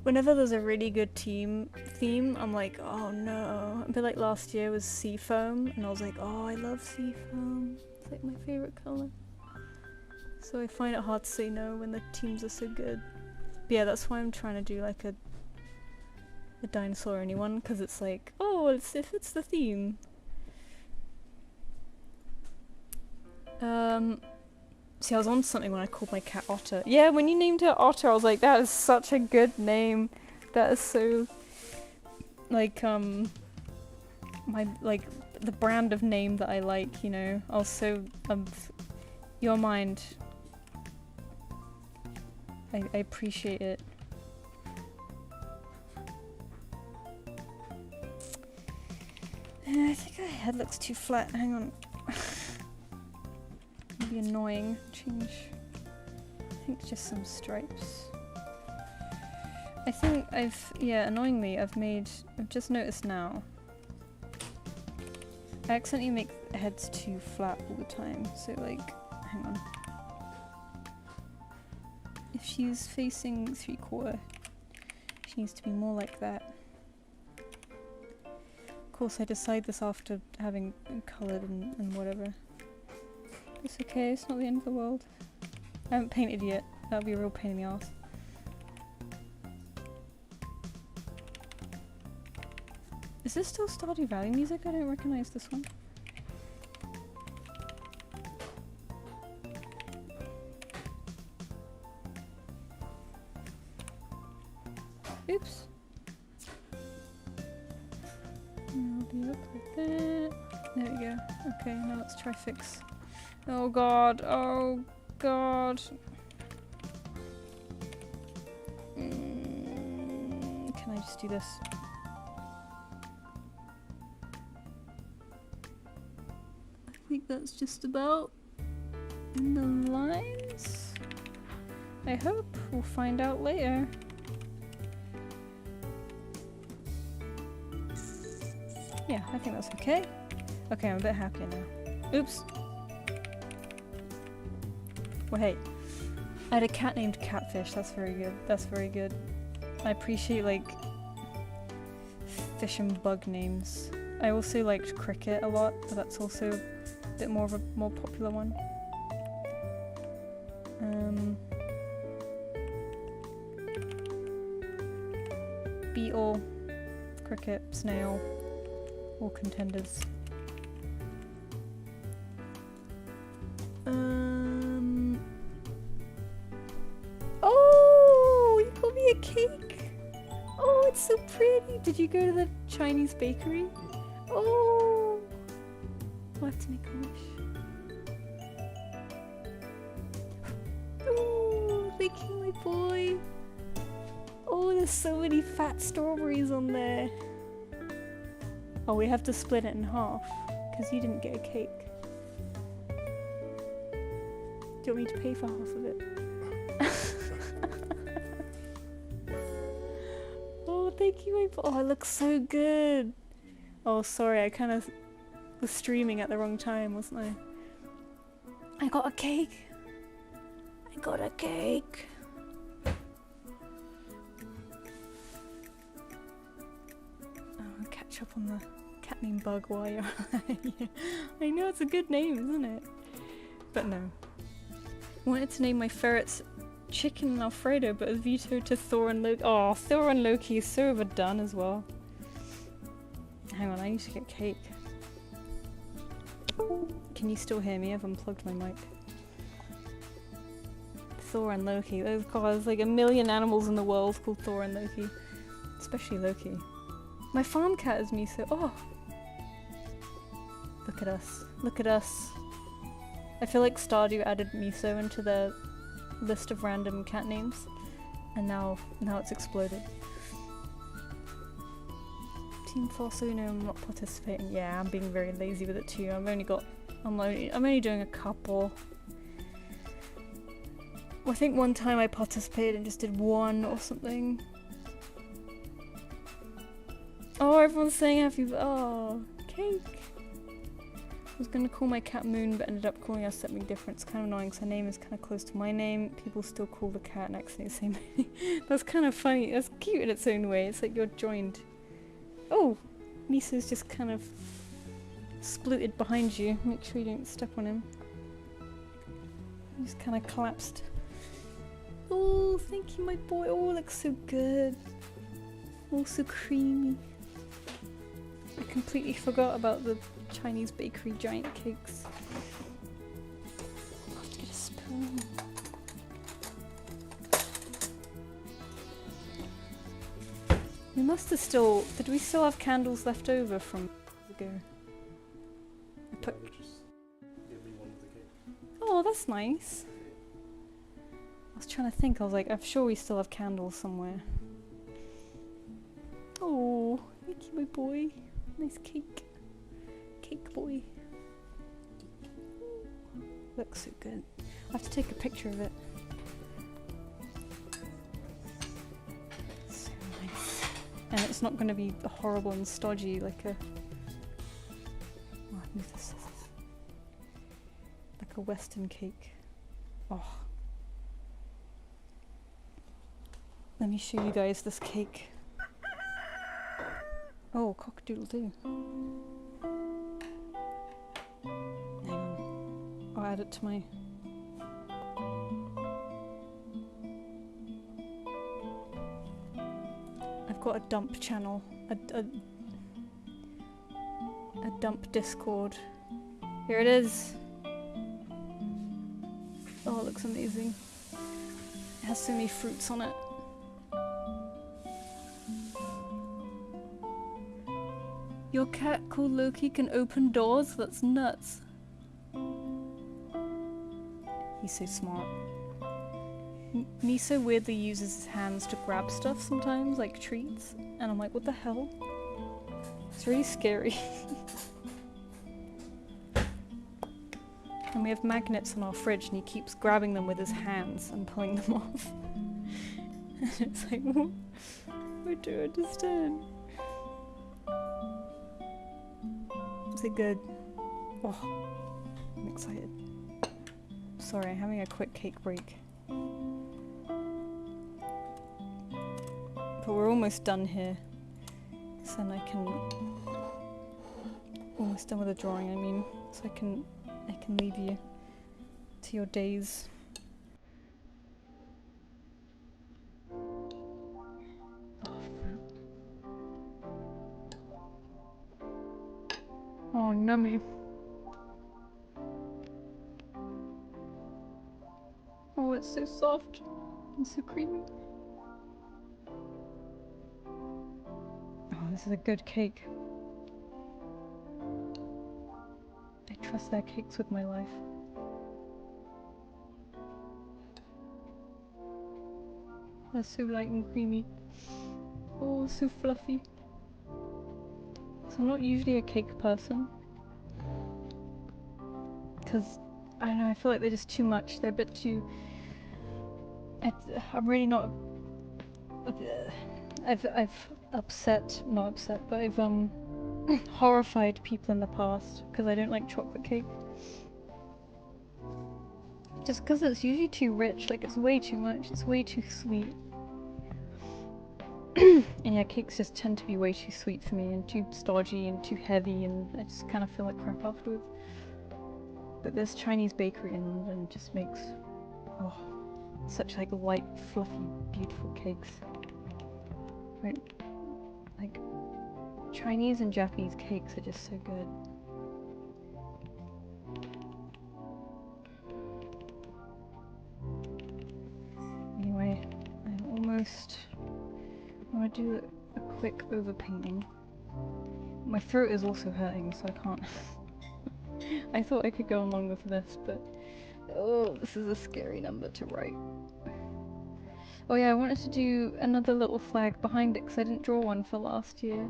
whenever there's a really good team theme, I'm like, oh no. A bit like last year was Seafoam, and I was like, oh, I love Seafoam. It's like my favourite colour. So I find it hard to say no when the teams are so good. But yeah, that's why I'm trying to do like a dinosaur only one, because it's like, oh, it fits the theme. See, I was on something when I called my cat Otter. Yeah, when you named her Otter, I was like, that is such a good name. That is so, like, my, like, the brand of name that I like, you know. I was so, your mind. I appreciate it. I think my head looks too flat. Hang on. It'd be annoying. Change. I think just some stripes. I think annoyingly, I've just noticed now. I accidentally make heads too flat all the time, so like, hang on. If she's facing 3/4, she needs to be more like that. Of course, I decide this after having coloured and whatever. It's okay, it's not the end of the world. I haven't painted yet. That would be a real pain in the ass. Is this still Stardew Valley music? I don't recognise this one. Oops. I'll do up like that. There we go. Okay, now let's try fix. Oh god, oh god. Can I just do this? I think that's just about in the lines. I hope. We'll find out later. Yeah, I think that's okay. Okay, I'm a bit happier now. Oops. Well, hey. I had a cat named Catfish. That's very good. That's very good. I appreciate, like, fish and bug names. I also liked Cricket a lot, but that's also a bit more of a more popular one. Beetle, Cricket, Snail, all contenders. Oh, you called me a cake. Oh, it's so pretty. Did you go to the Chinese bakery? Oh, I'll have to make a wish. Oh, thank you, my boy. Oh, there's so many fat strawberries on there. Oh, we have to split it in half because you didn't get a cake. Do you want me to pay for half of it? Oh, thank you, my boy. Oh, it looks so good. Oh, sorry, I kind of was streaming at the wrong time, wasn't I? I got a cake. I got a cake. Oh, catch up on the cat named Bug while you're yeah. I know, it's a good name, isn't it? But no. I wanted to name my ferrets Chicken and Alfredo, but it vetoed to Thor and Loki. Oh, Thor and Loki is so overdone as well. Hang on, I need to get cake. Can you still hear me? I've unplugged my mic. Thor and Loki. Oh god, there's like a million animals in the world called Thor and Loki. Especially Loki. My farm cat is Miso. Oh! Look at us. Look at us. I feel like Stardew added Miso into their list of random cat names. And now it's exploded. Team Fossil, no, I'm not participating. Yeah, I'm being very lazy with it too. I'm only doing a couple. Well, I think one time I participated and just did one or something. Oh, everyone's saying happy. Oh, cake. I was gonna call my cat Moon, but ended up calling her something different. It's kind of annoying because her name is kind of close to my name. People still call the cat next to the same name. That's kind of funny. That's cute in its own way. It's like you're joined. Oh, Miso's just kind of splooted behind you. Make sure you don't step on him. He just kind of collapsed. Oh, thank you, my boy. Oh, looks so good. Oh, so creamy. I completely forgot about the Chinese bakery giant cakes. I'll have to get a spoon. We must have still... Did we still have candles left over from ago? I put... Oh, that's nice. I was trying to think, I was like, I'm sure we still have candles somewhere. Oh, thank you, my boy. Nice cake. Cake boy. Looks so good. I have to take a picture of it. So nice. And it's not going to be horrible and stodgy like a... Oh, I move the scissors. Like a Western cake. Oh. Let me show you guys this cake. Oh, cock-a-doodle-doo. Hang on. I'll add it to my... I've got a dump channel. A dump Discord. Here it is. Oh, it looks amazing. It has so many fruits on it. Your cat called Loki can open doors? That's nuts. He's so smart. Miso weirdly uses his hands to grab stuff sometimes, like treats. And I'm like, what the hell? It's really scary. And we have magnets on our fridge and he keeps grabbing them with his hands and pulling them off. And it's like, what? I don't understand. Is it good? Oh, I'm excited. Sorry, I'm having a quick cake break. But we're almost done here. So then I can... Almost done with the drawing, I mean. So I can leave you to your days. Oh, nummy. Oh, it's so soft and so creamy. Oh, this is a good cake. I trust their cakes with my life. They're so light and creamy. Oh, so fluffy. So I'm not usually a cake person. Because, I don't know, I feel like they're just too much. They're a bit too... I'm really not... I've upset, not upset, but I've horrified people in the past because I don't like chocolate cake. Just because it's usually too rich, like it's way too much, it's way too sweet. And yeah, cakes just tend to be way too sweet for me and too stodgy and too heavy and I just kind of feel like crap afterwards. But this Chinese bakery in London just makes such like light, fluffy, beautiful cakes. Right? Like Chinese and Japanese cakes are just so good. Anyway, I'm almost... I want to do a quick overpainting. My throat is also hurting, so I can't... I thought I could go along with this, but... Oh, this is a scary number to write. Oh yeah, I wanted to do another little flag behind it, because I didn't draw one for last year.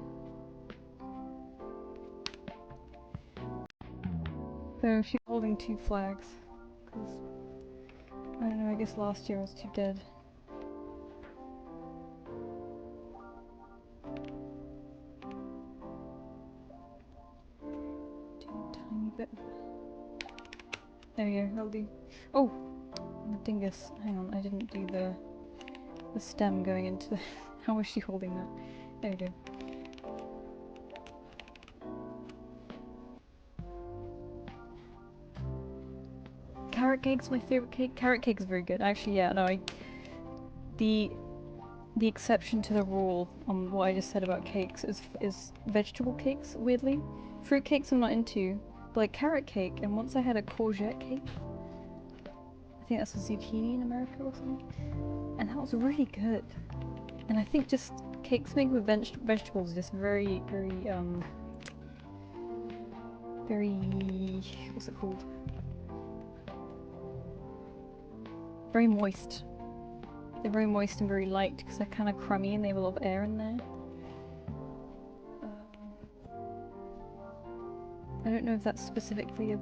So she's holding two flags, because... I don't know, I guess last year I was too dead. dingus. Hang on, I didn't do the stem going into the... How was she holding that? There we go. Carrot cake's my favorite cake. Carrot cake is very good. Actually, yeah, no, the exception to the rule on what I just said about cakes is vegetable cakes, weirdly. Fruit cakes I'm not into, but like carrot cake, and once I had a courgette cake. I think that's a zucchini in America or something. And that was really good. And I think just cakes made with vegetables are just very, what's it called? Very moist. They're very moist and very light because they're kind of crummy and they have a lot of air in there. I don't know if that's specifically a...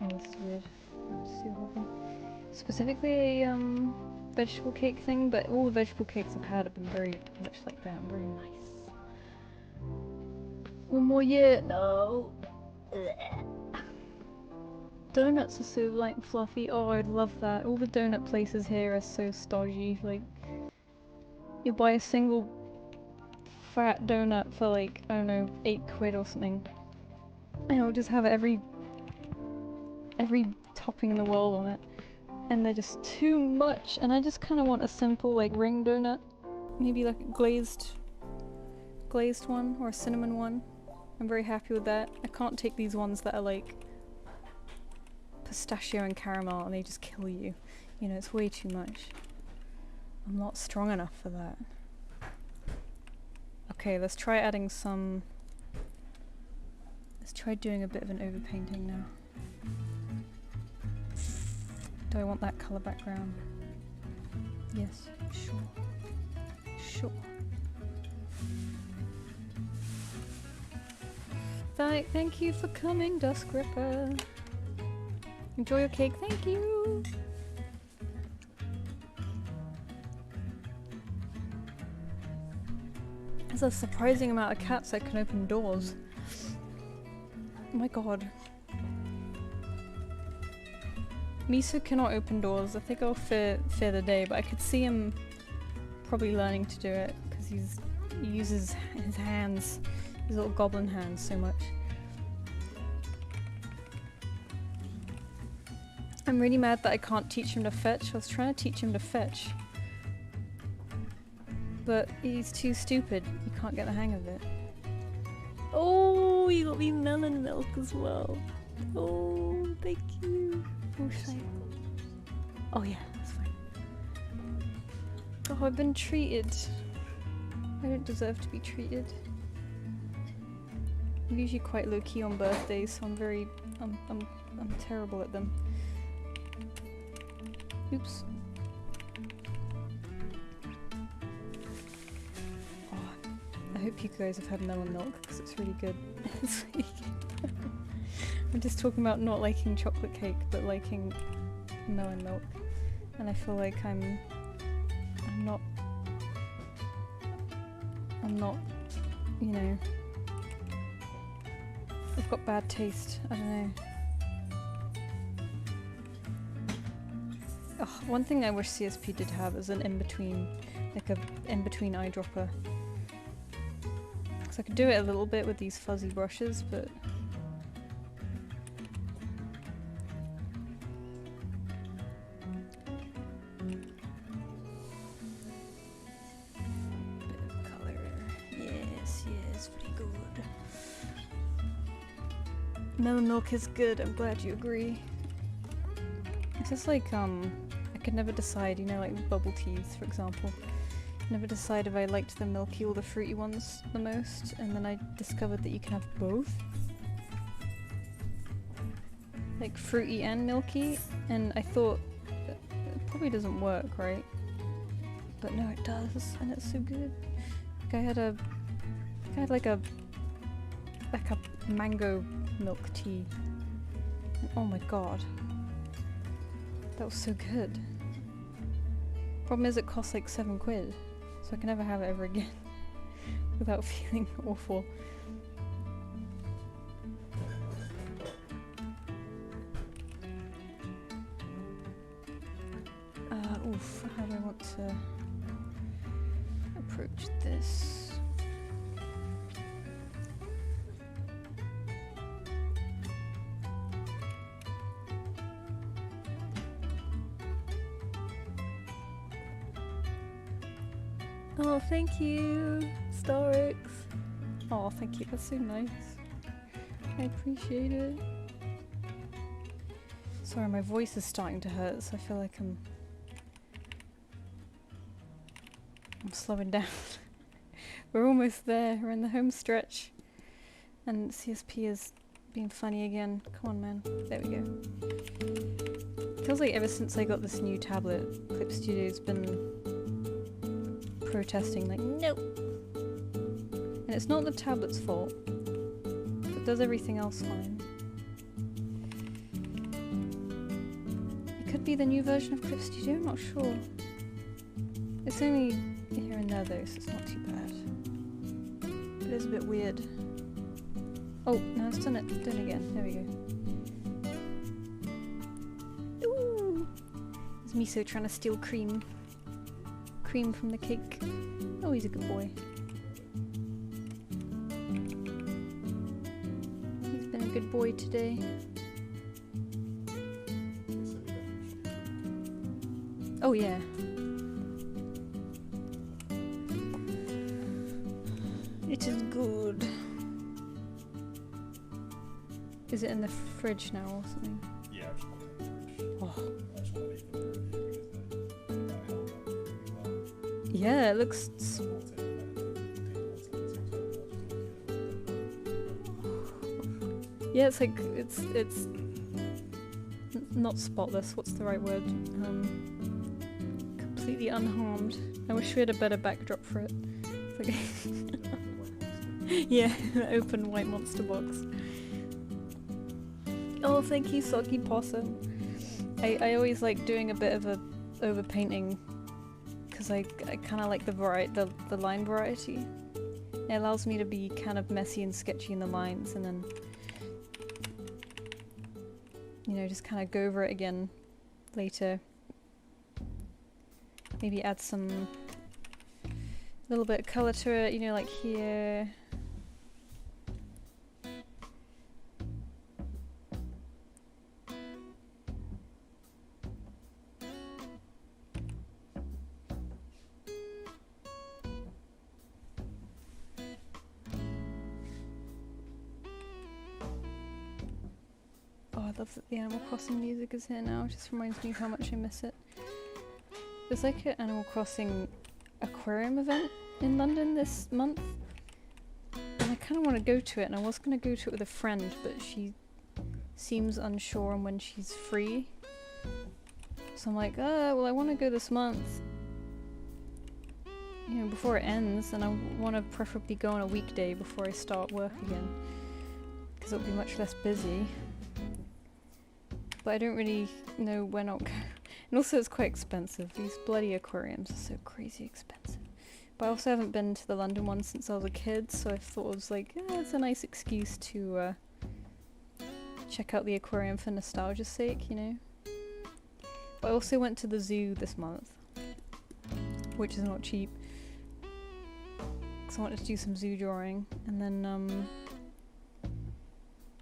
Oh, this is weird. Let's see the whole thing. Specifically a vegetable cake thing, but all the vegetable cakes I've had have been very much like that, very nice. One more year? No! Donuts are so light and fluffy. Oh, I'd love that. All the donut places here are so stodgy. Like, you buy a single fat donut for like, I don't know, 8 quid or something. And it'll just have every topping in the world on it. And they're just too much. And I just kind of want a simple like ring donut. Maybe like a glazed one or a cinnamon one. I'm very happy with that. I can't take these ones that are like pistachio and caramel and they just kill you. You know, it's way too much. I'm not strong enough for that. Okay, let's try adding some... Let's try doing a bit of an overpainting now. Do I want that colour background? Yes, sure. Sure. Thank you for coming, Dusk Ripper. Enjoy your cake, thank you! There's a surprising amount of cats that can open doors. Oh my god. Miso cannot open doors. I think I'll fear the day, but I could see him probably learning to do it because he uses his hands, his little goblin hands, so much. I'm really mad that I can't teach him to fetch. I was trying to teach him to fetch, but he's too stupid. He can't get the hang of it. Oh, you got me melon milk as well. Oh, thank you. Oh, should I? Oh yeah, that's fine. Oh, I've been treated. I don't deserve to be treated. I'm usually quite low key on birthdays, so I'm terrible at them. Oops. Oh, I hope you guys have had melon milk because it's really good. It's really good. I'm just talking about not liking chocolate cake, but liking melon milk. And I feel like I'm not, you know, I've got bad taste, I don't know. Oh, one thing I wish CSP did have is an in-between, like a in-between eyedropper. Because I could do it a little bit with these fuzzy brushes, but melon milk is good, I'm glad you agree. It's just like, I could never decide, you know, like bubble teas, for example. Never decide if I liked the milky or the fruity ones the most, and then I discovered that you can have both. Like fruity and milky, and I thought, it probably doesn't work, right? But no, it does, and it's so good. Like I had like a mango milk tea. And oh my god. That was so good. Problem is it costs like 7 quid, so I can never have it ever again without feeling awful. Oof, how do I want to approach this? Oh, thank you, Starix. Oh, thank you, that's so nice. I appreciate it. Sorry, my voice is starting to hurt, so I feel like I'm slowing down. We're almost there, we're in the home stretch. And CSP is being funny again. Come on, man. There we go. Feels like ever since I got this new tablet, Clip Studio's been protesting, like, nope! And it's not the tablet's fault. It does everything else fine. It could be the new version of Clip Studio, I'm not sure. It's only here and there though, so it's not too bad. It is a bit weird. Oh, no, it's done it again. There we go. Ooh! It's Miso trying to steal cream. Cream from the cake. Oh, he's a good boy. He's been a good boy today. Oh yeah. It is good. Is it in the fridge now or something? Yeah, I just want it in the fridge. Oh. I just want to leave it in the fridge because that held up really well. Yeah, it looks... Yeah, it's like, it's not spotless, what's the right word? Completely unharmed. I wish we had a better backdrop for it. It's like yeah, the open white monster box. Oh, thank you, Soggy Possum. I always like doing a bit of a overpainting because I kind of like the line variety. It allows me to be kind of messy and sketchy in the lines, and then you know, just kind of go over it again later. Maybe add some little bit of color to it, you know, like here. I love that the Animal Crossing music is here now, it just reminds me how much I miss it. There's like an Animal Crossing aquarium event in London this month, and I kind of want to go to it, and I was going to go to it with a friend, but she seems unsure on when she's free. So I'm like, well, I want to go this month, you know, before it ends, and I want to preferably go on a weekday before I start work again, because it'll be much less busy. But I don't really know when I'll go. And also it's quite expensive. These bloody aquariums are so crazy expensive. But I also haven't been to the London one since I was a kid, so I thought it was like, it's a nice excuse to check out the aquarium for nostalgia's sake, you know? But I also went to the zoo this month, which is not cheap. Because I wanted to do some zoo drawing, and then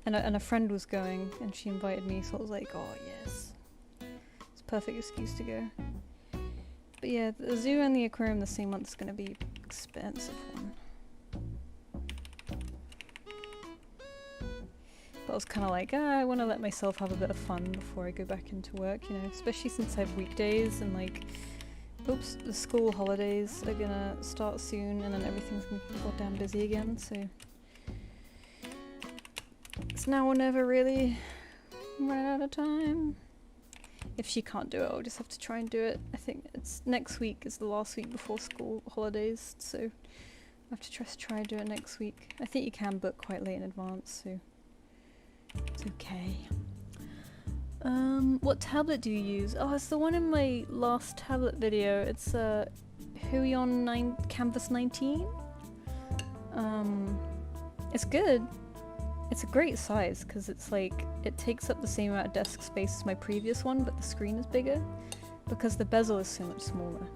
and a friend was going, and she invited me, so I was like, oh yes. It's a perfect excuse to go. But yeah, the zoo and the aquarium the same month is going to be expensive one. But I was kind of like, I want to let myself have a bit of fun before I go back into work, you know, especially since I have weekdays and like, oops, the school holidays are gonna start soon, and then everything's gonna be goddamn busy again, so it's now or never, really. I'm running out of time. If she can't do it, I'll just have to try and do it. I think it's next week is the last week before school holidays, so I have to try and do it next week. I think you can book quite late in advance, so it's okay. What tablet do you use? Oh, it's the one in my last tablet video. It's Huion Canvas 19. It's good. It's a great size because it's like, it takes up the same amount of desk space as my previous one, but the screen is bigger. because the bezel is so much smaller.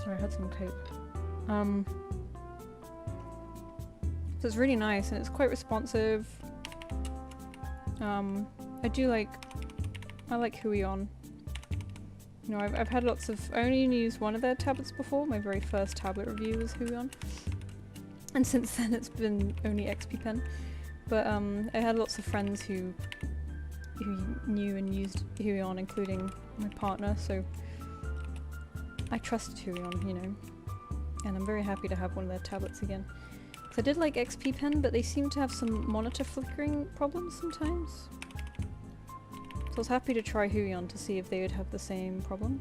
Sorry, I had some coke. So it's really nice and it's quite responsive. I like Huion. You know, I've had lots of, I only used one of their tablets before. My very first tablet review was Huion. And since then it's been only XP Pen. But I had lots of friends who knew and used Huion, including my partner, so I trusted Huion, you know. And I'm very happy to have one of their tablets again. Because I did like XP Pen, but they seem to have some monitor flickering problems sometimes. So I was happy to try Huion to see if they would have the same problem.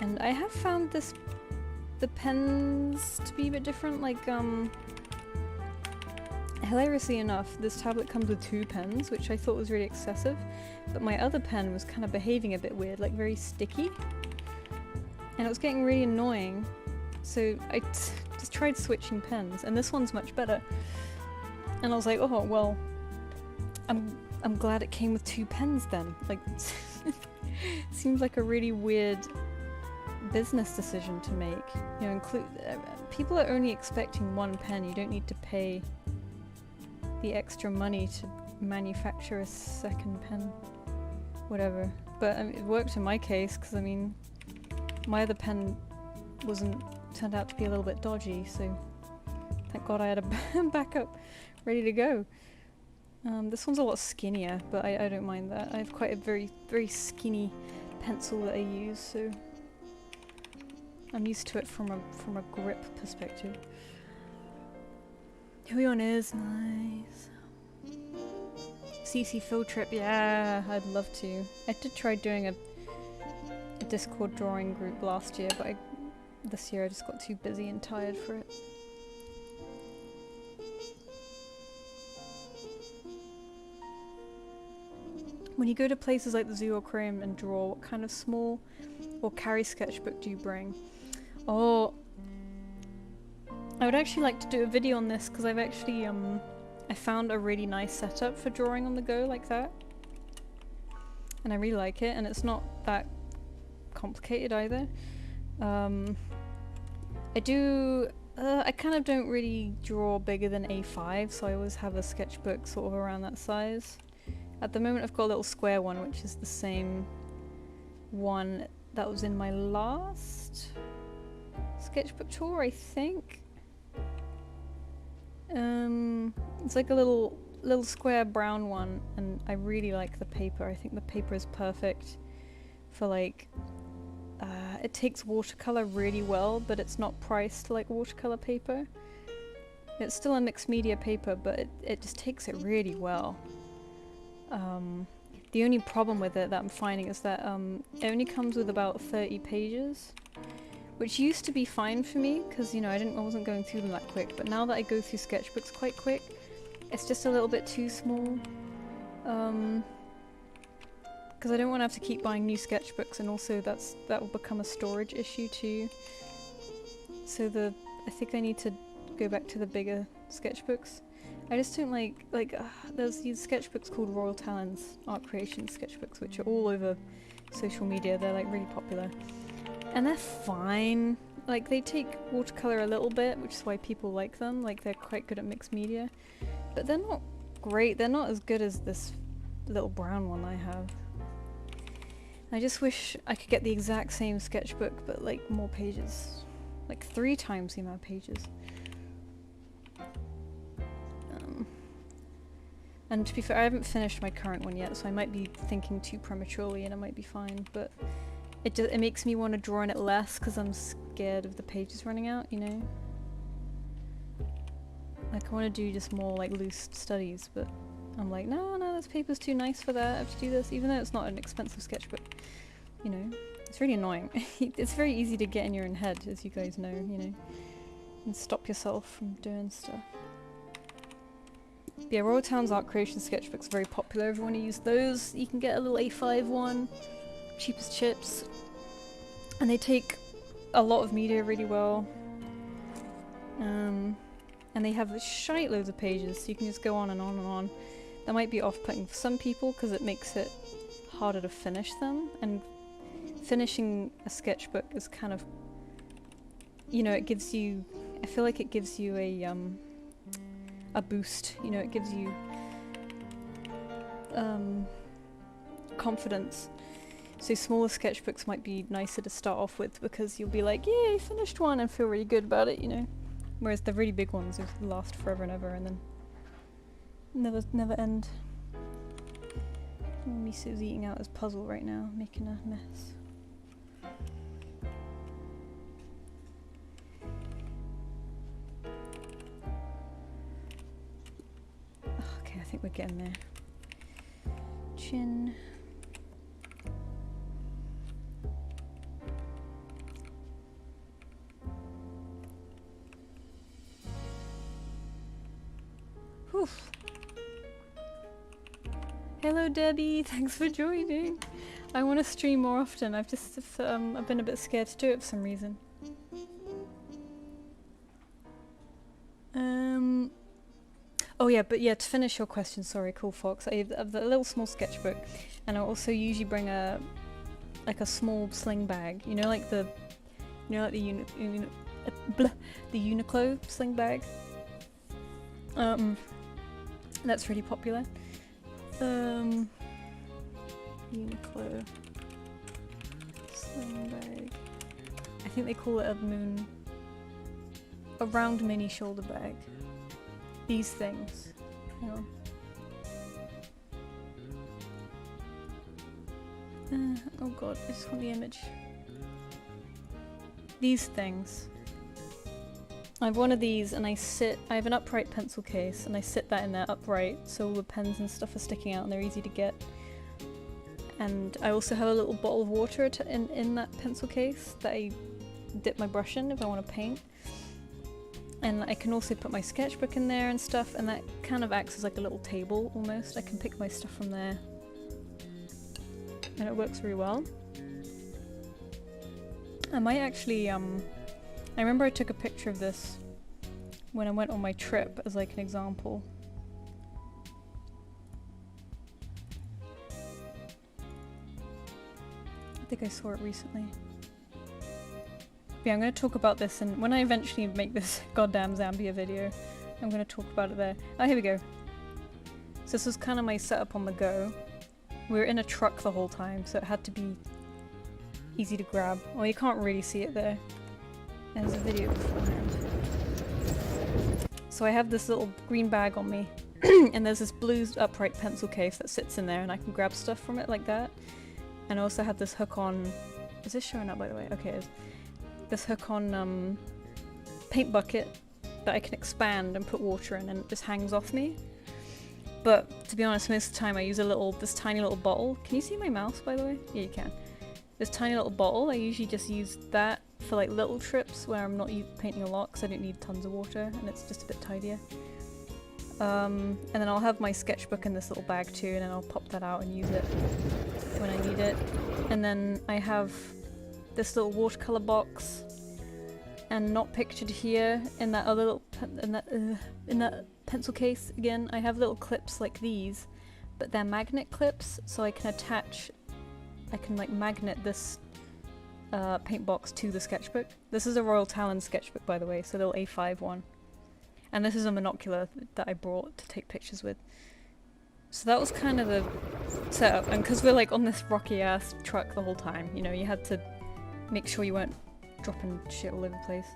And I have found the pens to be a bit different, like hilariously enough, this tablet comes with 2 pens, which I thought was really excessive, but my other pen was kind of behaving a bit weird, like very sticky. And it was getting really annoying, so I just tried switching pens, and this one's much better. And I was like, oh, well, I'm glad it came with 2 pens then. Like, seems like a really weird business decision to make. You know, people are only expecting 1 pen, you don't need to pay the extra money to manufacture a second pen. Whatever. But I mean, it worked in my case, because I mean, my other pen turned out to be a little bit dodgy, so thank God I had a backup ready to go. This one's a lot skinnier, but I don't mind that. I have quite a very, very skinny pencil that I use, so I'm used to it from a grip perspective. Huion is nice. CC field trip, yeah, I'd love to. I did try doing a Discord drawing group last year, but this year I just got too busy and tired for it. When you go to places like the Zoo or Chrome and draw, what kind of small or carry sketchbook do you bring? Oh, I would actually like to do a video on this because I've actually I found a really nice setup for drawing on the go like that, and I really like it, and it's not that complicated either. I kind of don't really draw bigger than A5, so I always have a sketchbook sort of around that size. At the moment I've got a little square one, which is the same one that was in my last sketchbook tour, I think. It's like a little square brown one, and I really like the paper. I think the paper is perfect for like, it takes watercolor really well, but it's not priced like watercolor paper. It's still a mixed media paper, but it just takes it really well. The only problem with it that I'm finding is that it only comes with about 30 pages, which used to be fine for me because, you know, I wasn't going through them that quick, but now that I go through sketchbooks quite quick, it's just a little bit too small. Because I don't want to have to keep buying new sketchbooks, and also that will become a storage issue too. So I think I need to go back to the bigger sketchbooks. I just don't like there's these sketchbooks called Royal Talons art creation sketchbooks, which are all over social media. They're like really popular, and they're fine. Like, they take watercolor a little bit, which is why people like them. Like, they're quite good at mixed media, but they're not great. They're not as good as this little brown one I have. I just wish I could get the exact same sketchbook, but like more pages, like 3 times the amount of pages. And to be fair, I haven't finished my current one yet, so I might be thinking too prematurely, and I might be fine. But it makes me want to draw in it less because I'm scared of the pages running out, you know. Like, I want to do just more like loose studies, but I'm like, no, this paper's too nice for that. I have to do this, even though it's not an expensive sketchbook. You know, it's really annoying. It's very easy to get in your own head, as you guys know, you know, and stop yourself from doing stuff. But yeah, Royal Town's art creation sketchbook's very popular. Everyone who used those, you can get a little A5 one, cheap as chips, and they take a lot of media really well. And they have shite loads of pages, so you can just go on and on and on. That might be off-putting for some people because it makes it harder to finish them, and finishing a sketchbook is kind of, you know, it gives you, I feel like it gives you a boost, you know, it gives you confidence. So smaller sketchbooks might be nicer to start off with because you'll be like, yay, finished one, and feel really good about it, you know. Whereas the really big ones will last forever and ever and then never end. Miso's eating out his puzzle right now, making a mess. Okay, I think we're getting there. Chin. Oof. Hello Debbie, thanks for joining. I want to stream more often. I've just I've been a bit scared to do it for some reason. Oh yeah, but yeah, to finish your question, sorry, Cool Fox. I have a little small sketchbook, and I also usually bring a small sling bag. You know, like the Uniqlo sling bag. That's really popular. Uniqlo sling bag. I think they call it a round mini shoulder bag. These things. Hang on. Oh god, I just want the image. These things. I have one of these and I have an upright pencil case and I sit that in there upright so all the pens and stuff are sticking out and they're easy to get. And I also have a little bottle of water in that pencil case that I dip my brush in if I want to paint. And I can also put my sketchbook in there and stuff, and that kind of acts as like a little table almost. I can pick my stuff from there. And it works really well. I might actually, I remember I took a picture of this when I went on my trip as like an example. I think I saw it recently. Yeah, I'm going to talk about this, and when I eventually make this goddamn Zambia video, I'm going to talk about it there. Oh, here we go. So this was kind of my setup on the go. We were in a truck the whole time, so it had to be easy to grab. Well, you can't really see it there. There's a video beforehand. So I have this little green bag on me, and there's this blue upright pencil case that sits in there, and I can grab stuff from it like that. And I also have this hook on... Is this showing up, by the way? Okay, it is. This hook on paint bucket that I can expand and put water in, and it just hangs off me. But to be honest, most of the time I use this tiny little bottle. Can you see my mouse, by the way? Yeah, you can. This tiny little bottle, I usually just use that for like little trips where I'm not painting a lot because I don't need tons of water and it's just a bit tidier. And then I'll have my sketchbook in this little bag too, and then I'll pop that out and use it when I need it. And then I have this little watercolor box, and not pictured here in that other little in that pencil case again. I have little clips like these, but they're magnet clips, so I can like magnet this paint box to the sketchbook. This is a Royal Talon sketchbook, by the way, so little A5 one. And this is a monocular that I brought to take pictures with. So that was kind of the setup, and because we're like on this rocky ass truck the whole time, you know, you had to make sure you weren't dropping shit all over the place.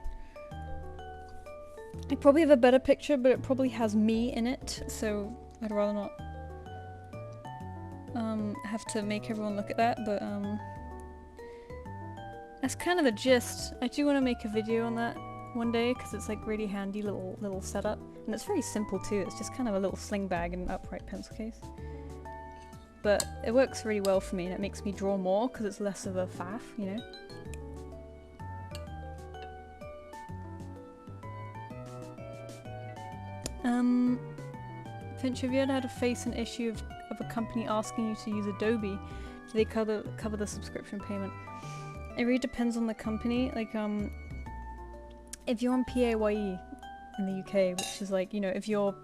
I probably have a better picture, but it probably has me in it, so I'd rather not have to make everyone look at that, but that's kind of the gist. I do want to make a video on that one day, because it's like really handy little setup, and it's very simple too. It's just kind of a little sling bag and an upright pencil case. But it works really well for me, and it makes me draw more because it's less of a faff, you know? Finch, have you ever had to face an issue of a company asking you to use Adobe? Do they cover the subscription payment? It really depends on the company. Like, if you're on PAYE in the UK, which is like, you know, if you're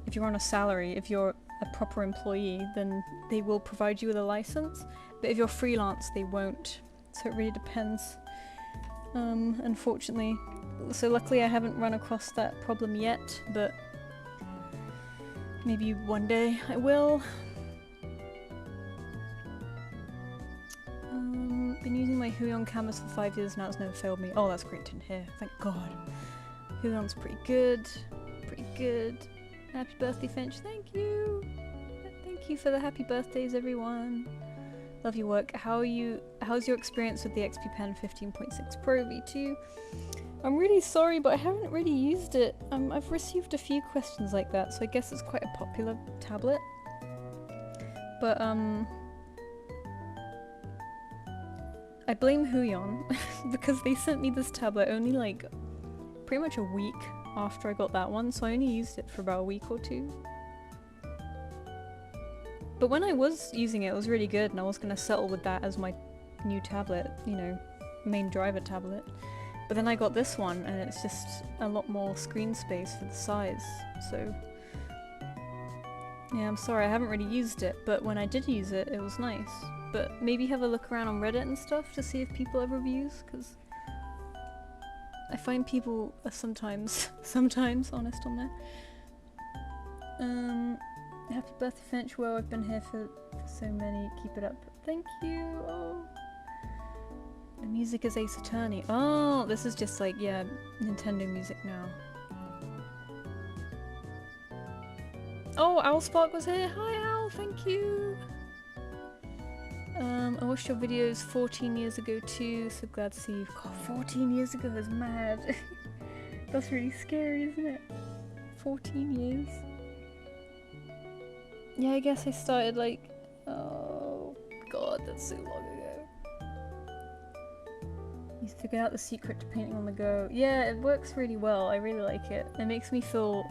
if you're on a salary, if you're a proper employee, then they will provide you with a license. But if you're freelance, they won't. So it really depends. Unfortunately. So luckily I haven't run across that problem yet, but maybe one day I will. Been using my Huion canvas for 5 years now, it's never failed me. Oh, that's great to hear. Thank God. Huion's pretty good. Pretty good. Happy birthday, Finch. Thank you. Thank you for the happy birthdays, everyone. Love your work. How's your experience with the XP Pen 15.6 Pro V2? I'm really sorry, but I haven't really used it. I've received a few questions like that, so I guess it's quite a popular tablet. But I blame Huion because they sent me this tablet only like pretty much a week after I got that one, so I only used it for about a week or two. But when I was using it, it was really good, and I was going to settle with that as my new tablet, you know, main driver tablet. But then I got this one, and it's just a lot more screen space for the size, so... Yeah, I'm sorry, I haven't really used it, but when I did use it, it was nice. But maybe have a look around on Reddit and stuff to see if people have reviews, because I find people are sometimes honest on there. Happy birthday, Finch. Well, I've been here for so many. Keep it up. Thank you. Oh. The music is Ace Attorney. Oh, this is just like, yeah, Nintendo music now. Oh, Owl Spark was here. Hi, Owl. Thank you. I watched your videos 14 years ago too, so glad to see you. God, 14 years ago is mad. That's really scary, isn't it? 14 years. Yeah, I guess I started like, oh god, that's so long ago. You figured out the secret to painting on the go. Yeah, it works really well. I really like it. It makes me feel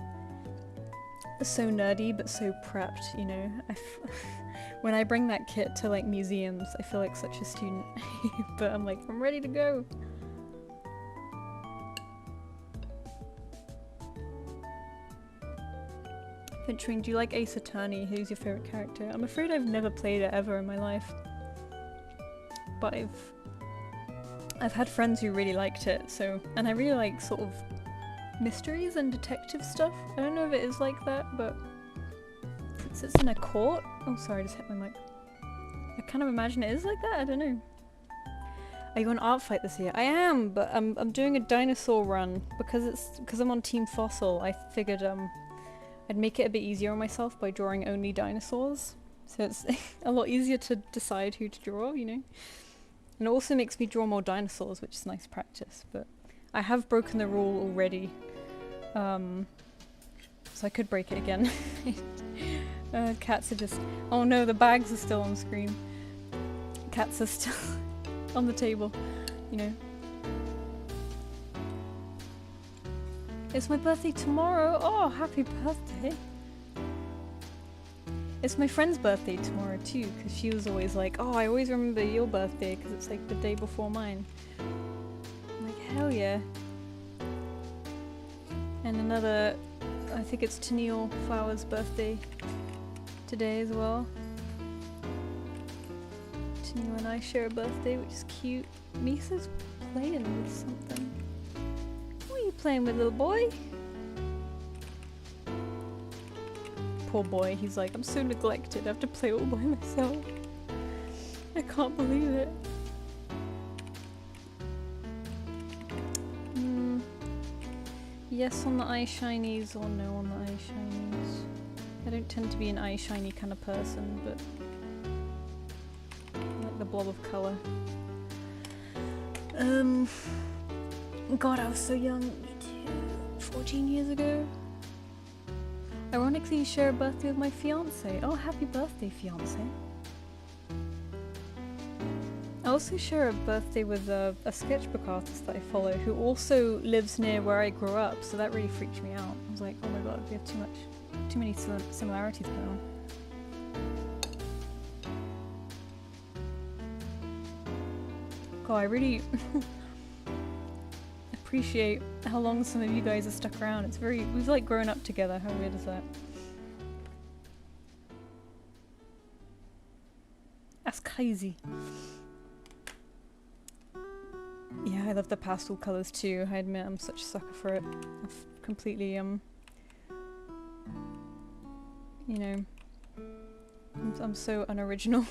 so nerdy but so prepped, you know. When I bring that kit to like museums, I feel like such a student. But I'm like, I'm ready to go. Finchwing, do you like Ace Attorney? Who's your favourite character? I'm afraid I've never played it ever in my life. But I've had friends who really liked it, so... And I really like sort of mysteries and detective stuff. I don't know if it is like that, but... Since it's in a court... Oh, sorry, I just hit my mic. I kind of imagine it is like that, I don't know. Are you on Art Fight this year? I am, but I'm doing a dinosaur run. Because I'm on Team Fossil, I figured I'd make it a bit easier on myself by drawing only dinosaurs. So it's a lot easier to decide who to draw, you know? And it also makes me draw more dinosaurs, which is nice practice, but I have broken the rule already. So I could break it again. Cats are just... Oh no, the bags are still on screen. Cats are still on the table, you know? It's my birthday tomorrow. Oh, happy birthday. It's my friend's birthday tomorrow too, because she was always like, oh, I always remember your birthday because it's like the day before mine. I'm like, hell yeah. And another, I think it's Tennille Flower's birthday today as well. Tennille and I share a birthday, which is cute. Misa's playing with something. What are you playing with, little boy? Poor boy, he's like, I'm so neglected, I have to play all by myself. I can't believe it. Yes on the eye shinies or no on the eye shinies. I don't tend to be an eye shiny kind of person, but I like the blob of colour. God, I was so young. Me too. 14 years ago. Ironically, you share a birthday with my fiance. Oh, happy birthday, fiance. I also share a birthday with a sketchbook artist that I follow who also lives near where I grew up, so that really freaked me out. I was like, oh my god, we have too many similarities going on. God, I really appreciate how long some of you guys have stuck around. It's very... We've like grown up together. How weird is that? That's crazy. Yeah, I love the pastel colours too. I admit I'm such a sucker for it. I've completely, you know, I'm so unoriginal.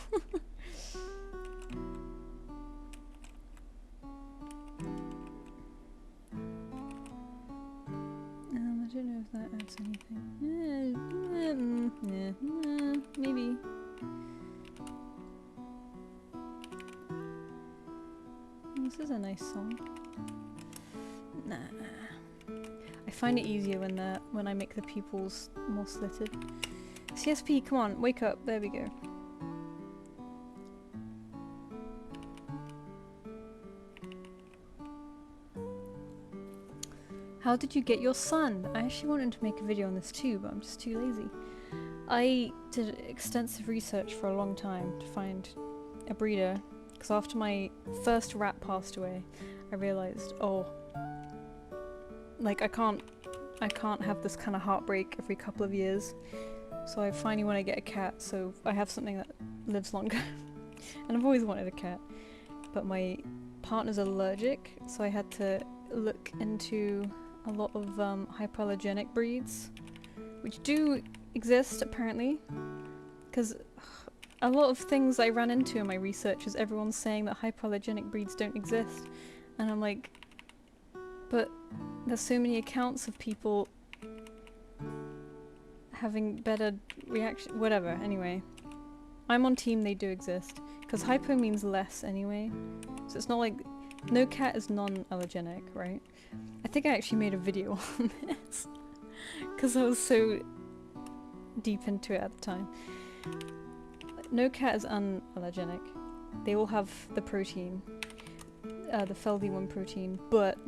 I don't know if that adds anything. Maybe. This is a nice song. Nah. I find it easier when I make the pupils more slitted. CSP, come on, wake up. There we go. How did you get your son? I actually wanted to make a video on this too, but I'm just too lazy. I did extensive research for a long time to find a breeder, because after my first rat passed away, I realized, oh, like I can't have this kind of heartbreak every couple of years. So I finally want to get a cat, so I have something that lives longer. And I've always wanted a cat, but my partner's allergic, so I had to look into a lot of hypoallergenic breeds, which do exist apparently, because a lot of things I ran into in my research is everyone's saying that hypoallergenic breeds don't exist, and I'm like, but there's so many accounts of people having better reaction, whatever. Anyway, I'm on team they do exist, because hypo means less anyway, so it's not like no cat is non-allergenic, right? I think I actually made a video on this because I was so deep into it at the time. No cat is unallergenic. They all have the protein, the FeLV1 protein, but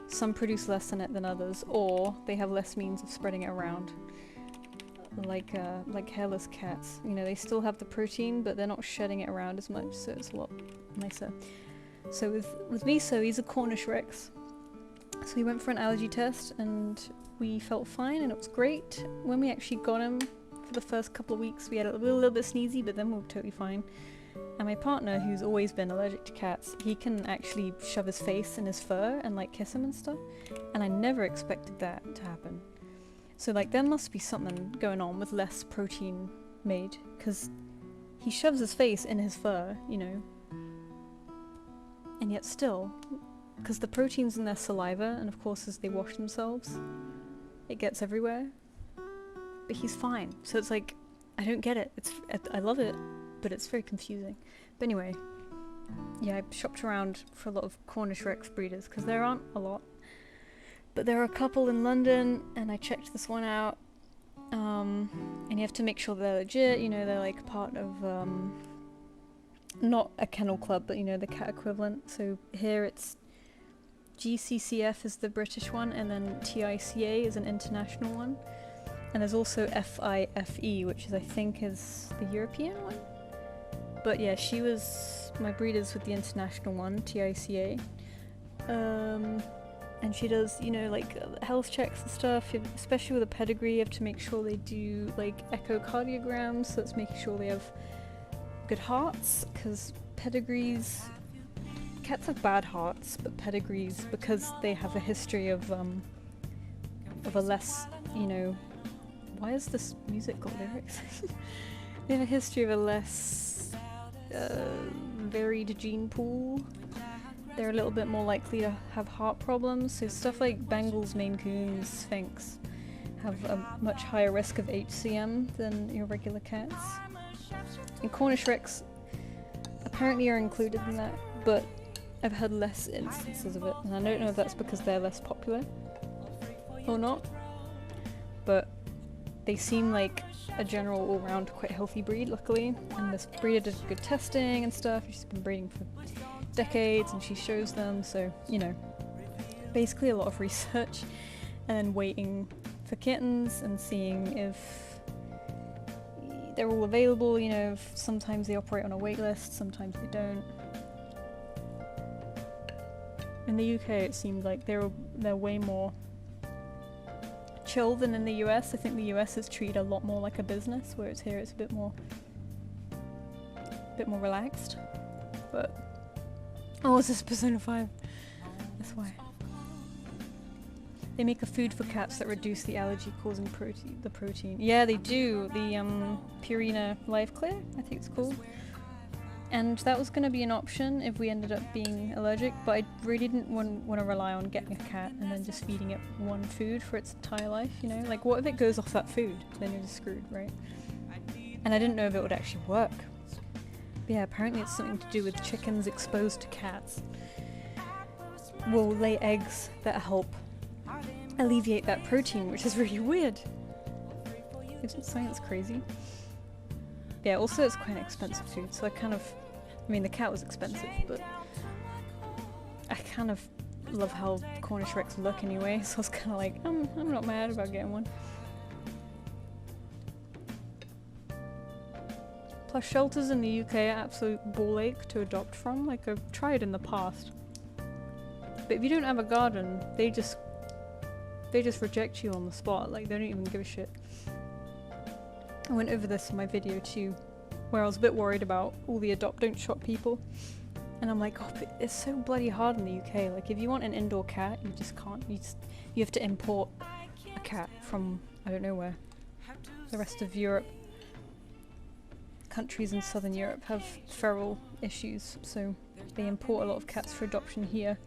some produce less in it than others, or they have less means of spreading it around. Like hairless cats, you know, they still have the protein, but they're not shedding it around as much, so it's a lot nicer. So with Miso, he's a Cornish Rex. So we went for an allergy test and we felt fine and it was great. When we actually got him, for the first couple of weeks we had a little bit sneezy, but then we were totally fine. And my partner, who's always been allergic to cats, he can actually shove his face in his fur and like kiss him and stuff. And I never expected that to happen. So like there must be something going on with less protein made, because he shoves his face in his fur, you know. And yet still, because the protein's in their saliva, and of course as they wash themselves, it gets everywhere. But he's fine. So it's like, I don't get it. I love it, but it's very confusing. But anyway, yeah, I shopped around for a lot of Cornish Rex breeders, because there aren't a lot. But there are a couple in London, and I checked this one out. And you have to make sure they're legit, you know, they're like part of, not a kennel club, but you know, the cat equivalent. So here it's GCCF is the British one, and then TICA is an international one. And there's also FIFE, which is, I think, is the European one. But yeah, she was my breeder's with the international one, TICA. And she does, you know, like health checks and stuff, especially with a pedigree. You have to make sure they do like echocardiograms, so it's making sure they have good hearts, because pedigrees, cats have bad hearts, but pedigrees, because they have a history of a less, you know, why is this music got lyrics? They have a history of a less varied gene pool. They're a little bit more likely to have heart problems, so stuff like Bengals, Maine Coons, Sphinx have a much higher risk of HCM than your regular cats. And Cornish Rex apparently are included in that, but I've had less instances of it, and I don't know if that's because they're less popular or not, but they seem like a general all-round quite healthy breed, luckily, and this breeder did good testing and stuff. She's been breeding for decades and she shows them, so, you know, basically a lot of research and then waiting for kittens and seeing if they're all available. You know, sometimes they operate on a wait list, sometimes they don't. In the UK it seemed like they're way more chill than in the US. I think the US is treated a lot more like a business, whereas here it's a bit more a bit more relaxed. But oh, is this Persona 5? That's why. They make a food for cats that reduce the allergy causing protein. Yeah, they do. The Purina Life Clear, I think it's called. And that was going to be an option if we ended up being allergic, but I really didn't want to rely on getting a cat and then just feeding it one food for its entire life, you know? Like, what if it goes off that food? Then you're just screwed, right? And I didn't know if it would actually work. But yeah, apparently it's something to do with chickens exposed to cats will lay eggs that help alleviate that protein, which is really weird. Isn't science crazy? Yeah, also it's quite an expensive food, so I mean the cat was expensive, but I kind of love how Cornish Rex look anyway, so I was kind of like, I'm not mad about getting one. Plus shelters in the UK are absolute ball ache to adopt from, like I've tried in the past. But if you don't have a garden, they just reject you on the spot, like they don't even give a shit. I went over this in my video too, where I was a bit worried about all the adopt don't shop people. And I'm like, oh, but it's so bloody hard in the UK. Like if you want an indoor cat, you just can't. You have to import a cat from, I don't know where. The rest of Europe. Countries in Southern Europe have feral issues, so they import a lot of cats for adoption here.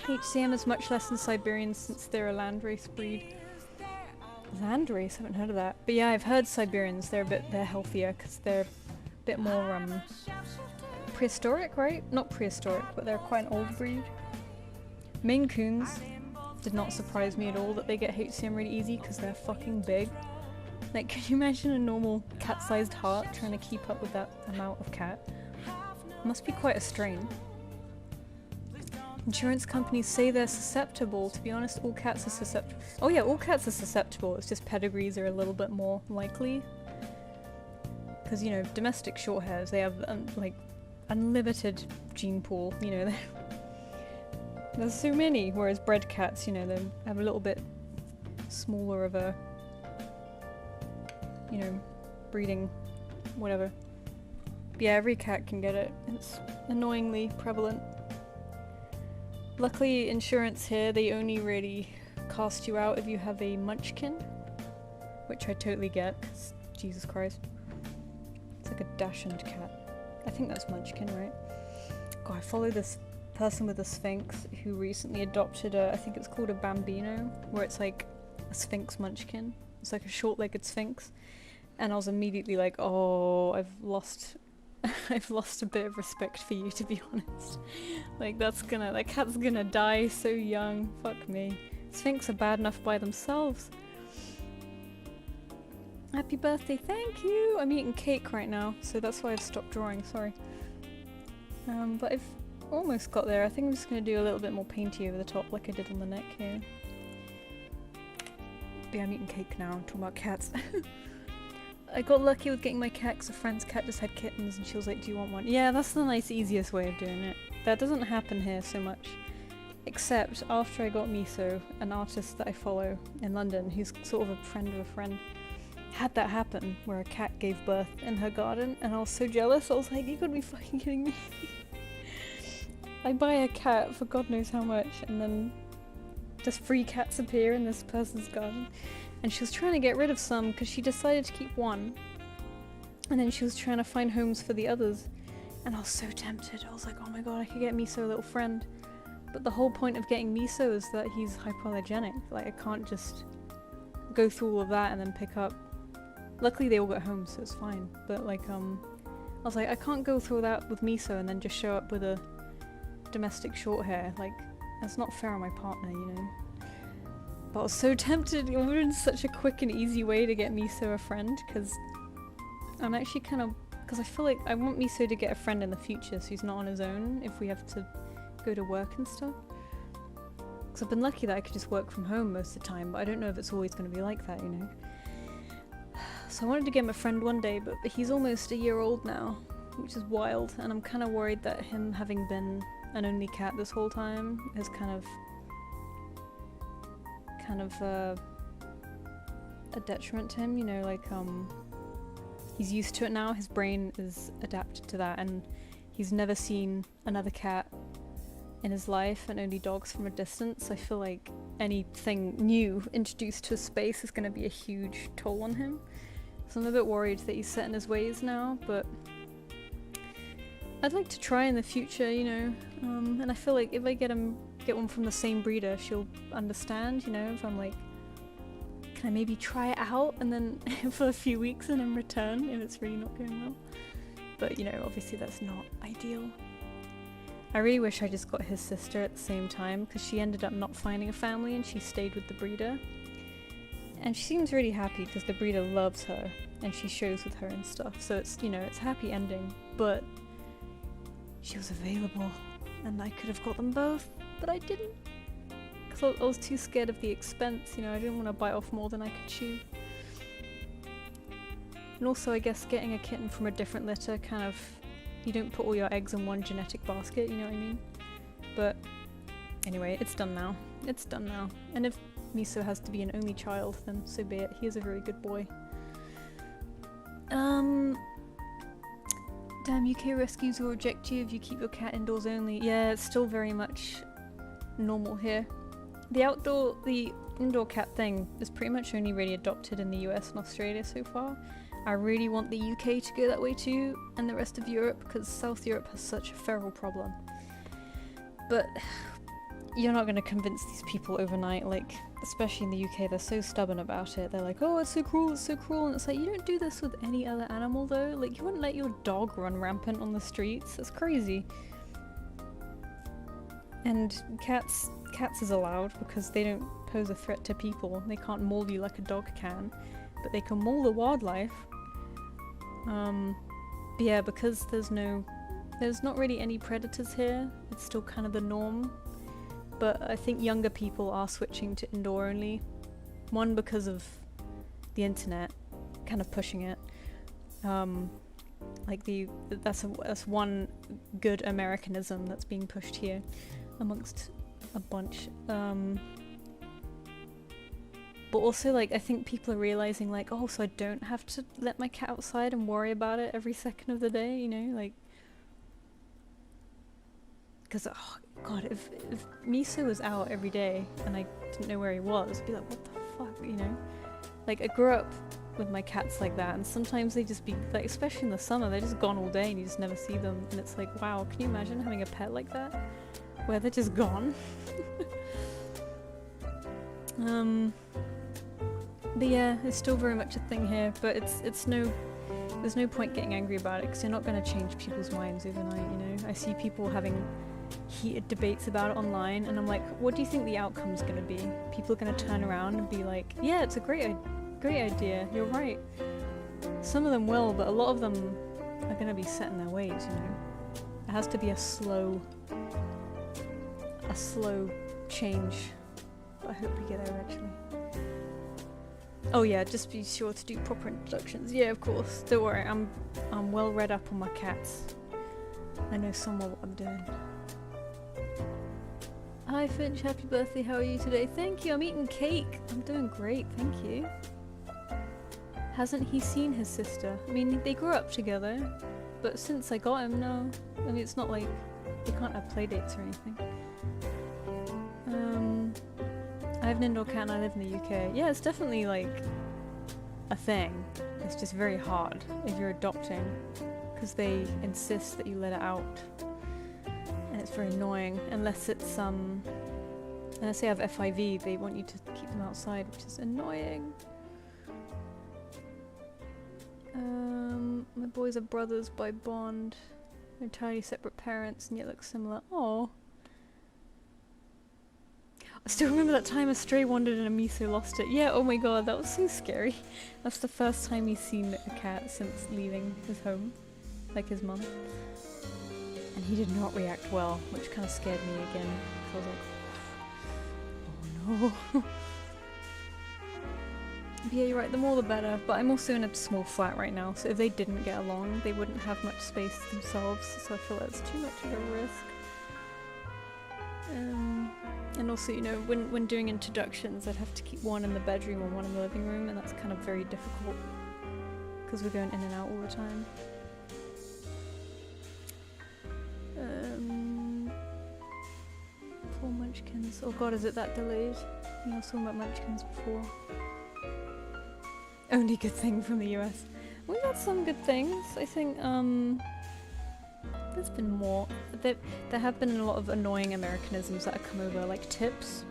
HCM is much less than Siberians since they're a landrace breed. Landrace? I haven't heard of that. But yeah, I've heard Siberians, they're healthier because they're a bit more prehistoric, right? Not prehistoric, but they're quite an old breed. Maine Coons did not surprise me at all that they get HCM really easy because they're fucking big. Like, can you imagine a normal cat-sized heart trying to keep up with that amount of cat? Must be quite a strain. Insurance companies say they're susceptible. To be honest, all cats are susceptible. Oh yeah, all cats are susceptible. It's just pedigrees are a little bit more likely. Because, you know, domestic short hairs, they have, like, unlimited gene pool. You know, there's so many. Whereas bred cats, you know, they have a little bit smaller of a, you know, breeding, whatever. But yeah, every cat can get it. It's annoyingly prevalent. Luckily, insurance here, they only really cast you out if you have a munchkin, which I totally get, 'cause Jesus Christ. It's like a dachshund cat. I think that's munchkin, right? God, I follow this person with a sphinx who recently adopted I think it's called a bambino, where it's like a sphinx munchkin. It's like a short-legged sphinx. And I was immediately like, oh, I've lost a bit of respect for you, to be honest. Like, that cat's gonna die so young. Fuck me. Sphinx are bad enough by themselves. Happy birthday, thank you! I'm eating cake right now, so that's why I've stopped drawing, sorry. But I've almost got there. I think I'm just gonna do a little bit more painty over the top like I did on the neck here. But yeah, I'm eating cake now, I'm talking about cats. I got lucky with getting my cat because a friend's cat just had kittens and she was like, do you want one? Yeah, that's the nice, easiest way of doing it. That doesn't happen here so much. Except after I got Miso, an artist that I follow in London, who's sort of a friend of a friend, had that happen where a cat gave birth in her garden and I was so jealous. I was like, you gotta be fucking kidding me. I buy a cat for God knows how much and then just free cats appear in this person's garden. And she was trying to get rid of some because she decided to keep one. And then she was trying to find homes for the others. And I was so tempted. I was like, oh my god, I could get Miso a little friend. But the whole point of getting Miso is that he's hypoallergenic. Like, I can't just go through all of that and then pick up. Luckily they all got home, so it's fine. But like, I was like, I can't go through that with Miso and then just show up with a domestic short hair. Like, that's not fair on my partner, you know? But I was so tempted. It would have been such a quick and easy way to get Miso a friend, because I'm actually kind of... Because I feel like I want Miso to get a friend in the future so he's not on his own if we have to go to work and stuff. Because I've been lucky that I could just work from home most of the time, but I don't know if it's always going to be like that, you know? So I wanted to get him a friend one day, but he's almost a year old now, which is wild, and I'm kind of worried that him having been an only cat this whole time has kind of a detriment to him, you know, like he's used to it now, his brain is adapted to that, and he's never seen another cat in his life and only dogs from a distance. I feel like anything new introduced to a space is going to be a huge toll on him. So I'm a bit worried that he's set in his ways now, but I'd like to try in the future, you know, and I feel like if I get one from the same breeder, she'll understand, you know, if I'm like, can I maybe try it out and then for a few weeks and then return if it's really not going well. But, you know, obviously that's not ideal. I really wish I just got his sister at the same time, because she ended up not finding a family and she stayed with the breeder. And she seems really happy because the breeder loves her and she shows with her and stuff. So it's, you know, it's a happy ending, but she was available and I could have got them both, but I didn't. Because I was too scared of the expense, you know, I didn't want to bite off more than I could chew. And also, I guess getting a kitten from a different litter kind of, you don't put all your eggs in one genetic basket, you know what I mean? But anyway, it's done now. It's done now. And if Miso has to be an only child, then so be it. He is a very good boy. Damn, UK rescues will reject you if you keep your cat indoors only. Yeah, it's still very much normal here. The indoor cat thing is pretty much only really adopted in the US and Australia so far. I really want the UK to go that way too, and the rest of Europe, because South Europe has such a feral problem. But you're not going to convince these people overnight, like, especially in the UK, they're so stubborn about it. They're like, oh, it's so cruel, and it's like, you don't do this with any other animal though. Like, you wouldn't let your dog run rampant on the streets. That's crazy. And cats is allowed because they don't pose a threat to people. They can't maul you like a dog can, but they can maul the wildlife. But yeah, because there's not really any predators here, it's still kind of the norm. But I think younger people are switching to indoor only. One, because of the internet, kind of pushing it. That's one good Americanism that's being pushed here, amongst a bunch. But also, like, I think people are realizing, like, oh, so I don't have to let my cat outside and worry about it every second of the day, you know, like. Because, oh god, if Miso was out every day and I didn't know where he was, I'd be like, what the fuck, you know? Like, I grew up with my cats like that, and sometimes they just be, like, especially in the summer, they're just gone all day and you just never see them, and it's like, wow, can you imagine having a pet like that? Where they're just gone? But yeah, it's still very much a thing here, but there's no point getting angry about it, because you're not going to change people's minds overnight, you know? I see people having heated debates about it online, and I'm like, what do you think the outcome's going to be? People are going to turn around and be like, yeah, it's a great idea, you're right. Some of them will, but a lot of them are going to be set in their ways, you know? It has to be a slow change, but I hope we get there eventually. Oh yeah, just be sure to do proper introductions. Yeah, of course. Don't worry, I'm well read up on my cats. I know somewhat what I'm doing. Hi Finch, happy birthday, how are you today? Thank you, I'm eating cake. I'm doing great, thank you. Hasn't he seen his sister? I mean, they grew up together, but since I got him, no. I mean, it's not like they can't have play dates or anything. I have an indoor cat and I live in the UK. Yeah, it's definitely like a thing. It's just very hard if you're adopting, because they insist that you let it out. And it's very annoying, unless it's unless they have FIV, they want you to keep them outside, which is annoying. My boys are brothers by bond. They're entirely separate parents and yet look similar. Aww. I still remember that time a stray wandered and a Miso lost it. Yeah, oh my god, that was so scary. That's the first time he's seen a cat since leaving his home, like his mum. And he did not react well, which kind of scared me again. I was like, oh no. But yeah, you're right, the more the better. But I'm also in a small flat right now, so if they didn't get along, they wouldn't have much space themselves, so I feel that's too much of a risk. And also, you know, when doing introductions, I'd have to keep one in the bedroom and one in the living room, and that's kind of very difficult because we're going in and out all the time. Poor Munchkins. Oh god, is it that delayed? I was talking about Munchkins before. Only good thing from the US. We've had some good things. I think there's been more. There have been a lot of annoying Americanisms that have come over, like tips.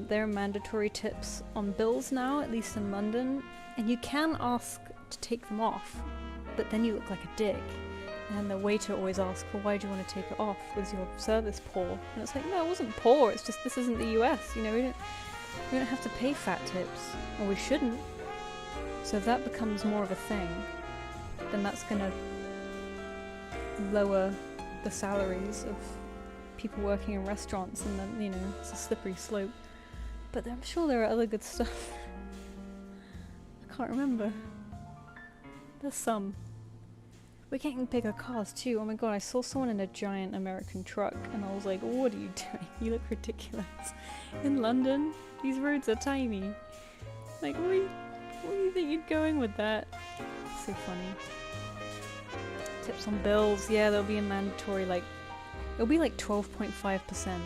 There are mandatory tips on bills now, at least in London, and you can ask to take them off, but then you look like a dick. And the waiter always asks, well, why do you want to take it off? Was your service poor? And it's like, no, it wasn't poor, it's just this isn't the US, you know, we don't have to pay fat tips, or we shouldn't. So if that becomes more of a thing, then that's gonna lower the salaries of people working in restaurants, and then, you know, it's a slippery slope. But I'm sure there are other good stuff. I can't remember. There's some. We're getting bigger cars too. Oh my god, I saw someone in a giant American truck and I was like, what are you doing? You look ridiculous. In London, these roads are tiny. Like, where do you think you're going with that? So funny. Tips on bills, yeah, there'll be a mandatory, like, it'll be like 12.5%.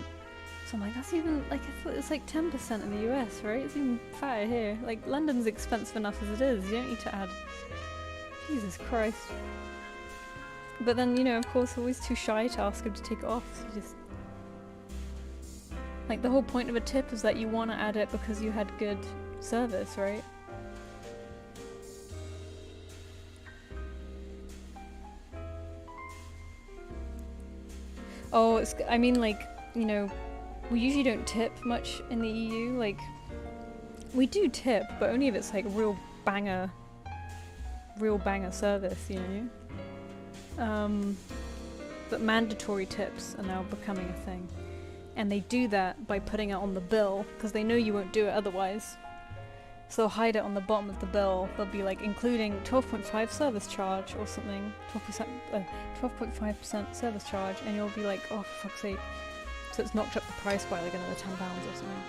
So I'm like, that's even, like, I thought it was like 10% in the US, right? It's even fatter here. Like, London's expensive enough as it is, you don't need to add. Jesus Christ. But then, you know, of course, always too shy to ask him to take it off, so you just... Like, the whole point of a tip is that you want to add it because you had good service, right? Oh, it's... I mean, like, you know, we usually don't tip much in the EU, like... We do tip, but only if it's, like, real banger service, you know? But mandatory tips are now becoming a thing. And they do that by putting it on the bill, because they know you won't do it otherwise. So they'll hide it on the bottom of the bill. They'll be like, including 12.5 service charge or something, 12.5% service charge, and you'll be like, oh, for fuck's sake. So it's knocked up the price by like another £10 or something.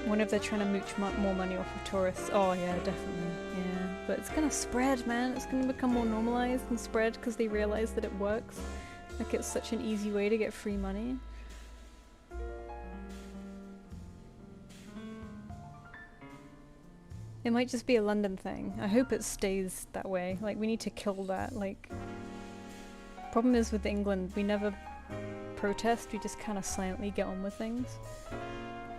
I wonder if they're trying to mooch more money off of tourists. Oh yeah, definitely, yeah. But it's gonna spread, man. It's gonna become more normalized and spread because they realize that it works. Like, it's such an easy way to get free money. It might just be a London thing. I hope it stays that way. Like, we need to kill that. Like, problem is with England, we never protest, we just kind of silently get on with things.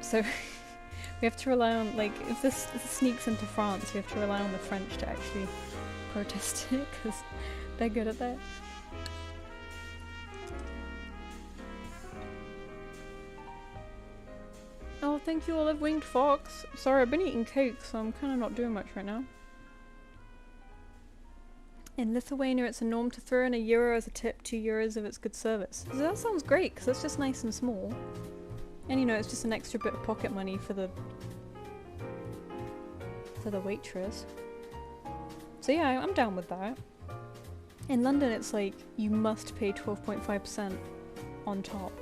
So we have to rely on, like, if this sneaks into France, we have to rely on the French to actually protest it, because they're good at that. Oh, thank you, Olive Winged Fox. Sorry, I've been eating Coke, so I'm kind of not doing much right now. In Lithuania, it's a norm to throw in €1 as a tip, €2 if it's good service. So that sounds great, because it's just nice and small. And you know, it's just an extra bit of pocket money for the waitress. So yeah, I'm down with that. In London, it's like, you must pay 12.5% on top.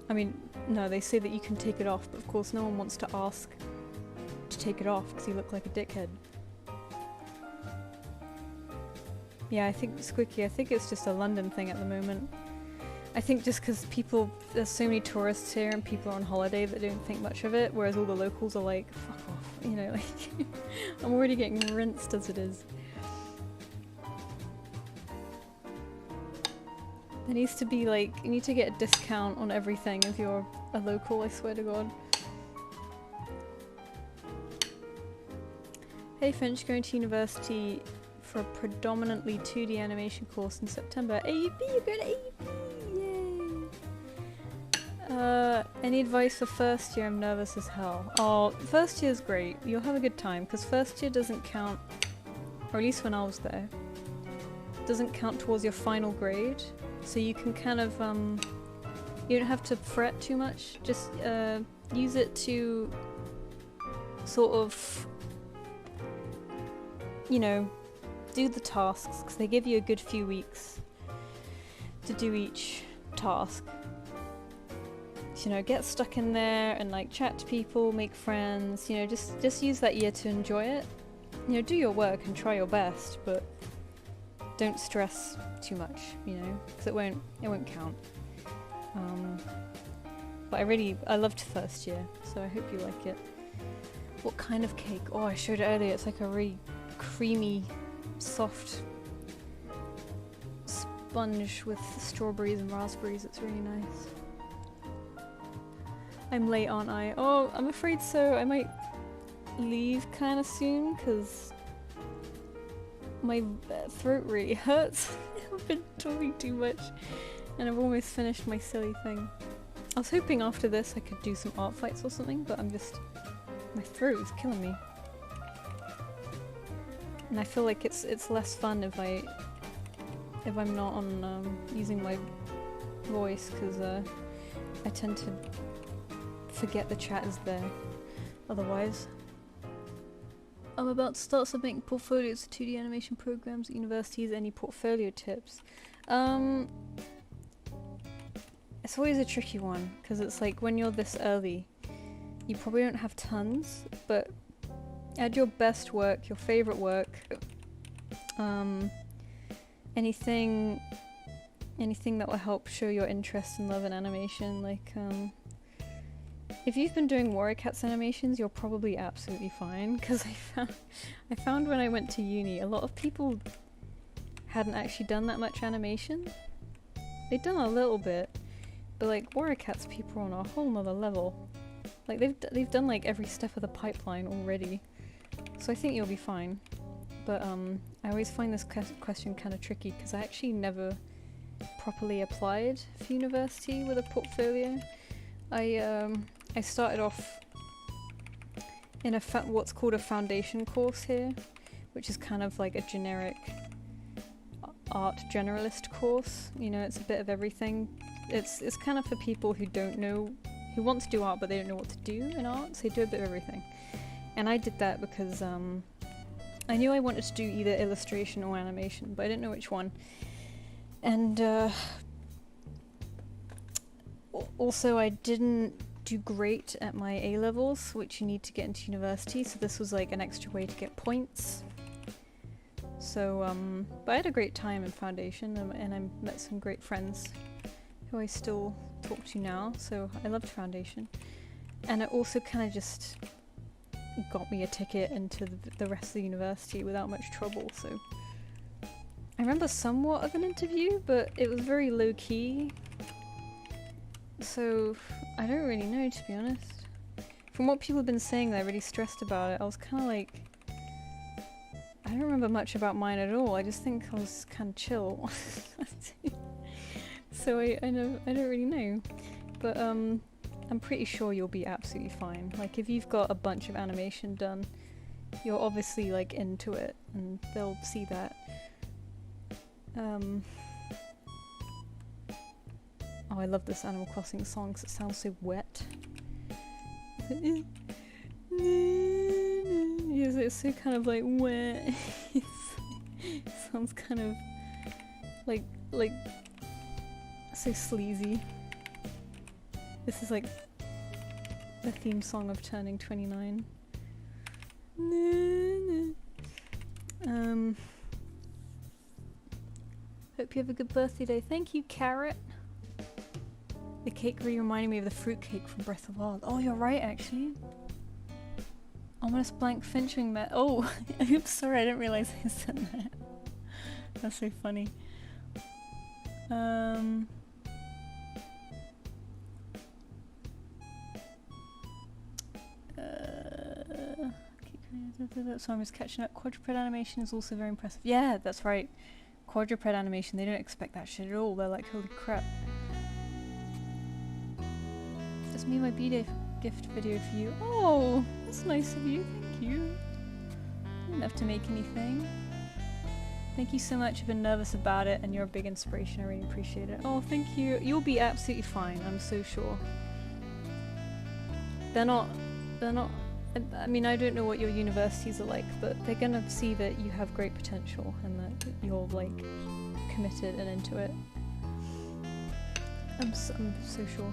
I mean, no, they say that you can take it off, but of course no one wants to ask to take it off because you look like a dickhead. Yeah, I think, Squicky, I think it's just a London thing at the moment. I think just because there's so many tourists here and people are on holiday that don't think much of it, whereas all the locals are like, fuck off, you know, like, I'm already getting rinsed as it is. There needs to be like, you need to get a discount on everything if you're a local, I swear to God. Hey Finch, going to university for a predominantly 2D animation course in September. AUP, you're going to AUP! Yay! Any advice for first year? I'm nervous as hell. Oh, first year's great. You'll have a good time, because first year doesn't count, or at least when I was there, doesn't count towards your final grade. So you can kind of, you don't have to fret too much, just use it to sort of, you know, do the tasks, because they give you a good few weeks to do each. task. So, you know, get stuck in there and like chat to people, make friends, you know, just use that year to enjoy it. You know, do your work and try your best, but don't stress too much, you know, because it won't count. But I loved first year, so I hope you like it. What kind of cake? Oh, I showed it earlier. It's like a really creamy, soft sponge with strawberries and raspberries. It's really nice. I'm late, aren't I? Oh, I'm afraid so. I might leave kind of soon because my throat really hurts. I've been talking too much and I've almost finished my silly thing. I was hoping after this I could do some art fights or something, but my throat is killing me. And I feel like it's less fun if I'm not on using my voice, because I tend to forget the chat is there otherwise. I'm about to start submitting portfolios to 2D animation programs at universities. Any portfolio tips? It's always a tricky one, because it's like when you're this early, you probably don't have tons, but add your best work, your favorite work, anything that will help show your interest and love in animation. Like, if you've been doing Warrior Cats animations, you're probably absolutely fine, because I found when I went to uni, a lot of people hadn't actually done that much animation. They'd done a little bit, but like Warrior Cats people are on a whole nother level. Like they've done like every step of the pipeline already, so I think you'll be fine. But I always find this question kind of tricky, because I actually never properly applied for university with a portfolio. I started off in what's called a foundation course here, which is kind of like a generic art generalist course. You know, it's a bit of everything. It's kind of for people who who want to do art but they don't know what to do in art, so they do a bit of everything. And I did that because I knew I wanted to do either illustration or animation, but I didn't know which one. And also I didn't do great at my A-levels, which you need to get into university, so this was like an extra way to get points. So, but I had a great time in foundation, and I met some great friends who I still talk to now, so I loved foundation. And it also kind of just got me a ticket into the rest of the university without much trouble, so I remember somewhat of an interview, but it was very low-key, so I don't really know, to be honest. From what people have been saying, they're really stressed about it. I was kind of like, I don't remember much about mine at all. I just think I was kind of chill. So I don't really know, but I'm pretty sure you'll be absolutely fine. Like, if you've got a bunch of animation done, you're obviously like into it, and they'll see that. Oh, I love this Animal Crossing song because it sounds so wet. Yes, it's so kind of like wet. It sounds kind of like so sleazy. This is like the theme song of turning 29. Hope you have a good birthday day. Thank you, Carrot. The cake really reminded me of the fruit cake from Breath of the Wild. Oh, you're right, actually. Ominous blank Finchwing met. Oh, oops, sorry, I didn't realize I said that. That's so funny. So I'm just catching up. Quadruped animation is also very impressive. Yeah, that's right. Quadruped animation, they don't expect that shit at all. They're like, holy crap. Just me, my B-Day gift video for you. Oh, that's nice of you. Thank you. You didn't have to make anything. Thank you so much. I've been nervous about it, and you're a big inspiration. I really appreciate it. Oh, thank you. You'll be absolutely fine. I'm so sure. They're not. I mean, I don't know what your universities are like, but they're gonna see that you have great potential and that you're like committed and into it. I'm so sure.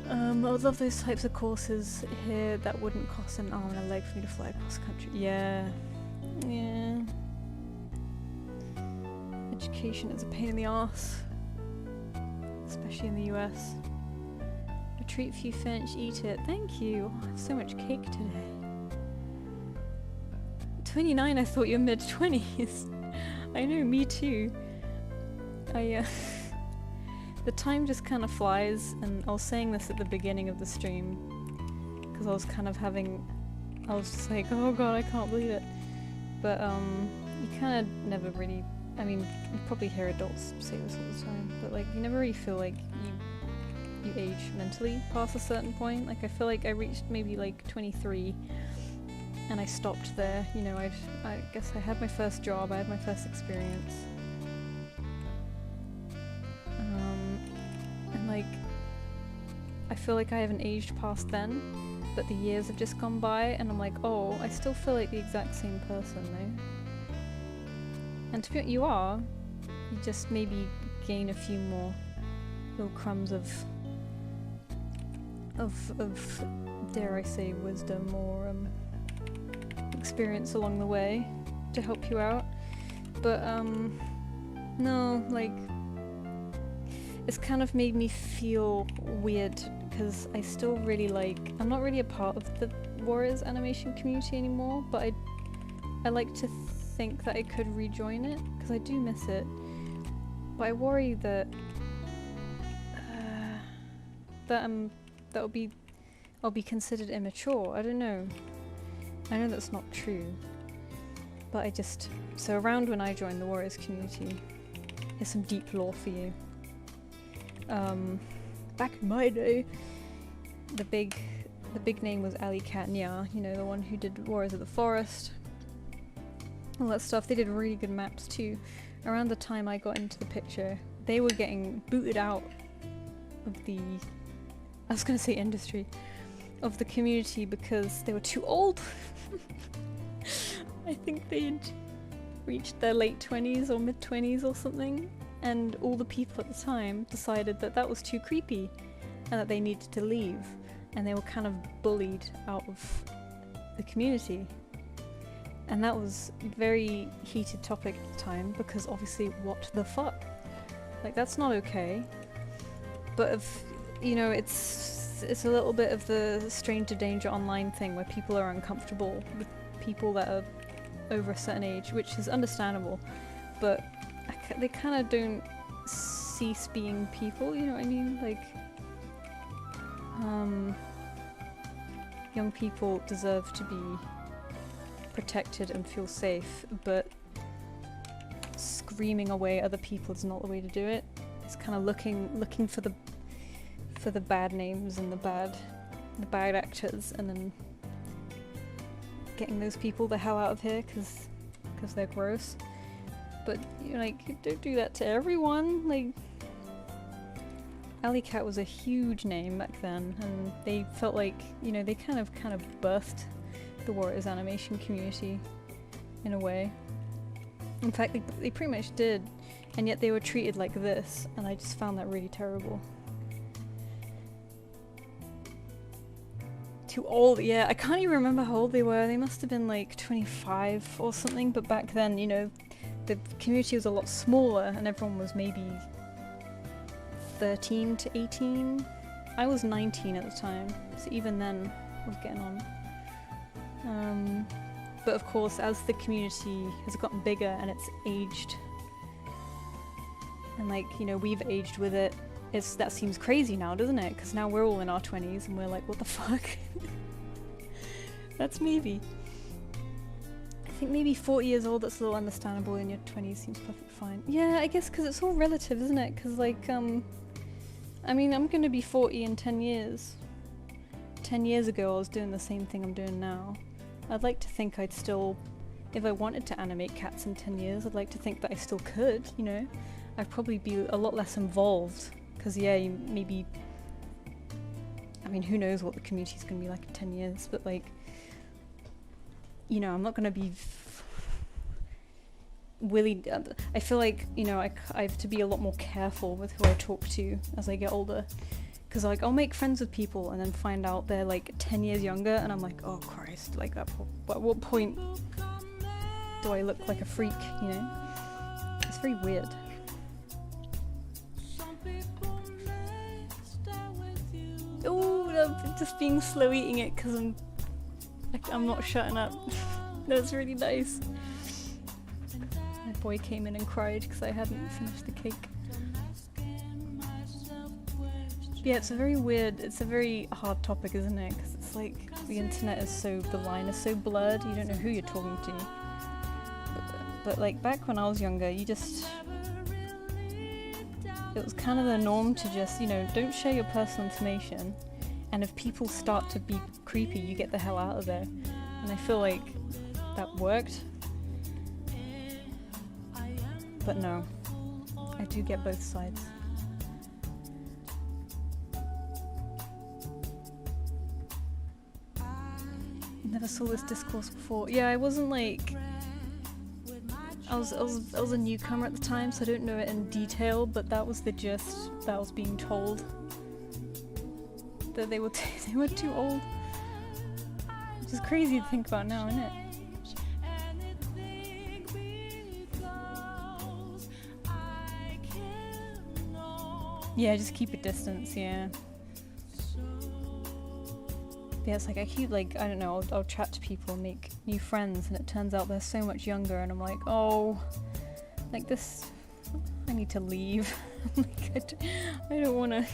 I would love those types of courses here that wouldn't cost an arm and a leg for me to fly across country. Yeah. Yeah. Education is a pain in the arse. Especially in the US. A treat for you, Finch. Eat it. Thank you. Oh, I have so much cake today. 29, I thought you were mid-20s. I know, me too. The time just kind of flies, and I was saying this at the beginning of the stream, because I was just like, oh god, I can't believe it. But, you kind of never really, I mean, you probably hear adults say this all the time, but like, you never really feel like you age mentally past a certain point. Like, I feel like I reached maybe like 23, and I stopped there, you know. I guess I had my first job, I had my first experience. And like, I feel like I haven't aged past then, but the years have just gone by, and I'm like, oh, I still feel like the exact same person though. And to be honest, you are. You just maybe gain a few more little crumbs of dare I say, wisdom or experience along the way to help you out. But no, like, it's kind of made me feel weird because I still really like, I'm not really a part of the Warriors animation community anymore, but I like to think that I could rejoin it because I do miss it. But I worry that I'll be considered immature. I don't know. I know that's not true, but so around when I joined the Warriors community, here's some deep lore for you. Back in my day, the big name was Ali Katnia, you know, the one who did Warriors of the Forest, all that stuff. They did really good maps too. Around the time I got into the picture, they were getting booted out of the, I was gonna say industry, of the community because they were too old. I think they had reached their late 20s or mid 20s or something, and all the people at the time decided that that was too creepy and that they needed to leave, and they were kind of bullied out of the community. And that was a very heated topic at the time because obviously, what the fuck? Like, that's not okay. But if, you know, it's a little bit of the stranger danger online thing where people are uncomfortable with people that are over a certain age, which is understandable, but they kind of don't cease being people, you know what I mean? Like, young people deserve to be protected and feel safe, but screaming away other people is not the way to do it. It's kind of looking for the bad names and the bad actors, and then getting those people the hell out of here because they're gross. But you know, like, don't do that to everyone. Like, Alley Cat was a huge name back then, and they felt like, you know, they kind of birthed the Warriors animation community in a way. In fact, they pretty much did, and yet they were treated like this, and I just found that really terrible. Too old, yeah, I can't even remember how old they were. They must have been like 25 or something, but back then, you know, the community was a lot smaller and everyone was maybe 13 to 18. I was 19 at the time, so even then I was getting on. But of course, as the community has gotten bigger and it's aged, and like, you know, we've aged with it, that seems crazy now, doesn't it? Because now we're all in our 20s and we're like, what the fuck? That's maybe. I think maybe 40 years old, that's a little understandable. In your 20s seems perfectly fine. Yeah, I guess because it's all relative, isn't it? Because like, I mean, I'm going to be 40 in 10 years. 10 years ago I was doing the same thing I'm doing now. I'd like to think I'd still, if I wanted to animate cats in 10 years, I'd like to think that I still could, you know? I'd probably be a lot less involved. Because yeah, maybe, I mean, who knows what the community's going to be like in 10 years, but like, you know, I'm not going to be I feel like, you know, I have to be a lot more careful with who I talk to as I get older. Because, like, I'll make friends with people and then find out they're, like, 10 years younger, and I'm like, oh, Christ, like, at what point do I look like a freak, you know? It's very weird. Oh, I'm just being slow eating it because I'm not shutting up. That's really nice. My boy came in and cried because I hadn't finished the cake. Yeah, it's a very hard topic, isn't it? Because it's like the internet the line is so blurred, you don't know who you're talking to. But like back when I was younger, it was kind of the norm to just, you know, don't share your personal information, and if people start to be creepy, you get the hell out of there. And I feel like that worked. But no, I do get both sides. Never saw this discourse before. Yeah, I wasn't like... I was a newcomer at the time, so I don't know it in detail, but that was the gist that I was being told. That they were too old. Which is crazy to think about now, isn't it? Yeah, just keep a distance, yeah. Yeah, it's like I keep like, I don't know, I'll chat to people and make new friends, and it turns out they're so much younger, and I'm like, oh, like this, I need to leave. Like, I don't wanna,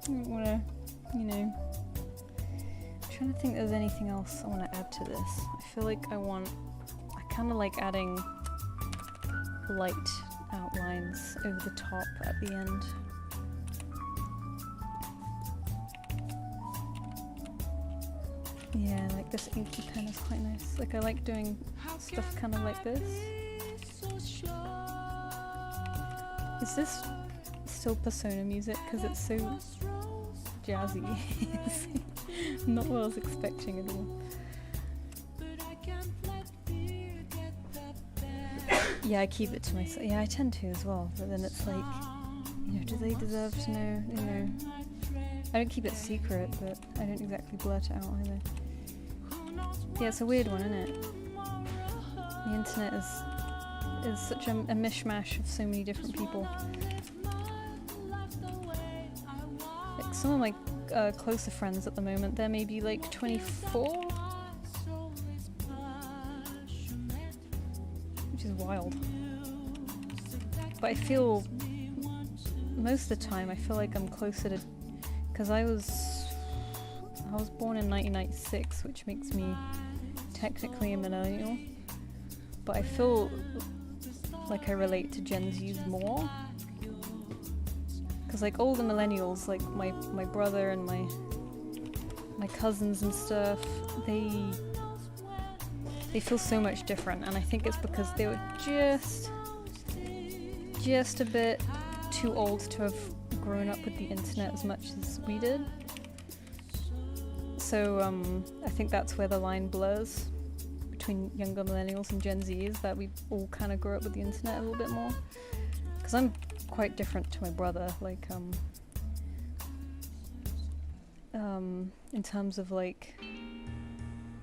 you know. I'm trying to think if there's anything else I want to add to this. I feel like I kind of like adding light outlines over the top at the end. Yeah, like this inky pen is quite nice. Like I like doing stuff kind of like this. Is this still Persona music? Because it's so jazzy. Not what I was expecting at all. Yeah, I keep it to myself. Yeah, I tend to as well. But then it's like, you know, do they deserve to know? You know, I don't keep it secret, but I don't exactly blurt it out either. Yeah, it's a weird one, isn't it? The internet is such a mishmash of so many different people. Like some of my closer friends at the moment, they're maybe like 24, which is wild. But I feel most of the time I feel like I'm closer to, because I was born in 1996, which makes me technically a millennial, but I feel like I relate to Gen Zs more, because like older millennials, like my brother and my cousins and stuff, they feel so much different, and I think it's because they were just a bit too old to have grown up with the internet as much as we did. So I think that's where the line blurs between younger millennials and Gen Zs, that we all kind of grew up with the internet a little bit more. Because I'm quite different to my brother, like in terms of like,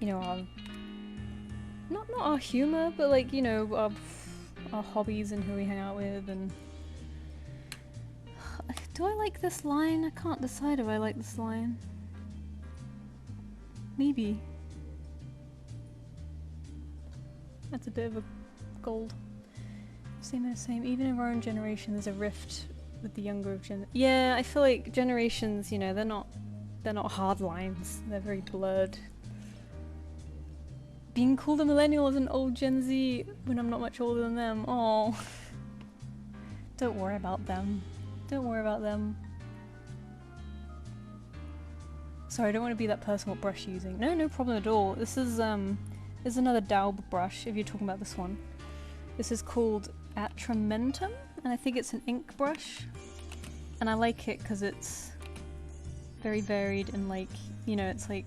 you know, our, not our humor, but like, you know, our hobbies and who we hang out with. And do I like this line? I can't decide if I like this line. Maybe. That's a bit of a gold. Same. Even in our own generation, there's a rift with the younger of gen. Yeah, I feel like generations, you know, they're not hard lines. They're very blurred. Being called a millennial as an old Gen Z when I'm not much older than them. Oh, don't worry about them. Don't worry about them. Sorry, I don't want to be that person with brush using. No problem at all. This is another daub brush, if you're talking about this one. This is called Atramentum, and I think it's an ink brush. And I like it because it's very varied and, like, you know, it's like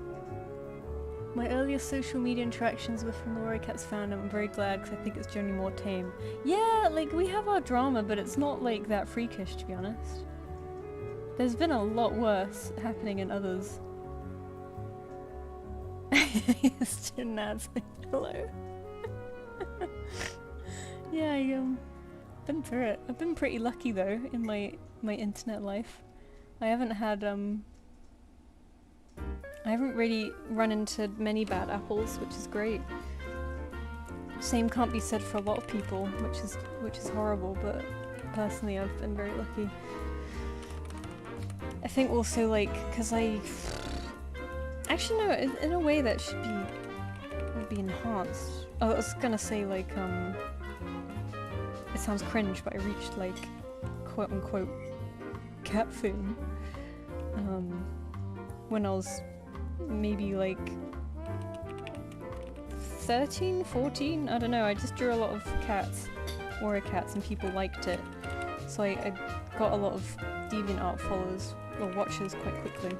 My earliest social media interactions were from the Warrior Cats fandom. I'm very glad because I think it's generally more tame. Yeah, like we have our drama, but it's not like that freakish, to be honest. There's been a lot worse happening in others. Student ads like hello. Yeah, been through it. I've been pretty lucky though in my internet life. I haven't had I haven't really run into many bad apples, which is great. Same can't be said for a lot of people, which is horrible, but personally I've been very lucky. I think also like, cause actually no, in a way that would be enhanced. Oh, I was gonna say like, it sounds cringe, but I reached like, quote unquote, cat fame, when I was maybe like 13, 14, I don't know, I just drew a lot of cats, warrior cats, and people liked it. So I got a lot of DeviantArt followers, or watchers quite quickly.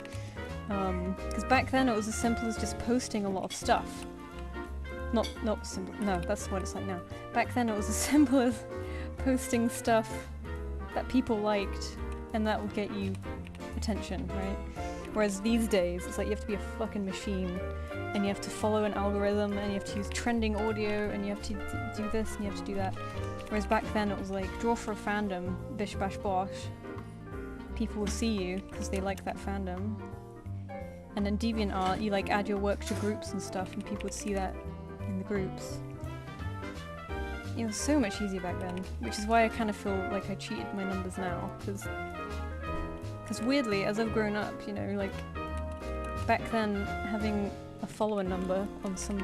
Because back then it was as simple as just posting a lot of stuff. Not simple, no, that's what it's like now. Back then it was as simple as posting stuff that people liked, and that would get you attention, right? Whereas these days, it's like you have to be a fucking machine, and you have to follow an algorithm, and you have to use trending audio, and you have to do this, and you have to do that. Whereas back then it was like, draw for a fandom, bish bash bosh. People will see you, because they like that fandom. And in DeviantArt, you like add your work to groups and stuff, and people would see that in the groups. It was so much easier back then, which is why I kind of feel like I cheated my numbers now, because weirdly, as I've grown up, you know, like, back then, having a follower number on some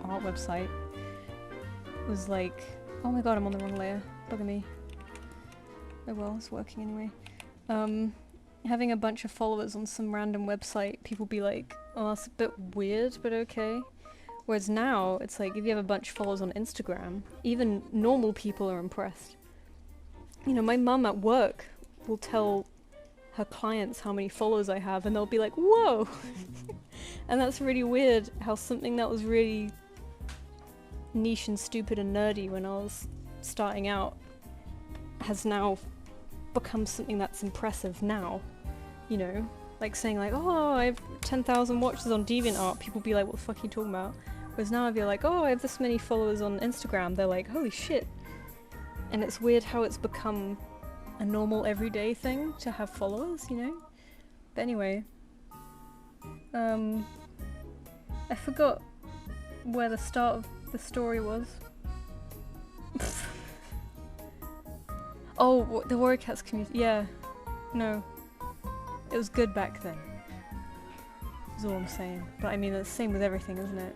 art website was like, oh my god, I'm on the wrong layer, bugger me. Oh well, it's working anyway. Having a bunch of followers on some random website, people be like, oh, that's a bit weird, but okay. Whereas now, it's like, if you have a bunch of followers on Instagram, even normal people are impressed. You know, my mum at work will tell her clients how many followers I have, and they'll be like, whoa! And that's really weird, how something that was really niche and stupid and nerdy when I was starting out has now become something that's impressive now. You know? Like saying like, oh, I have 10,000 watches on DeviantArt, people be like, what the fuck are you talking about? Whereas now if you're like, oh, I have this many followers on Instagram, they're like, holy shit. And it's weird how it's become a normal everyday thing to have followers, you know? But anyway, I forgot where the start of the story was. Oh, the Warrior Cats community, yeah. No. It was good back then. Is all I'm saying. But I mean, it's the same with everything, isn't it?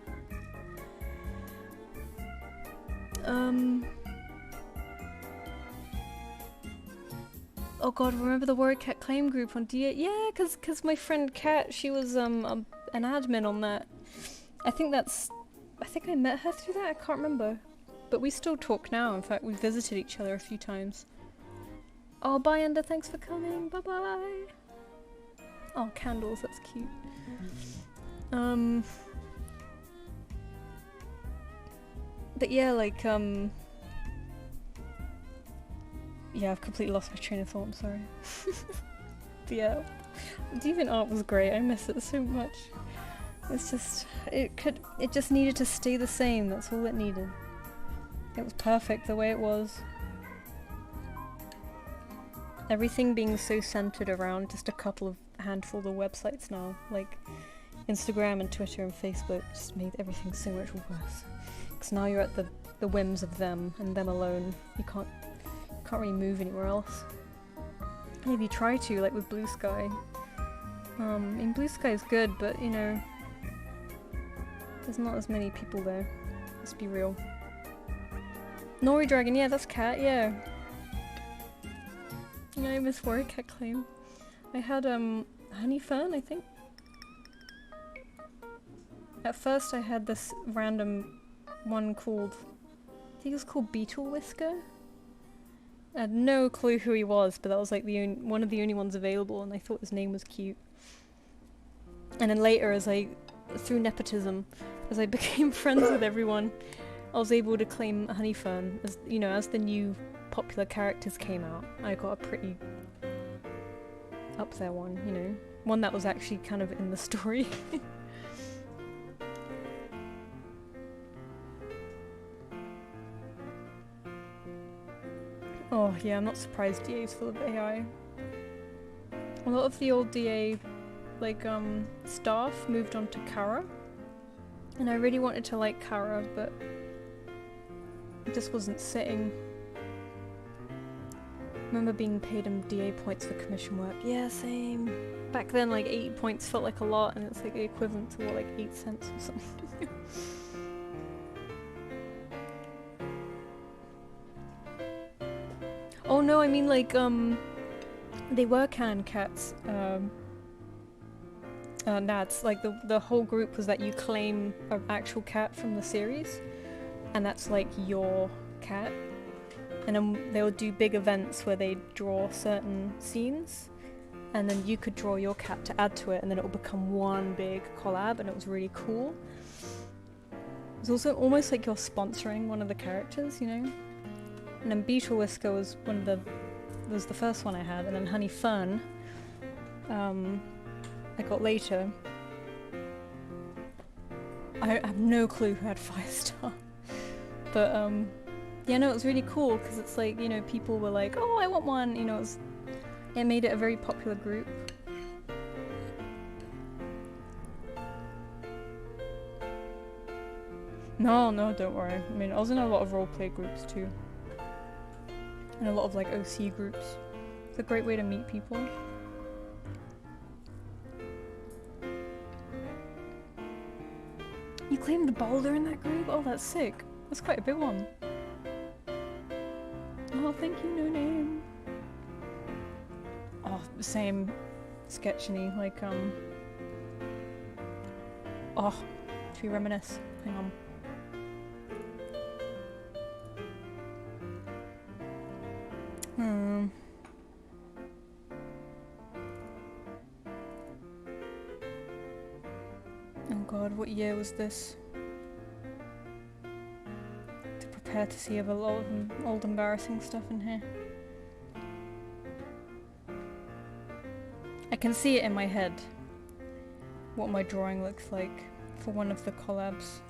Oh god, remember the Warrior Cat claim group on D8? Yeah, cause my friend Kat, she was an admin on that. I think I met her through that, I can't remember. But we still talk now, in fact we visited each other a few times. Oh, bye Ender, thanks for coming, bye bye! Oh, candles, that's cute. But yeah, like, yeah, I've completely lost my train of thought, I'm sorry. But yeah, DeviantArt was great, I miss it so much. It's just, it just needed to stay the same, that's all it needed. It was perfect the way it was. Everything being so centered around just a handful of websites now, like Instagram and Twitter and Facebook just made everything so much worse. Because now you're at the whims of them and them alone. You can't really move anywhere else. Maybe try to, like with Blue Sky. I mean, Blue Sky is good, but you know, there's not as many people there. Let's be real. Nori Dragon, yeah, that's Cat, yeah. Yeah, I miss Warrior Cat claim. I had Honey Fern, I think. At first I had this random one called, I think it was called Beetle Whisker. I had no clue who he was, but that was like one of the only ones available, and I thought his name was cute. And then later, as I through nepotism, as I became friends with everyone, I was able to claim Honeyfern as, you know, as the new popular characters came out. I got a pretty up there one, you know, one that was actually kind of in the story. Oh yeah, I'm not surprised DA's full of AI. A lot of the old DA, like, staff moved on to Kara. And I really wanted to like Kara, but it just wasn't sitting. I remember being paid him DA points for commission work. Yeah, same. Back then, like, 80 points felt like a lot, and it's like the equivalent to, what, like 8 cents or something. Oh no, I mean like, they were can cats, nads. Like, the whole group was that you claim an actual cat from the series, and that's like your cat. And then they would do big events where they draw certain scenes, and then you could draw your cat to add to it, and then it would become one big collab, and it was really cool. It was also almost like you're sponsoring one of the characters, you know? And then Beetle Whisker was was the first one I had, and then Honey Fern, I got later. I have no clue who had Firestar, but yeah, no, it was really cool because it's like, you know, people were like, oh, I want one, you know, it made it a very popular group. No, don't worry. I mean, I was in a lot of roleplay groups too. And a lot of like OC groups. It's a great way to meet people. You claimed a boulder in that group? Oh, that's sick. That's quite a big one. Oh, thank you, No Name. Oh, same. Sketchiny, like, oh, should we reminisce? Hang on. Oh god, what year was this? To prepare to see, I have a lot of old embarrassing stuff in here. I can see it in my head, what my drawing looks like for one of the collabs.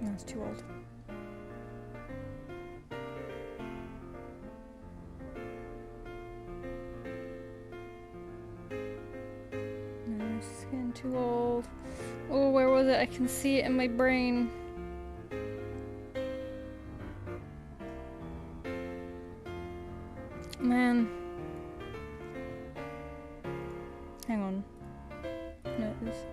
No, it's too old. No, it's getting too old. Oh, where was it? I can see it in my brain. Man. Hang on. No, it is.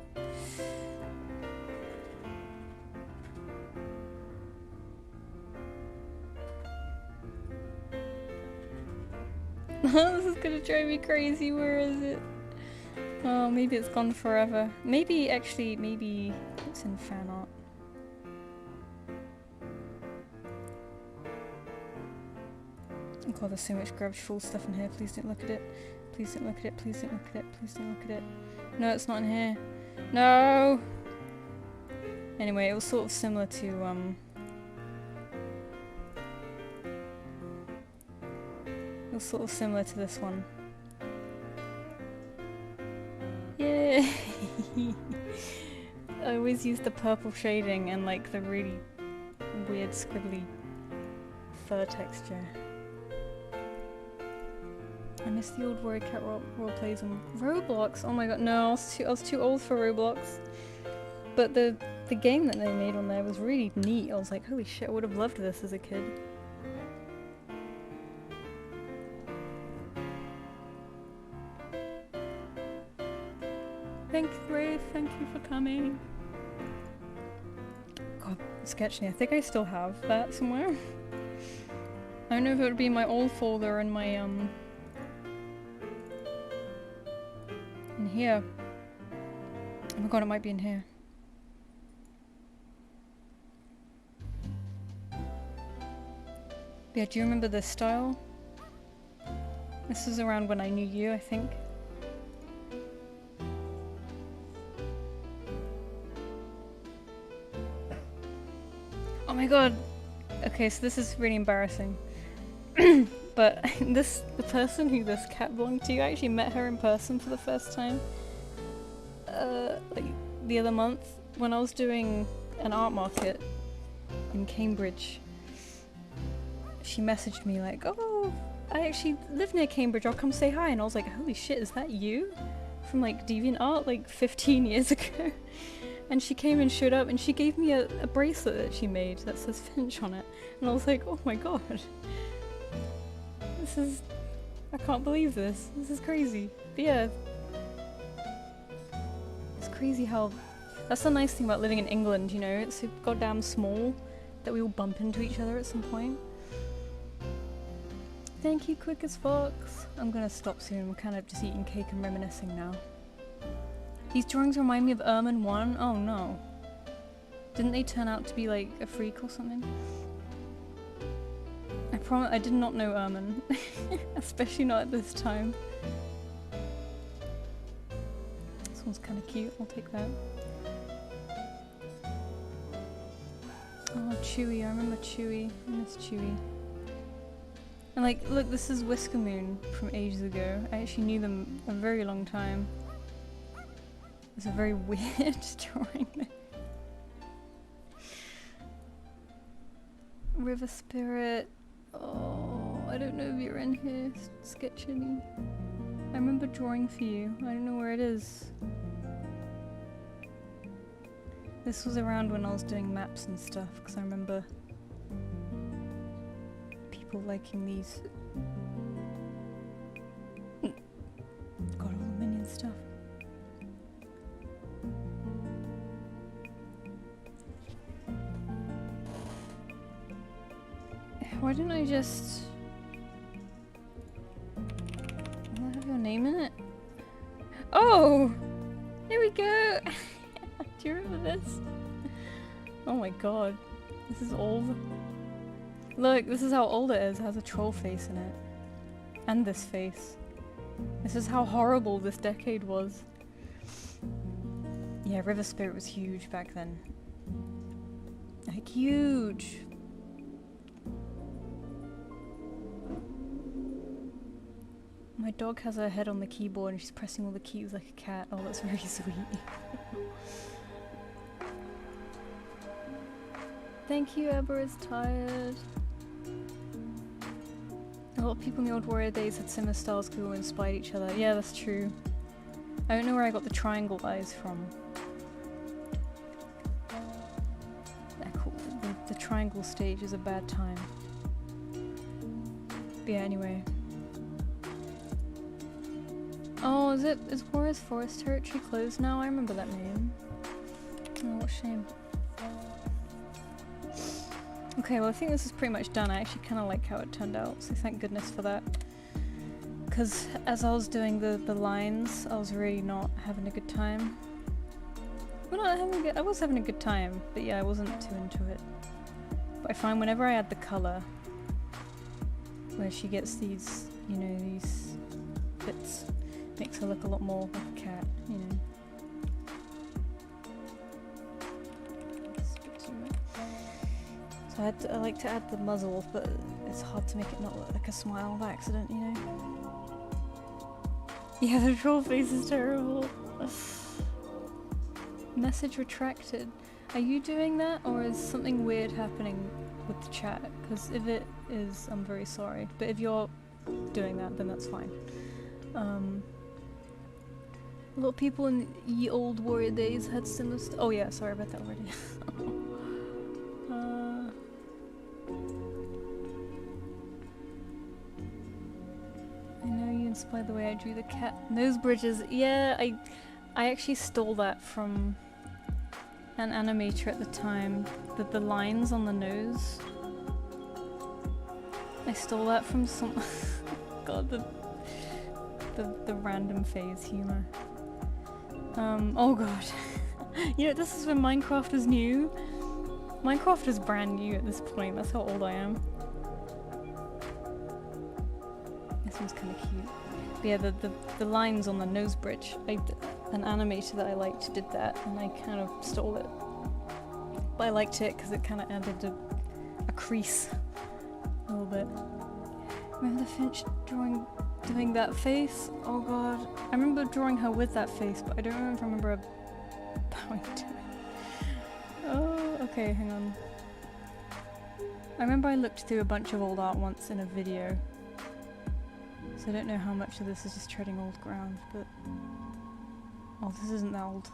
This is gonna drive me crazy. Where is it? Oh, maybe it's gone forever. Maybe, actually, maybe it's in fan art. Oh god, there's so much garbage full stuff in here. Please don't look at it. Please don't look at it. Please don't look at it. Please don't look at it. No, it's not in here. No! Anyway, it was sort of similar to, it was sort of similar to this one. Yay! I always use the purple shading and like the really weird scribbly fur texture. I miss the old Warrior Cat roleplays on Roblox. Oh my god, no, I was too old for Roblox. But the game that they made on there was really neat. I was like, holy shit, I would have loved this as a kid. Thank you, Ray. Thank you for coming. God, Sketchny. I think I still have that somewhere. I don't know if it would be my old folder in my, in here. Oh my god, it might be in here. Yeah, do you remember this style? This was around when I knew you, I think. my god. Okay, so this is really embarrassing. But the person who this cat belonged to, I actually met her in person for the first time. Like the other month when I was doing an art market in Cambridge. She messaged me like, oh, I actually live near Cambridge, I'll come say hi. And I was like, holy shit, is that you? From like DeviantArt like 15 years ago. And she came and showed up and she gave me a bracelet that she made that says Finch on it. And I was like, oh my god. I can't believe this. This is crazy. But yeah. It's crazy how... That's the nice thing about living in England, you know? It's so goddamn small that we all bump into each other at some point. Thank you, Quick as Fox. I'm gonna stop soon. I'm kind of just eating cake and reminiscing now. These drawings remind me of Ermin 1. Oh no. Didn't they turn out to be like a freak or something? I promise I did not know Ermin. Especially not at this time. This one's kind of cute. I'll take that. Oh, Chewy. I remember Chewy. I miss Chewy. And like, look, this is Whisker Moon from ages ago. I actually knew them a very long time. It's a very weird drawing there. River Spirit. Oh, I don't know if you're in here, Sketchily. I remember drawing for you. I don't know where it is. This was around when I was doing maps and stuff, because I remember people liking these. Got all the minion stuff. Why didn't I just... Does that have your name in it? Oh! There we go! Do you remember this? Oh my god. This is old. Look, this is how old it is. It has a troll face in it. And this face. This is how horrible this decade was. Yeah, River Spirit was huge back then. Like, huge! My dog has her head on the keyboard and she's pressing all the keys like a cat. Oh, that's very sweet. Thank you, Eber is tired. A lot of people in the old Warrior days had similar styles because we all inspired each other. Yeah, that's true. I don't know where I got the triangle eyes from. The triangle stage is a bad time. But yeah, anyway. Oh, is Warrior's Forest Territory closed now? I remember that name. Oh, what a shame. Okay, well I think this is pretty much done. I actually kind of like how it turned out, so thank goodness for that. Because as I was doing the lines, I was really not having a good time. Well, not having a good, I was having a good time, but yeah, I wasn't too into it. But I find whenever I add the colour, where she gets these, you know, these bits, makes her look a lot more like a cat, you know. So I like to add the muzzle, but it's hard to make it not look like a smile by accident, you know. Yeah, the troll face is terrible. Message retracted. Are you doing that, or is something weird happening with the chat? Because if it is, I'm very sorry. But if you're doing that, then that's fine. A lot of people in the old Warrior days had similar oh yeah, sorry about that already. I know you inspired the way I drew the cat nose bridges. Yeah, I actually stole that from an animator at the time. The lines on the nose. I stole that from some God, the random phase humor. Oh god. You know, this is when Minecraft is new. Minecraft is brand new at this point, that's how old I am. This one's kind of cute. But yeah, the lines on the nose bridge, an animator that I liked did that, and I kind of stole it. but I liked it because it kind of added a crease a little bit. Remember the Finch doing that face? Oh god. I remember drawing her with that face, but I don't remember her bowing to it. Oh, okay, hang on. I remember I looked through a bunch of old art once in a video, so I don't know how much of this is just treading old ground, but... Oh, this isn't that old.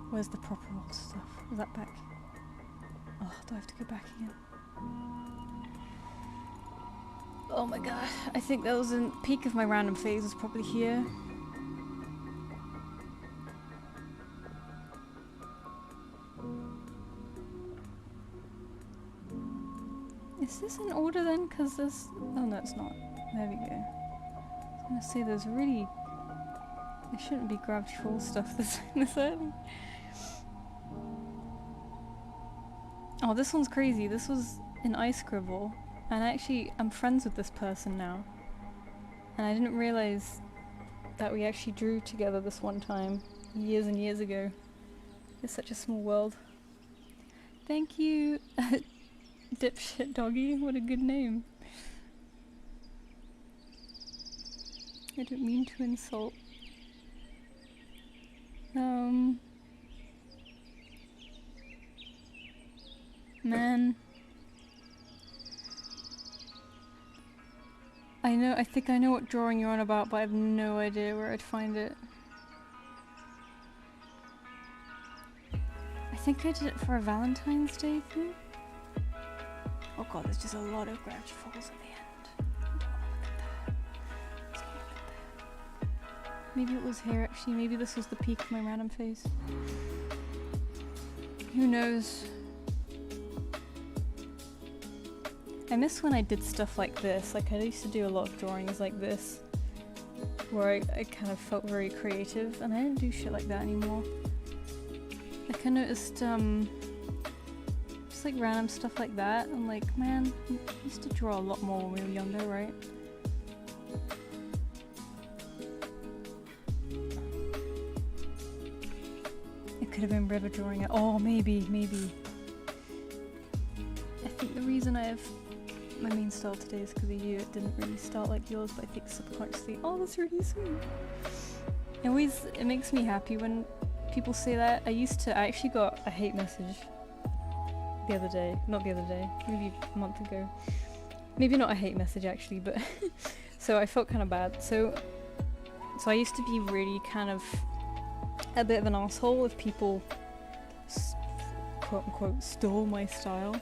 Where's the proper old stuff? Is that back? Oh, do I have to go back again? Oh my god, I think that was the peak of my random phase was probably here. Is this in order then? Cause this... Oh no, it's not. There we go. I was gonna say there's really... There shouldn't be Gravity Falls stuff that's in this early. Oh, this one's crazy. This was in iScribble, and actually I'm friends with this person now. And I didn't realize that we actually drew together this one time, years and years ago. It's such a small world. Thank you, Dipshit Doggy. What a good name. I don't mean to insult. Man. I think I know what drawing you're on about, but I have no idea where I'd find it. I think I did it for a Valentine's Day thing. Oh god, there's just a lot of Gravity Falls at the end. Let's not look at that. Maybe it was here actually, maybe this was the peak of my random phase. Who knows? I miss when I did stuff like this. Like I used to do a lot of drawings like this, where I kind of felt very creative, and I don't do shit like that anymore. Like I noticed just like random stuff like that. I'm like, man, we used to draw a lot more when we were younger, right? It could have been river drawing it. Oh, maybe. I think the reason I have my main style today is because of you. It didn't really start like yours, but I think subconsciously, oh, that's really sweet. It makes me happy when people say that. I actually got a hate message the other day. Not the other day, maybe a month ago. Maybe not a hate message actually, but so I felt kind of bad. So I used to be really kind of a bit of an asshole if people quote unquote stole my style.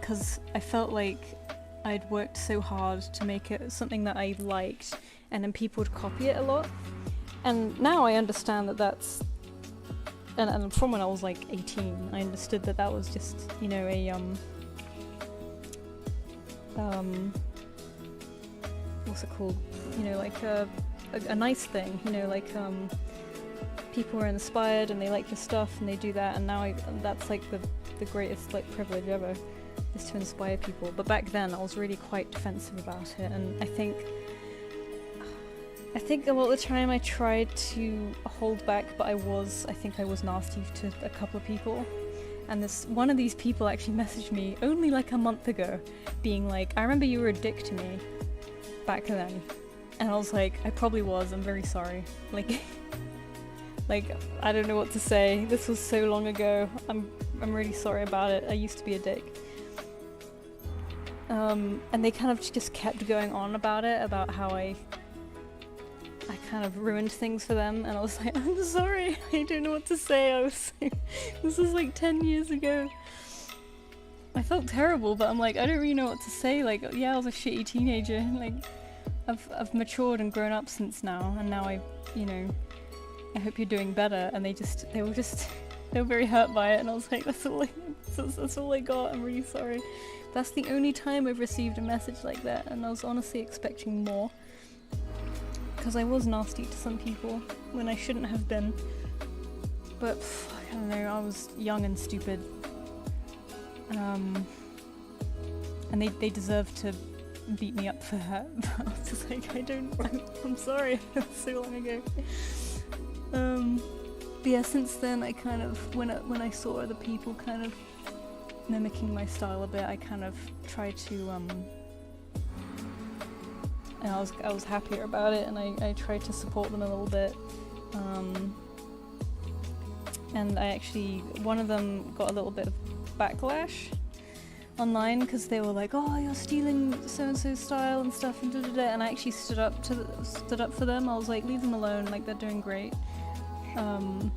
Because I felt like I'd worked so hard to make it something that I liked, and then people would copy it a lot. And now I understand that that's... And from when I was like 18, I understood that that was just, you know, what's it called? You know, like a nice thing, you know, like people are inspired and they like your stuff and they do that, and now that's like the greatest like privilege ever, is to inspire people. But back then I was really quite defensive about it, and I think a lot of the time I tried to hold back, but I think I was nasty to a couple of people. And one of these people actually messaged me only like a month ago, being like, I remember you were a dick to me back then. And I was like, I probably was, I'm very sorry. Like, I don't know what to say. This was so long ago. I'm really sorry about it. I used to be a dick. And they kind of just kept going on about it, about how I kind of ruined things for them, and I was like, I'm sorry, I don't know what to say. This was like 10 years ago. I felt terrible, but I'm like, I don't really know what to say. Like, yeah, I was a shitty teenager. Like, I've matured and grown up since now, and now I hope you're doing better. And they were very hurt by it, and I was like, that's all I got. I'm really sorry. That's the only time I've received a message like that, and I was honestly expecting more. Because I was nasty to some people when I shouldn't have been. But I don't know, I was young and stupid. And they deserved to beat me up for that. But I was just like, I'm sorry, that was so long ago. But yeah, since then I kind of, when I saw other people kind of mimicking my style a bit, I kind of tried to and I was happier about it, and I tried to support them a little bit. And I actually, one of them got a little bit of backlash online because they were like, "Oh, you're stealing so and so style and stuff," and da-da-da. And I actually stood up for them. I was like, "Leave them alone. Like, they're doing great." And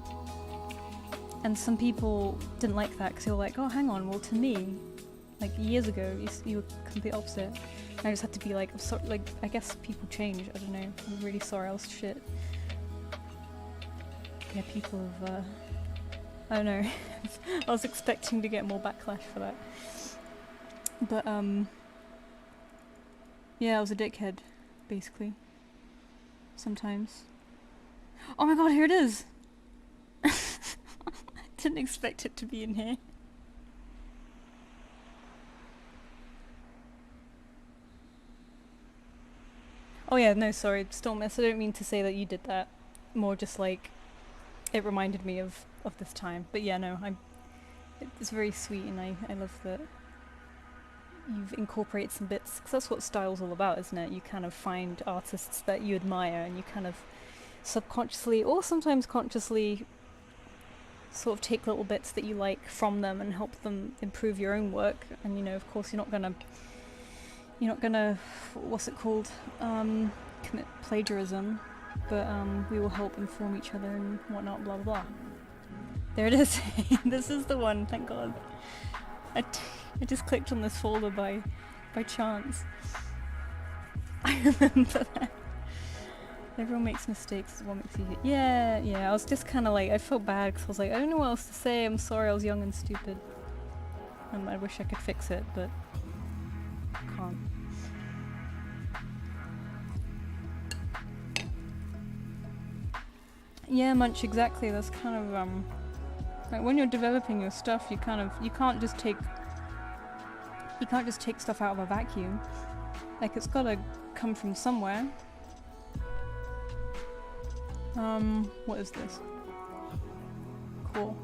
some people didn't like that because they were like, "Oh, hang on. Well, to me, like years ago, you were complete opposite." And I just had to be like, "I'm sorry." Like, I guess people change. I don't know. I'm really sorry. I was shit. Yeah, people have. I don't know. I was expecting to get more backlash for that. But, yeah, I was a dickhead, basically. Sometimes. Oh my god, here it is! I didn't expect it to be in here. Oh yeah, no, sorry, Stormist, I don't mean to say that you did that. More just like, it reminded me of this time. But yeah, no, it's very sweet, and I love that you've incorporated some bits, because that's what style's all about, isn't it? You kind of find artists that you admire, and you kind of subconsciously, or sometimes consciously, sort of take little bits that you like from them and help them improve your own work. And you know, of course, you're not gonna, what's it called, commit plagiarism, but we will help inform each other and whatnot, blah blah blah. There it is. This is the one, thank god. I just clicked on this folder by chance. I remember that. Everyone makes mistakes, what makes you... Yeah, I was just kind of like, I felt bad because I was like, I don't know what else to say, I'm sorry, I was young and stupid. I wish I could fix it, but I can't. Yeah, Munch, exactly, that's kind of, like when you're developing your stuff, you can't just take stuff out of a vacuum. Like, it's gotta come from somewhere. What is this? Cool.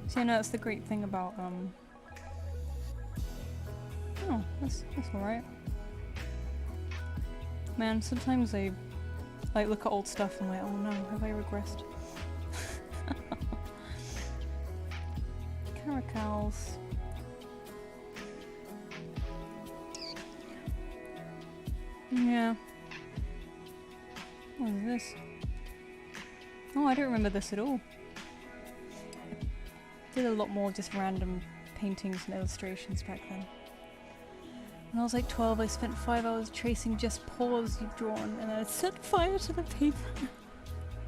So, you know, that's the great thing about, oh, that's alright. Man, sometimes I, like, look at old stuff and I'm like, oh no, have I regressed? Caracals. Yeah. What is this? Oh, I don't remember this at all. I did a lot more just random paintings and illustrations back then. When I was like 12, I spent 5 hours tracing just paws you've drawn, and I set fire to the paper.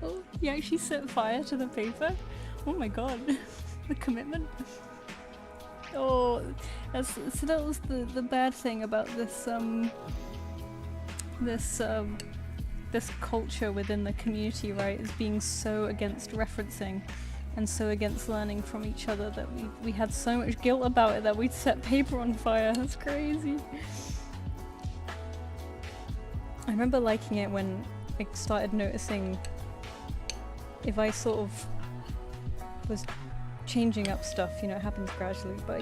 Oh, you actually set fire to the paper? Oh my god. The commitment. Oh, so that was the bad thing about this, this culture within the community, right, is being so against referencing and so against learning from each other that we had so much guilt about it that we'd set paper on fire. That's crazy. I remember liking it when I started noticing if I sort of was changing up stuff, you know, it happens gradually, but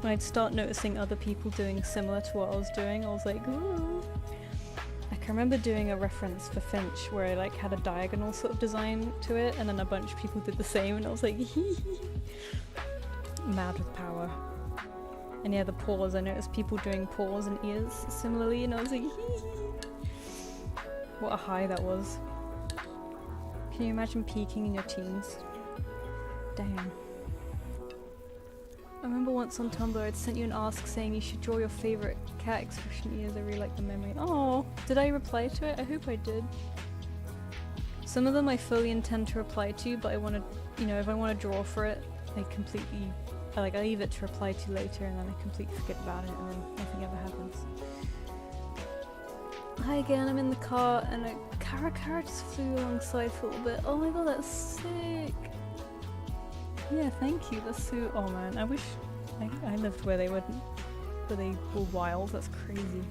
when I'd start noticing other people doing similar to what I was doing, I was like, ooh. I remember doing a reference for Finch where I like had a diagonal sort of design to it, and then a bunch of people did the same, and I was like, mad with power. And yeah, the paws, I noticed people doing paws and ears similarly, and I was like, what a high that was. Can you imagine peaking in your teens? Damn. I remember once on Tumblr I'd sent you an ask saying you should draw your favourite cat expression ears. I really like the memory. Oh, did I reply to it? I hope I did. Some of them I fully intend to reply to, but I want to, you know, if I want to draw for it, I leave it to reply to later, and then I completely forget about it, and then nothing ever happens. Hi again, I'm in the car, and a caracara just flew alongside for a little bit. Oh my god, that's sick! Yeah, thank you, that's so... Oh man, I wish I lived where they were wild, that's crazy.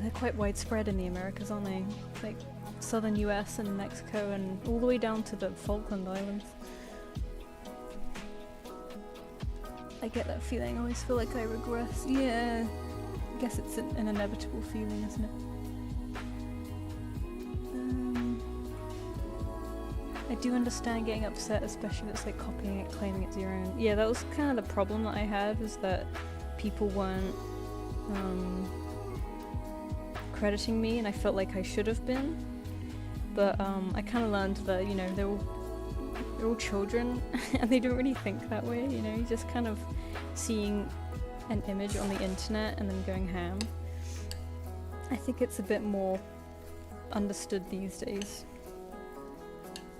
they're quite widespread in the Americas, aren't they? Like southern US and Mexico and all the way down to the Falkland Islands. I get that feeling, I always feel like I regress. Yeah, I guess it's an inevitable feeling, isn't it? I do understand getting upset, especially if it's like copying it, claiming it's your own. Yeah, that was kind of the problem that I had, is that people weren't crediting me, and I felt like I should have been. But I kind of learned that, you know, they're all children and they don't really think that way, you know, you're just kind of seeing an image on the internet and then going ham. I think it's a bit more understood these days.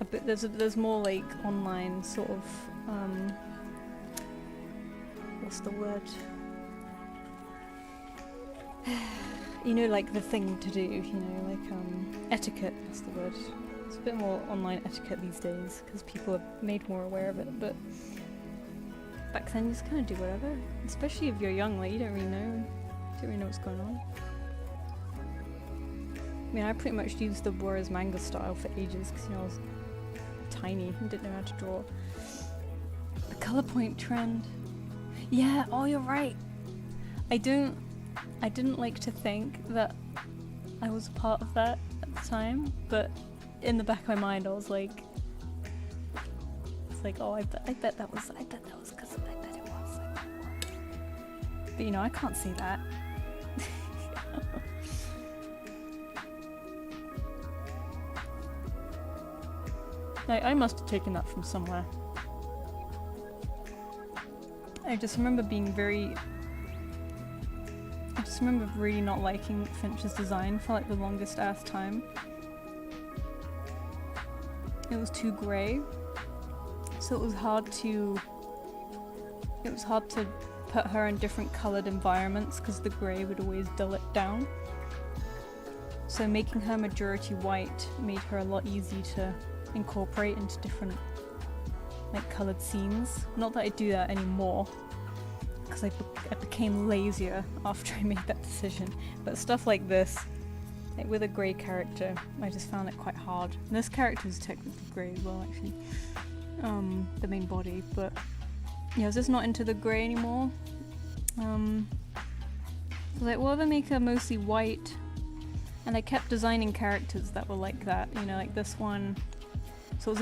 A bit, there's more like online sort of what's the word? You know, like the thing to do, you know, like etiquette, that's the word. It's a bit more online etiquette these days because people are made more aware of it, but back then you just kind of do whatever. Especially if you're young, like you don't really know what's going on. I mean, I pretty much used the Warriors manga style for ages because, you know, I was tiny and didn't know how to draw. The color point trend. Yeah, oh, you're right. I didn't like to think that I was part of that at the time, but in the back of my mind I was like, it's like, oh, I bet that was because I bet it was. But you know, I can't see that. I must have taken that from somewhere. I just remember really not liking Finch's design for like the longest ass time. It was too grey, so it was hard to put her in different coloured environments because the grey would always dull it down. So making her majority white made her a lot easier to incorporate into different like coloured scenes. Not that I do that anymore, because I became lazier after I made that decision. But stuff like this, like with a grey character, I just found it quite hard. And this character is technically grey as well, actually. The main body, but yeah, I was just not into the grey anymore. Like, well, if I make her mostly white, and I kept designing characters that were like that, you know, like this one. So it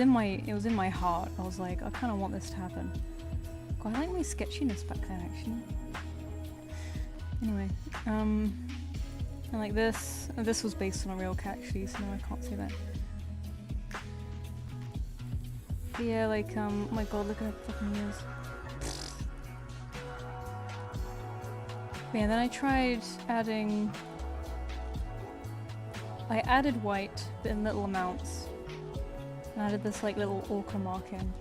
was in my heart. I was like, I kind of want this to happen. God, I like my sketchiness back then, actually. Anyway, and like this. Oh, this was based on a real cat, actually, so no, I can't say that. But yeah, like, oh my god, look at her fucking ears. But yeah, then I tried adding. I added white, but in little amounts. And I added this like little orca marking.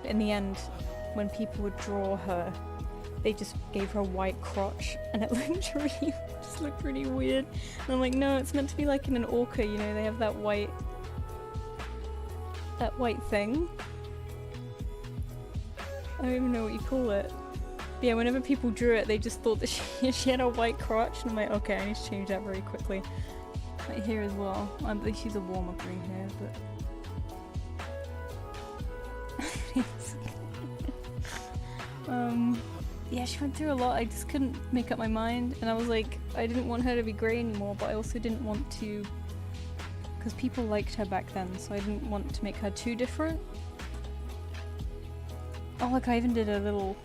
But in the end, when people would draw her, they just gave her a white crotch, and it looked really weird. And I'm like, no, it's meant to be like in an orca, you know, they have that white thing. I don't even know what you call it. But yeah, whenever people drew it, they just thought that she had a white crotch, and I'm like, okay, I need to change that very quickly. Like here as well. She's a warmer green hair, but. Yeah, she went through a lot. I just couldn't make up my mind, and I was like, I didn't want her to be grey anymore, but I also didn't want to, because people liked her back then, so I didn't want to make her too different. Oh look, I even did a little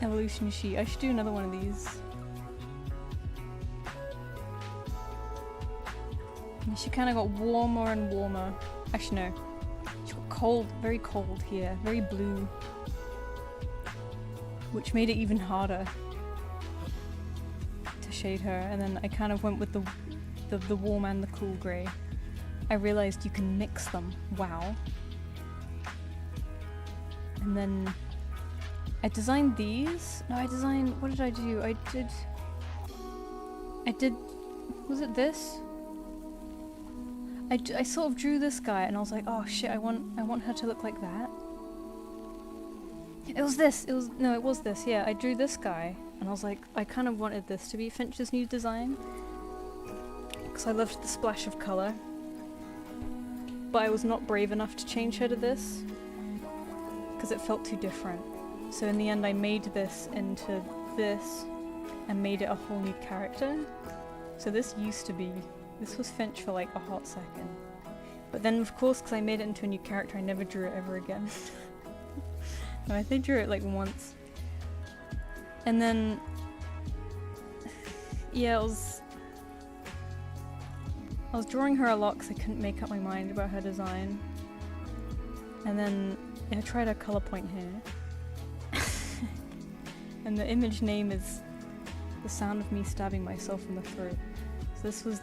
evolution sheet. I should do another one of these. And she kind of got warmer and warmer. Actually no, she got cold, very cold here, very blue. Which made it even harder to shade her, and then I kind of went with the warm and the cool grey. I realised you can mix them. Wow. And then I designed these. No, I designed. What did I do? I did. Was it this? I sort of drew this guy, and I was like, oh shit, I want her to look like that. It was this. It was this. Yeah, I drew this guy, and I was like, I kind of wanted this to be Finch's new design. because I loved the splash of colour. But I was not brave enough to change her to this, because it felt too different. So in the end I made this into this, and made it a whole new character. So this was Finch for like a hot second. But then of course, because I made it into a new character, I never drew it ever again. No, I think I drew it like once. And then, yeah, I was drawing her a lot because I couldn't make up my mind about her design. And then I tried a colour point here. And the image name is the sound of me stabbing myself in the throat. So this is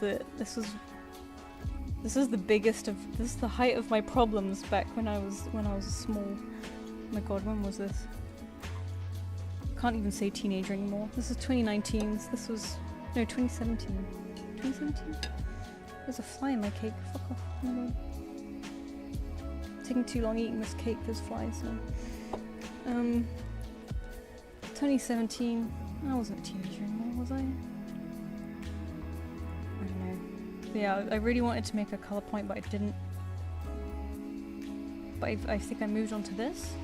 the height of my problems back when I was small. Oh my god, when was this? Can't even say teenager anymore. This is 2019. This was no 2017. 2017? There's a fly in my cake. Fuck off. Oh my god. Taking too long eating this cake. There's flies now. 2017. I wasn't a teenager anymore, was I? I don't know. But yeah, I really wanted to make a colour point, but I didn't. But I think I moved on to this.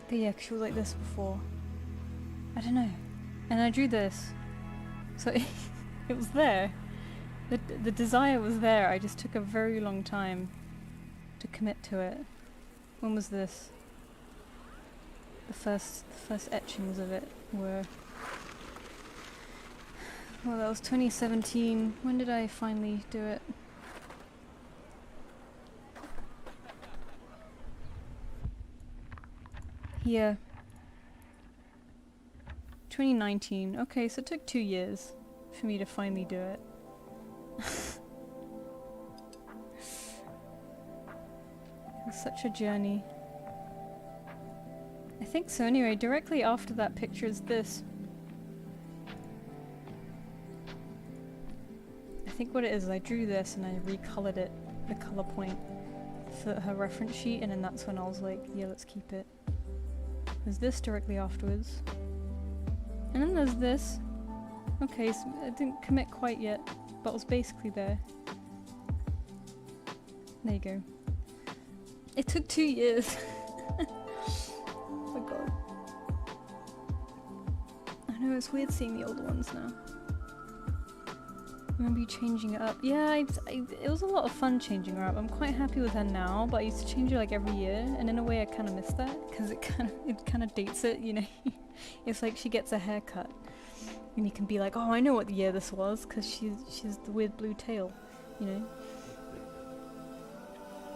But yeah, 'cause she was like this before. I don't know. And I drew this. So it was there. The desire was there. I just took a very long time to commit to it. When was this? The first etchings of it were... Well, that was 2017. When did I finally do it? Here. 2019. Okay, so it took 2 years for me to finally do it. It was such a journey. I think so anyway. Directly after that picture is this. I think what it is I drew this and I recolored it, the color point, for her reference sheet, and then that's when I was like, yeah, let's keep it. There's this directly afterwards. And then there's this. Okay, so I didn't commit quite yet, but it was basically there. There you go. It took 2 years. Oh my god. I know, it's weird seeing the older ones now. I remember you changing it up. Yeah, it was a lot of fun changing her up. I'm quite happy with her now, but I used to change her like every year, and in a way I kind of miss that, because it kind of dates it, you know? It's like she gets a haircut, and you can be like, oh, I know what year this was, because she's the weird blue tail, you know?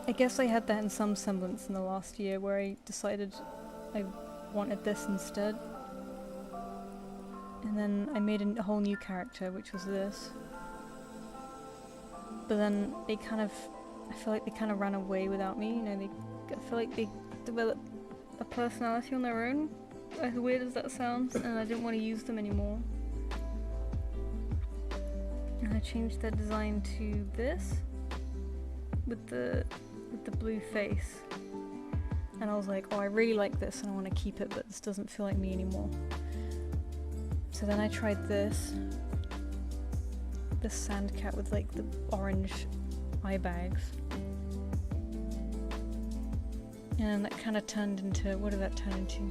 I guess I had that in some semblance in the last year, where I decided I wanted this instead. And then I made a whole new character, which was this. But then they kind of, I feel like they kind of ran away without me, you know, I feel like they developed a personality on their own, as weird as that sounds, and I didn't want to use them anymore. And I changed their design to this, with the blue face. And I was like, oh, I really like this and I want to keep it, but this doesn't feel like me anymore. So then I tried this sand cat with like the orange eye bags. And that kind of turned into, what did that turn into?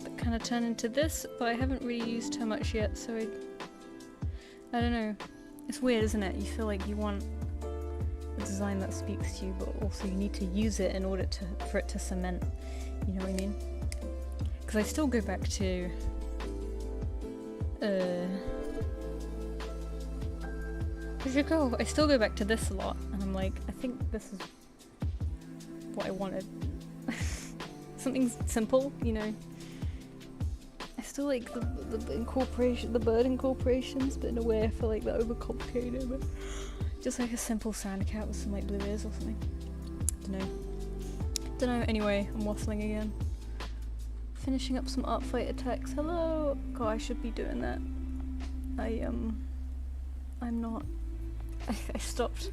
That kind of turned into this, but I haven't really used her much yet, so I don't know. It's weird, isn't it? You feel like you want a design that speaks to you, but also you need to use it in order for it to cement. You know what I mean? Because I still go back to where'd you go? I still go back to this a lot, and I'm like, I think this is what I wanted. Something simple, you know. I still like the incorporation, the bird incorporations, but in a way I feel like they're overcomplicated. But just like a simple sand cat with some like blue ears or something. Don't know. Anyway, I'm waffling again. Finishing up some art fight attacks. Hello. God, I should be doing that. I'm not. I stopped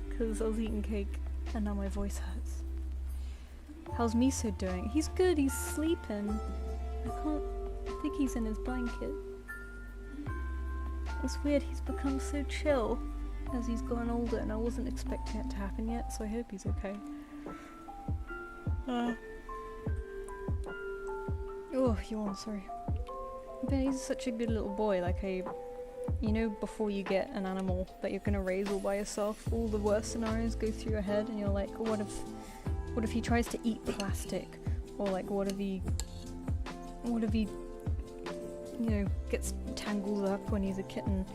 because I was eating cake, and now my voice hurts. How's Miso doing? He's good, he's sleeping. I think he's in his blanket. It's weird, he's become so chill as he's gotten older, and I wasn't expecting it to happen yet, so I hope he's okay. Oh, yawn, sorry. But he's such a good little boy, like you know, before you get an animal that you're gonna raise all by yourself, all the worst scenarios go through your head, and you're like, what if he tries to eat plastic? Or like, what if he, you know, gets tangled up when he's a kitten?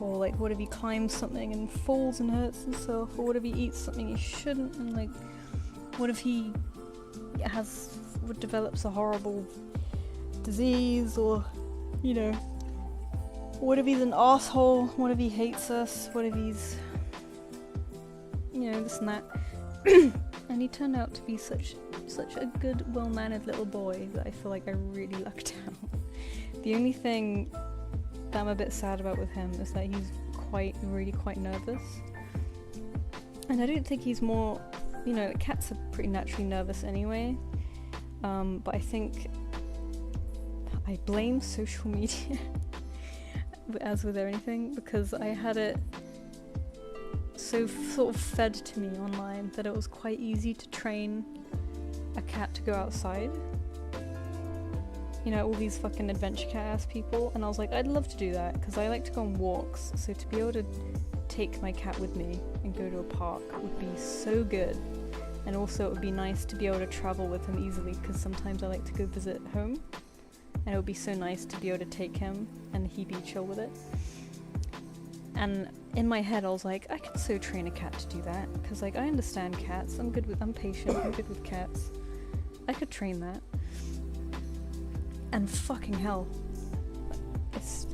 Or like, what if he climbs something and falls and hurts himself? Or what if he eats something he shouldn't? And like, what if he develops a horrible disease? Or, you know, what if he's an asshole? What if he hates us? What if he's, you know, this and that? And he turned out to be such a good, well-mannered little boy that I feel like I really lucked out. The only thing that I'm a bit sad about with him is that he's really quite nervous. And I don't think he's more, you know, cats are pretty naturally nervous anyway. But I think I blame social media, as with everything, because I had it so sort of fed to me online that it was quite easy to train a cat to go outside. You know, all these fucking adventure cat ass people, and I was like, I'd love to do that because I like to go on walks, so to be able to take my cat with me and go to a park would be so good. And also it would be nice to be able to travel with him easily, because sometimes I like to go visit home, and it would be so nice to be able to take him and he be chill with it. And in my head I was like, I could so train a cat to do that, because like I understand cats, I'm patient, I'm good with cats. I could train that. And fucking hell, it's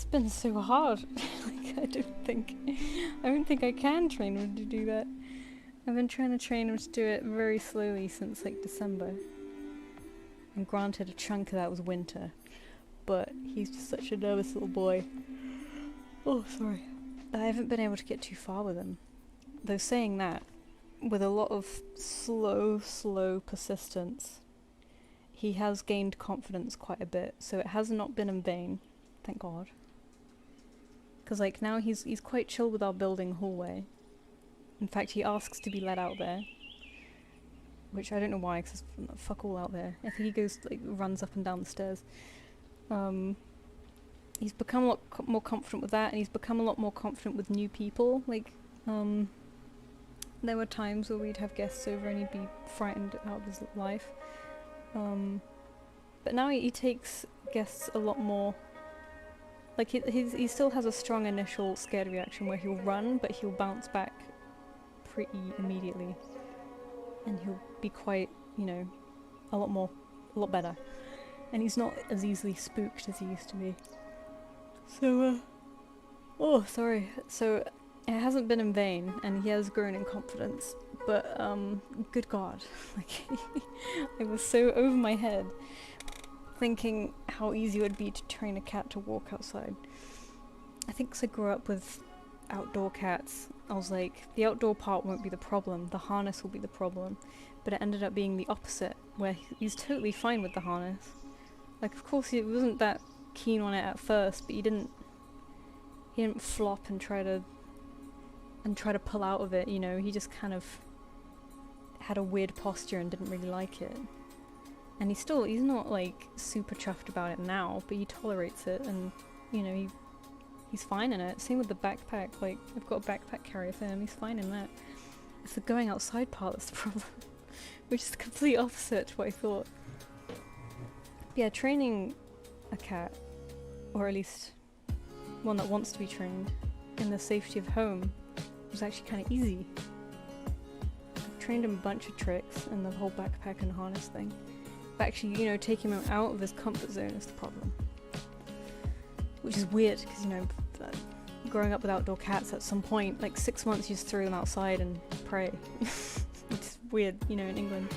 been so hard. Like I don't think I can train him to do that. I've been trying to train him to do it very slowly since like December. And granted, a chunk of that was winter, but he's just such a nervous little boy. Oh, sorry. I haven't been able to get too far with him. Though saying that, with a lot of slow persistence, he has gained confidence quite a bit, so it has not been in vain, thank God. Because like now he's quite chill with our building hallway. In fact, he asks to be let out there, which I don't know why, because there's fuck all out there. I think he goes like runs up and down the stairs. He's become a lot more confident with that, and he's become a lot more confident with new people. Like, there were times where we'd have guests over and he'd be frightened out of his life. But now he takes guests a lot more. Like he still has a strong initial scared reaction where he'll run, but he'll bounce back pretty immediately, and he'll be quite, you know, a lot better. And he's not as easily spooked as he used to be. So, oh, sorry. So it hasn't been in vain, and he has grown in confidence. But good God, like I was so over my head thinking how easy it would be to train a cat to walk outside. I think 'cause I grew up with outdoor cats, I was like, the outdoor part won't be the problem, the harness will be the problem. But it ended up being the opposite, where he's totally fine with the harness. Like, of course he wasn't that keen on it at first, but he didn't flop and try to pull out of it, you know. He just kind of had a weird posture and didn't really like it. And he's not like super chuffed about it now, but he tolerates it, and you know, he's fine in it. Same with the backpack, like I've got a backpack carrier for him, he's fine in that. It's the going outside part that's the problem, which is the complete opposite to what I thought. Yeah, training a cat, or at least one that wants to be trained, in the safety of home was actually kind of easy. I've trained him a bunch of tricks and the whole backpack and harness thing. But actually, you know, taking him out of his comfort zone is the problem. Which is weird, because, you know, growing up with outdoor cats, at some point, like 6 months, you just throw them outside and pray. It's weird, you know, in England.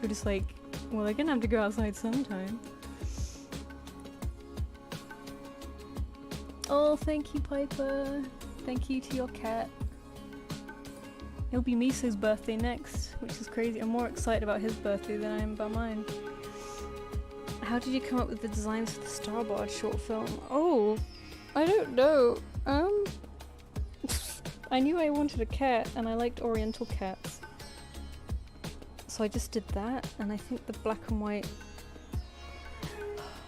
We're just like, well, they're gonna have to go outside sometime. Oh, thank you, Piper. Thank you to your cat. It'll be Miso's birthday next, which is crazy. I'm more excited about his birthday than I am about mine. How did you come up with the designs for the Starboard short film? Oh, I don't know. I knew I wanted a cat and I liked oriental cats. So I just did that, and I think the black and white...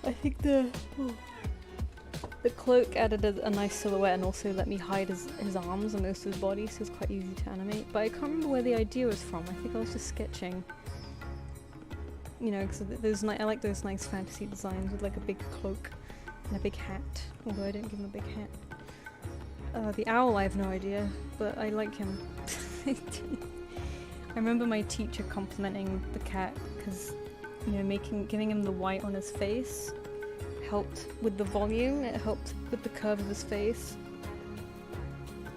I think the cloak added a nice silhouette and also let me hide his arms and most of his body, so it's quite easy to animate. But I can't remember where the idea was from. I think I was just sketching. You know, because I like those nice fantasy designs with like a big cloak and a big hat. Although I didn't give him a big hat. The owl, I have no idea, but I like him. I remember my teacher complimenting the cat because, you know, giving him the white on his face helped with the volume, it helped with the curve of his face.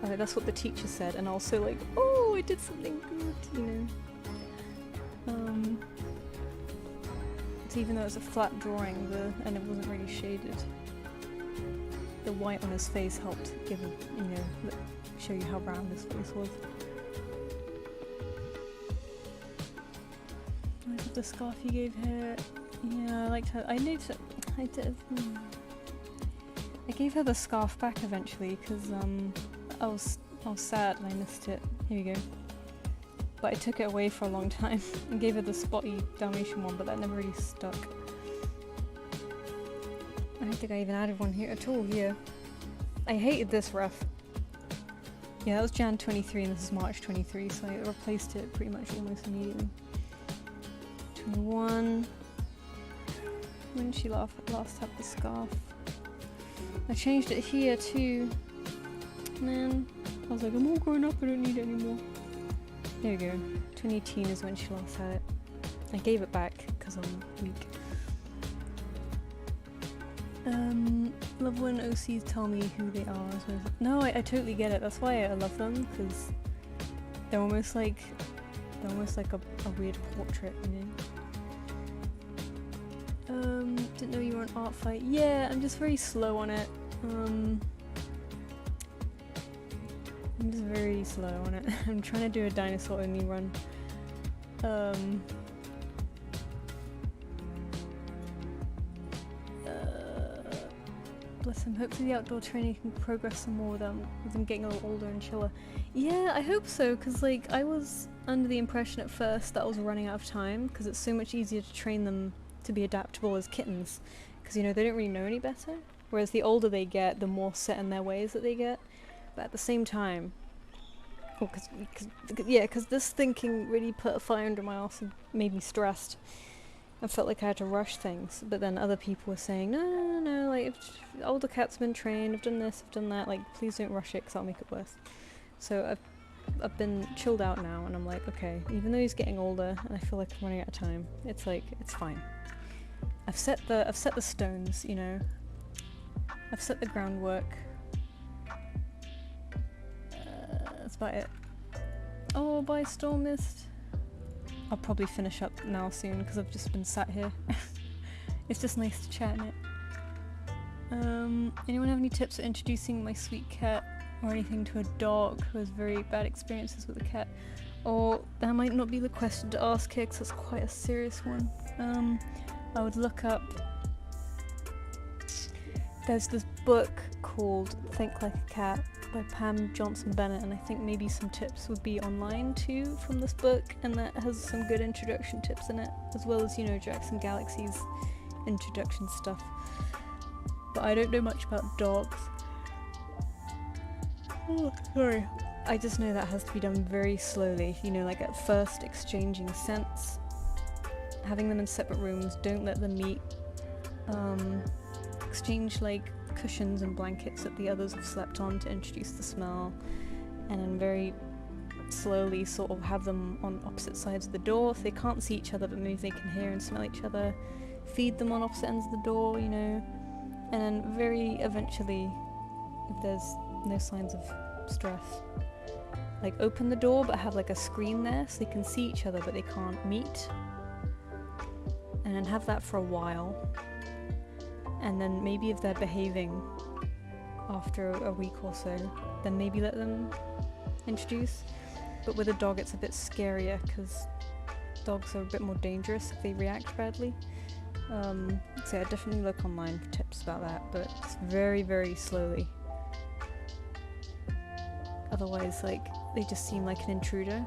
That's what the teacher said, and also like, oh, I did something good, you know. So even though it's a flat drawing, and it wasn't really shaded, the white on his face helped give him, you know, show you how round his face was. I love the scarf you gave her. Yeah, I liked her. I gave her the scarf back eventually because I was sad and I missed it. Here we go. But I took it away for a long time and gave her the spotty Dalmatian one, but that never really stuck. I don't think I even added one here at all. Here, I hated this ref. Yeah, that was Jan 23 and this is March 23, so I replaced it pretty much almost immediately. 21. When she last had the scarf. I changed it here too. Man, I was like, I'm all grown up, I don't need it anymore. There we go. 2018 is when she last had it. I gave it back because I'm weak. Love when OCs tell me who they are. No, I totally get it. That's why I love them, because they're almost like a weird portrait, you know. Didn't know you were on art fight. Yeah, I'm just very slow on it. I'm just very slow on it. I'm trying to do a dinosaur only run. Bless him. Hopefully the outdoor training can progress some more with them getting a little older and chiller. Yeah, I hope so, because like I was under the impression at first that I was running out of time, because it's so much easier to train them to be adaptable as kittens, because you know they don't really know any better, whereas the older they get the more set in their ways that they get. But at the same time, because this thinking really put a fire under my arse and made me stressed. I felt like I had to rush things, but then other people were saying no, like if older cats have been trained, I've done this, I've done that, like please don't rush it because that'll make it worse. So I've been chilled out now, and I'm like, okay, even though he's getting older and I feel like I'm running out of time, it's like, it's fine. I've set the stones, you know. I've set the groundwork. That's about it. Oh, bye Storm Mist. I'll probably finish up now soon because I've just been sat here. It's just nice to chat in it. Anyone have any tips for introducing my sweet cat or anything to a dog who has very bad experiences with a cat? Or that might not be the question to ask here because that's quite a serious one. I would look up... There's this book called Think Like a Cat by Pam Johnson Bennett, and I think maybe some tips would be online too from this book, and that has some good introduction tips in it, as well as, you know, Jackson Galaxy's introduction stuff. But I don't know much about dogs. Oh, sorry. I just know that has to be done very slowly, you know, like at first exchanging scents, having them in separate rooms, don't let them meet, exchange like cushions and blankets that the others have slept on to introduce the smell, and then very slowly sort of have them on opposite sides of the door if they can't see each other but maybe they can hear and smell each other, feed them on opposite ends of the door, you know, and then very eventually, if there's no signs of stress, like open the door but have like a screen there so they can see each other but they can't meet, and then have that for a while. And then maybe if they're behaving after a week or so, then maybe let them introduce. but with a dog it's a bit scarier because dogs are a bit more dangerous if they react badly. So yeah, definitely look online for tips about that, but it's very, very slowly. Otherwise, like, they just seem like an intruder.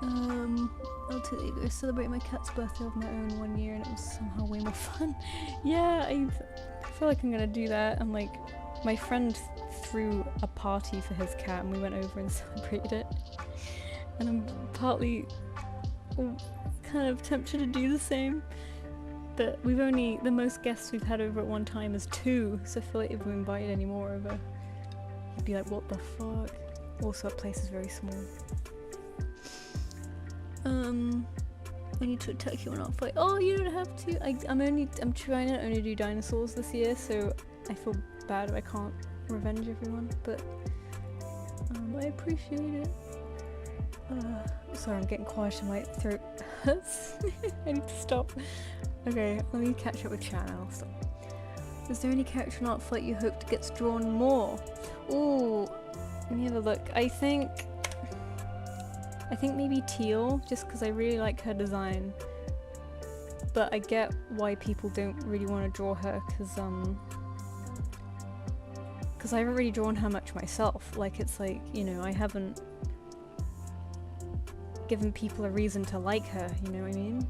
I'll tell you, I celebrated my cat's birthday of my own 1 year and it was somehow way more fun. Yeah, I feel like I'm gonna do that. I'm like, my friend threw a party for his cat and we went over and celebrated it. And I'm partly kind of tempted to do the same. But the most guests we've had over at one time is 2, so I feel like if we invited any more over, you'd be like, what the fuck? Also, that place is very small. I need to attack you or not fight. Oh, you don't have to. I'm trying to only do dinosaurs this year, so I feel bad if I can't revenge everyone, but I appreciate it. Sorry, I'm getting quiet and my throat hurts. I need to stop. Okay, let me catch up with chat now. Stop. Is there any character in Art Flight you hope gets drawn more? Ooh, let me have a look. I think maybe Teal, just because I really like her design. But I get why people don't really want to draw her, because I haven't really drawn her much myself. Like, it's like, you know, I haven't given people a reason to like her, you know what I mean?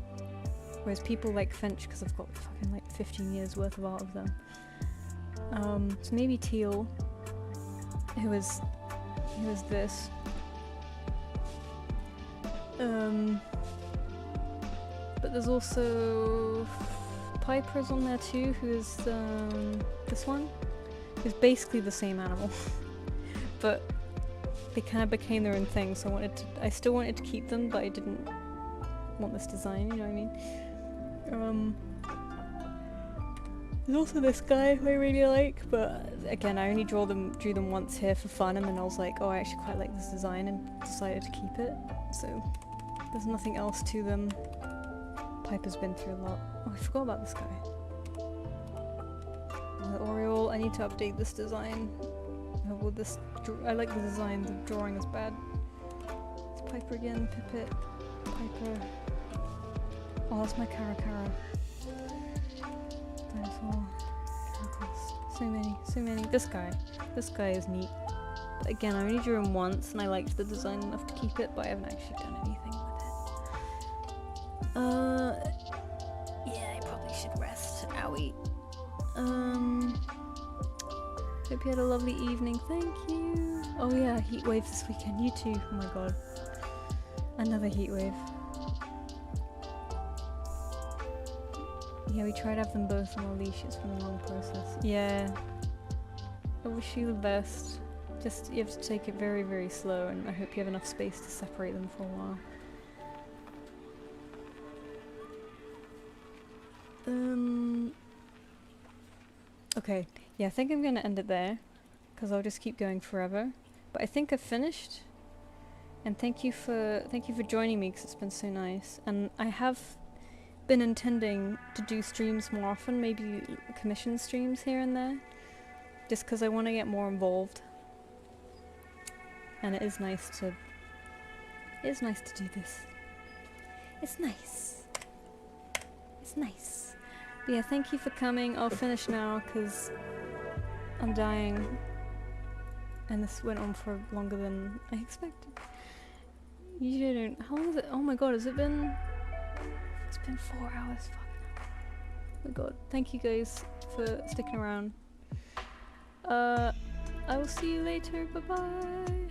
Whereas people like Finch, because I've got fucking like 15 years worth of art of them. So maybe Teal, who is this. But there's also Piper's on there too, who is this one, who's basically the same animal, but they kind of became their own thing. So I still wanted to keep them, but I didn't want this design. You know what I mean? There's also this guy who I really like, but again, I only drew them once here for fun, and then I was like, oh, I actually quite like this design, and decided to keep it. So there's nothing else to them. Piper's been through a lot. Oh, I forgot about this guy. The Oriole, I need to update this design. I like the design, the drawing is bad. It's Piper again, Pipit, Piper. Oh, that's my Caracara. Dinosaur, Caracals. So many. This guy is neat. But again, I only drew him once and I liked the design enough to keep it, but I haven't actually done anything with it. Yeah, I probably should rest. Owie. Hope you had a lovely evening. Thank you. Oh yeah, heat wave this weekend. You too. Oh my god. Another heat wave. Yeah, we tried to have them both on our leash. It's been a long process. Yeah. I wish you the best. Just, you have to take it very, very slow, and I hope you have enough space to separate them for a while. Okay, yeah, I think I'm gonna end it there, because I'll just keep going forever. But I think I've finished, and thank you for joining me, because it's been so nice. And I have been intending to do streams more often, maybe commission streams here and there, just because I want to get more involved. And it is nice to do this. It's nice. It's nice. But yeah, thank you for coming. I'll finish now because I'm dying. And this went on for longer than I expected. Usually I don't. How long is it? Oh my god, has it been? It's been 4 hours. Fuck. Oh my god. Thank you guys for sticking around. I will see you later. Bye bye.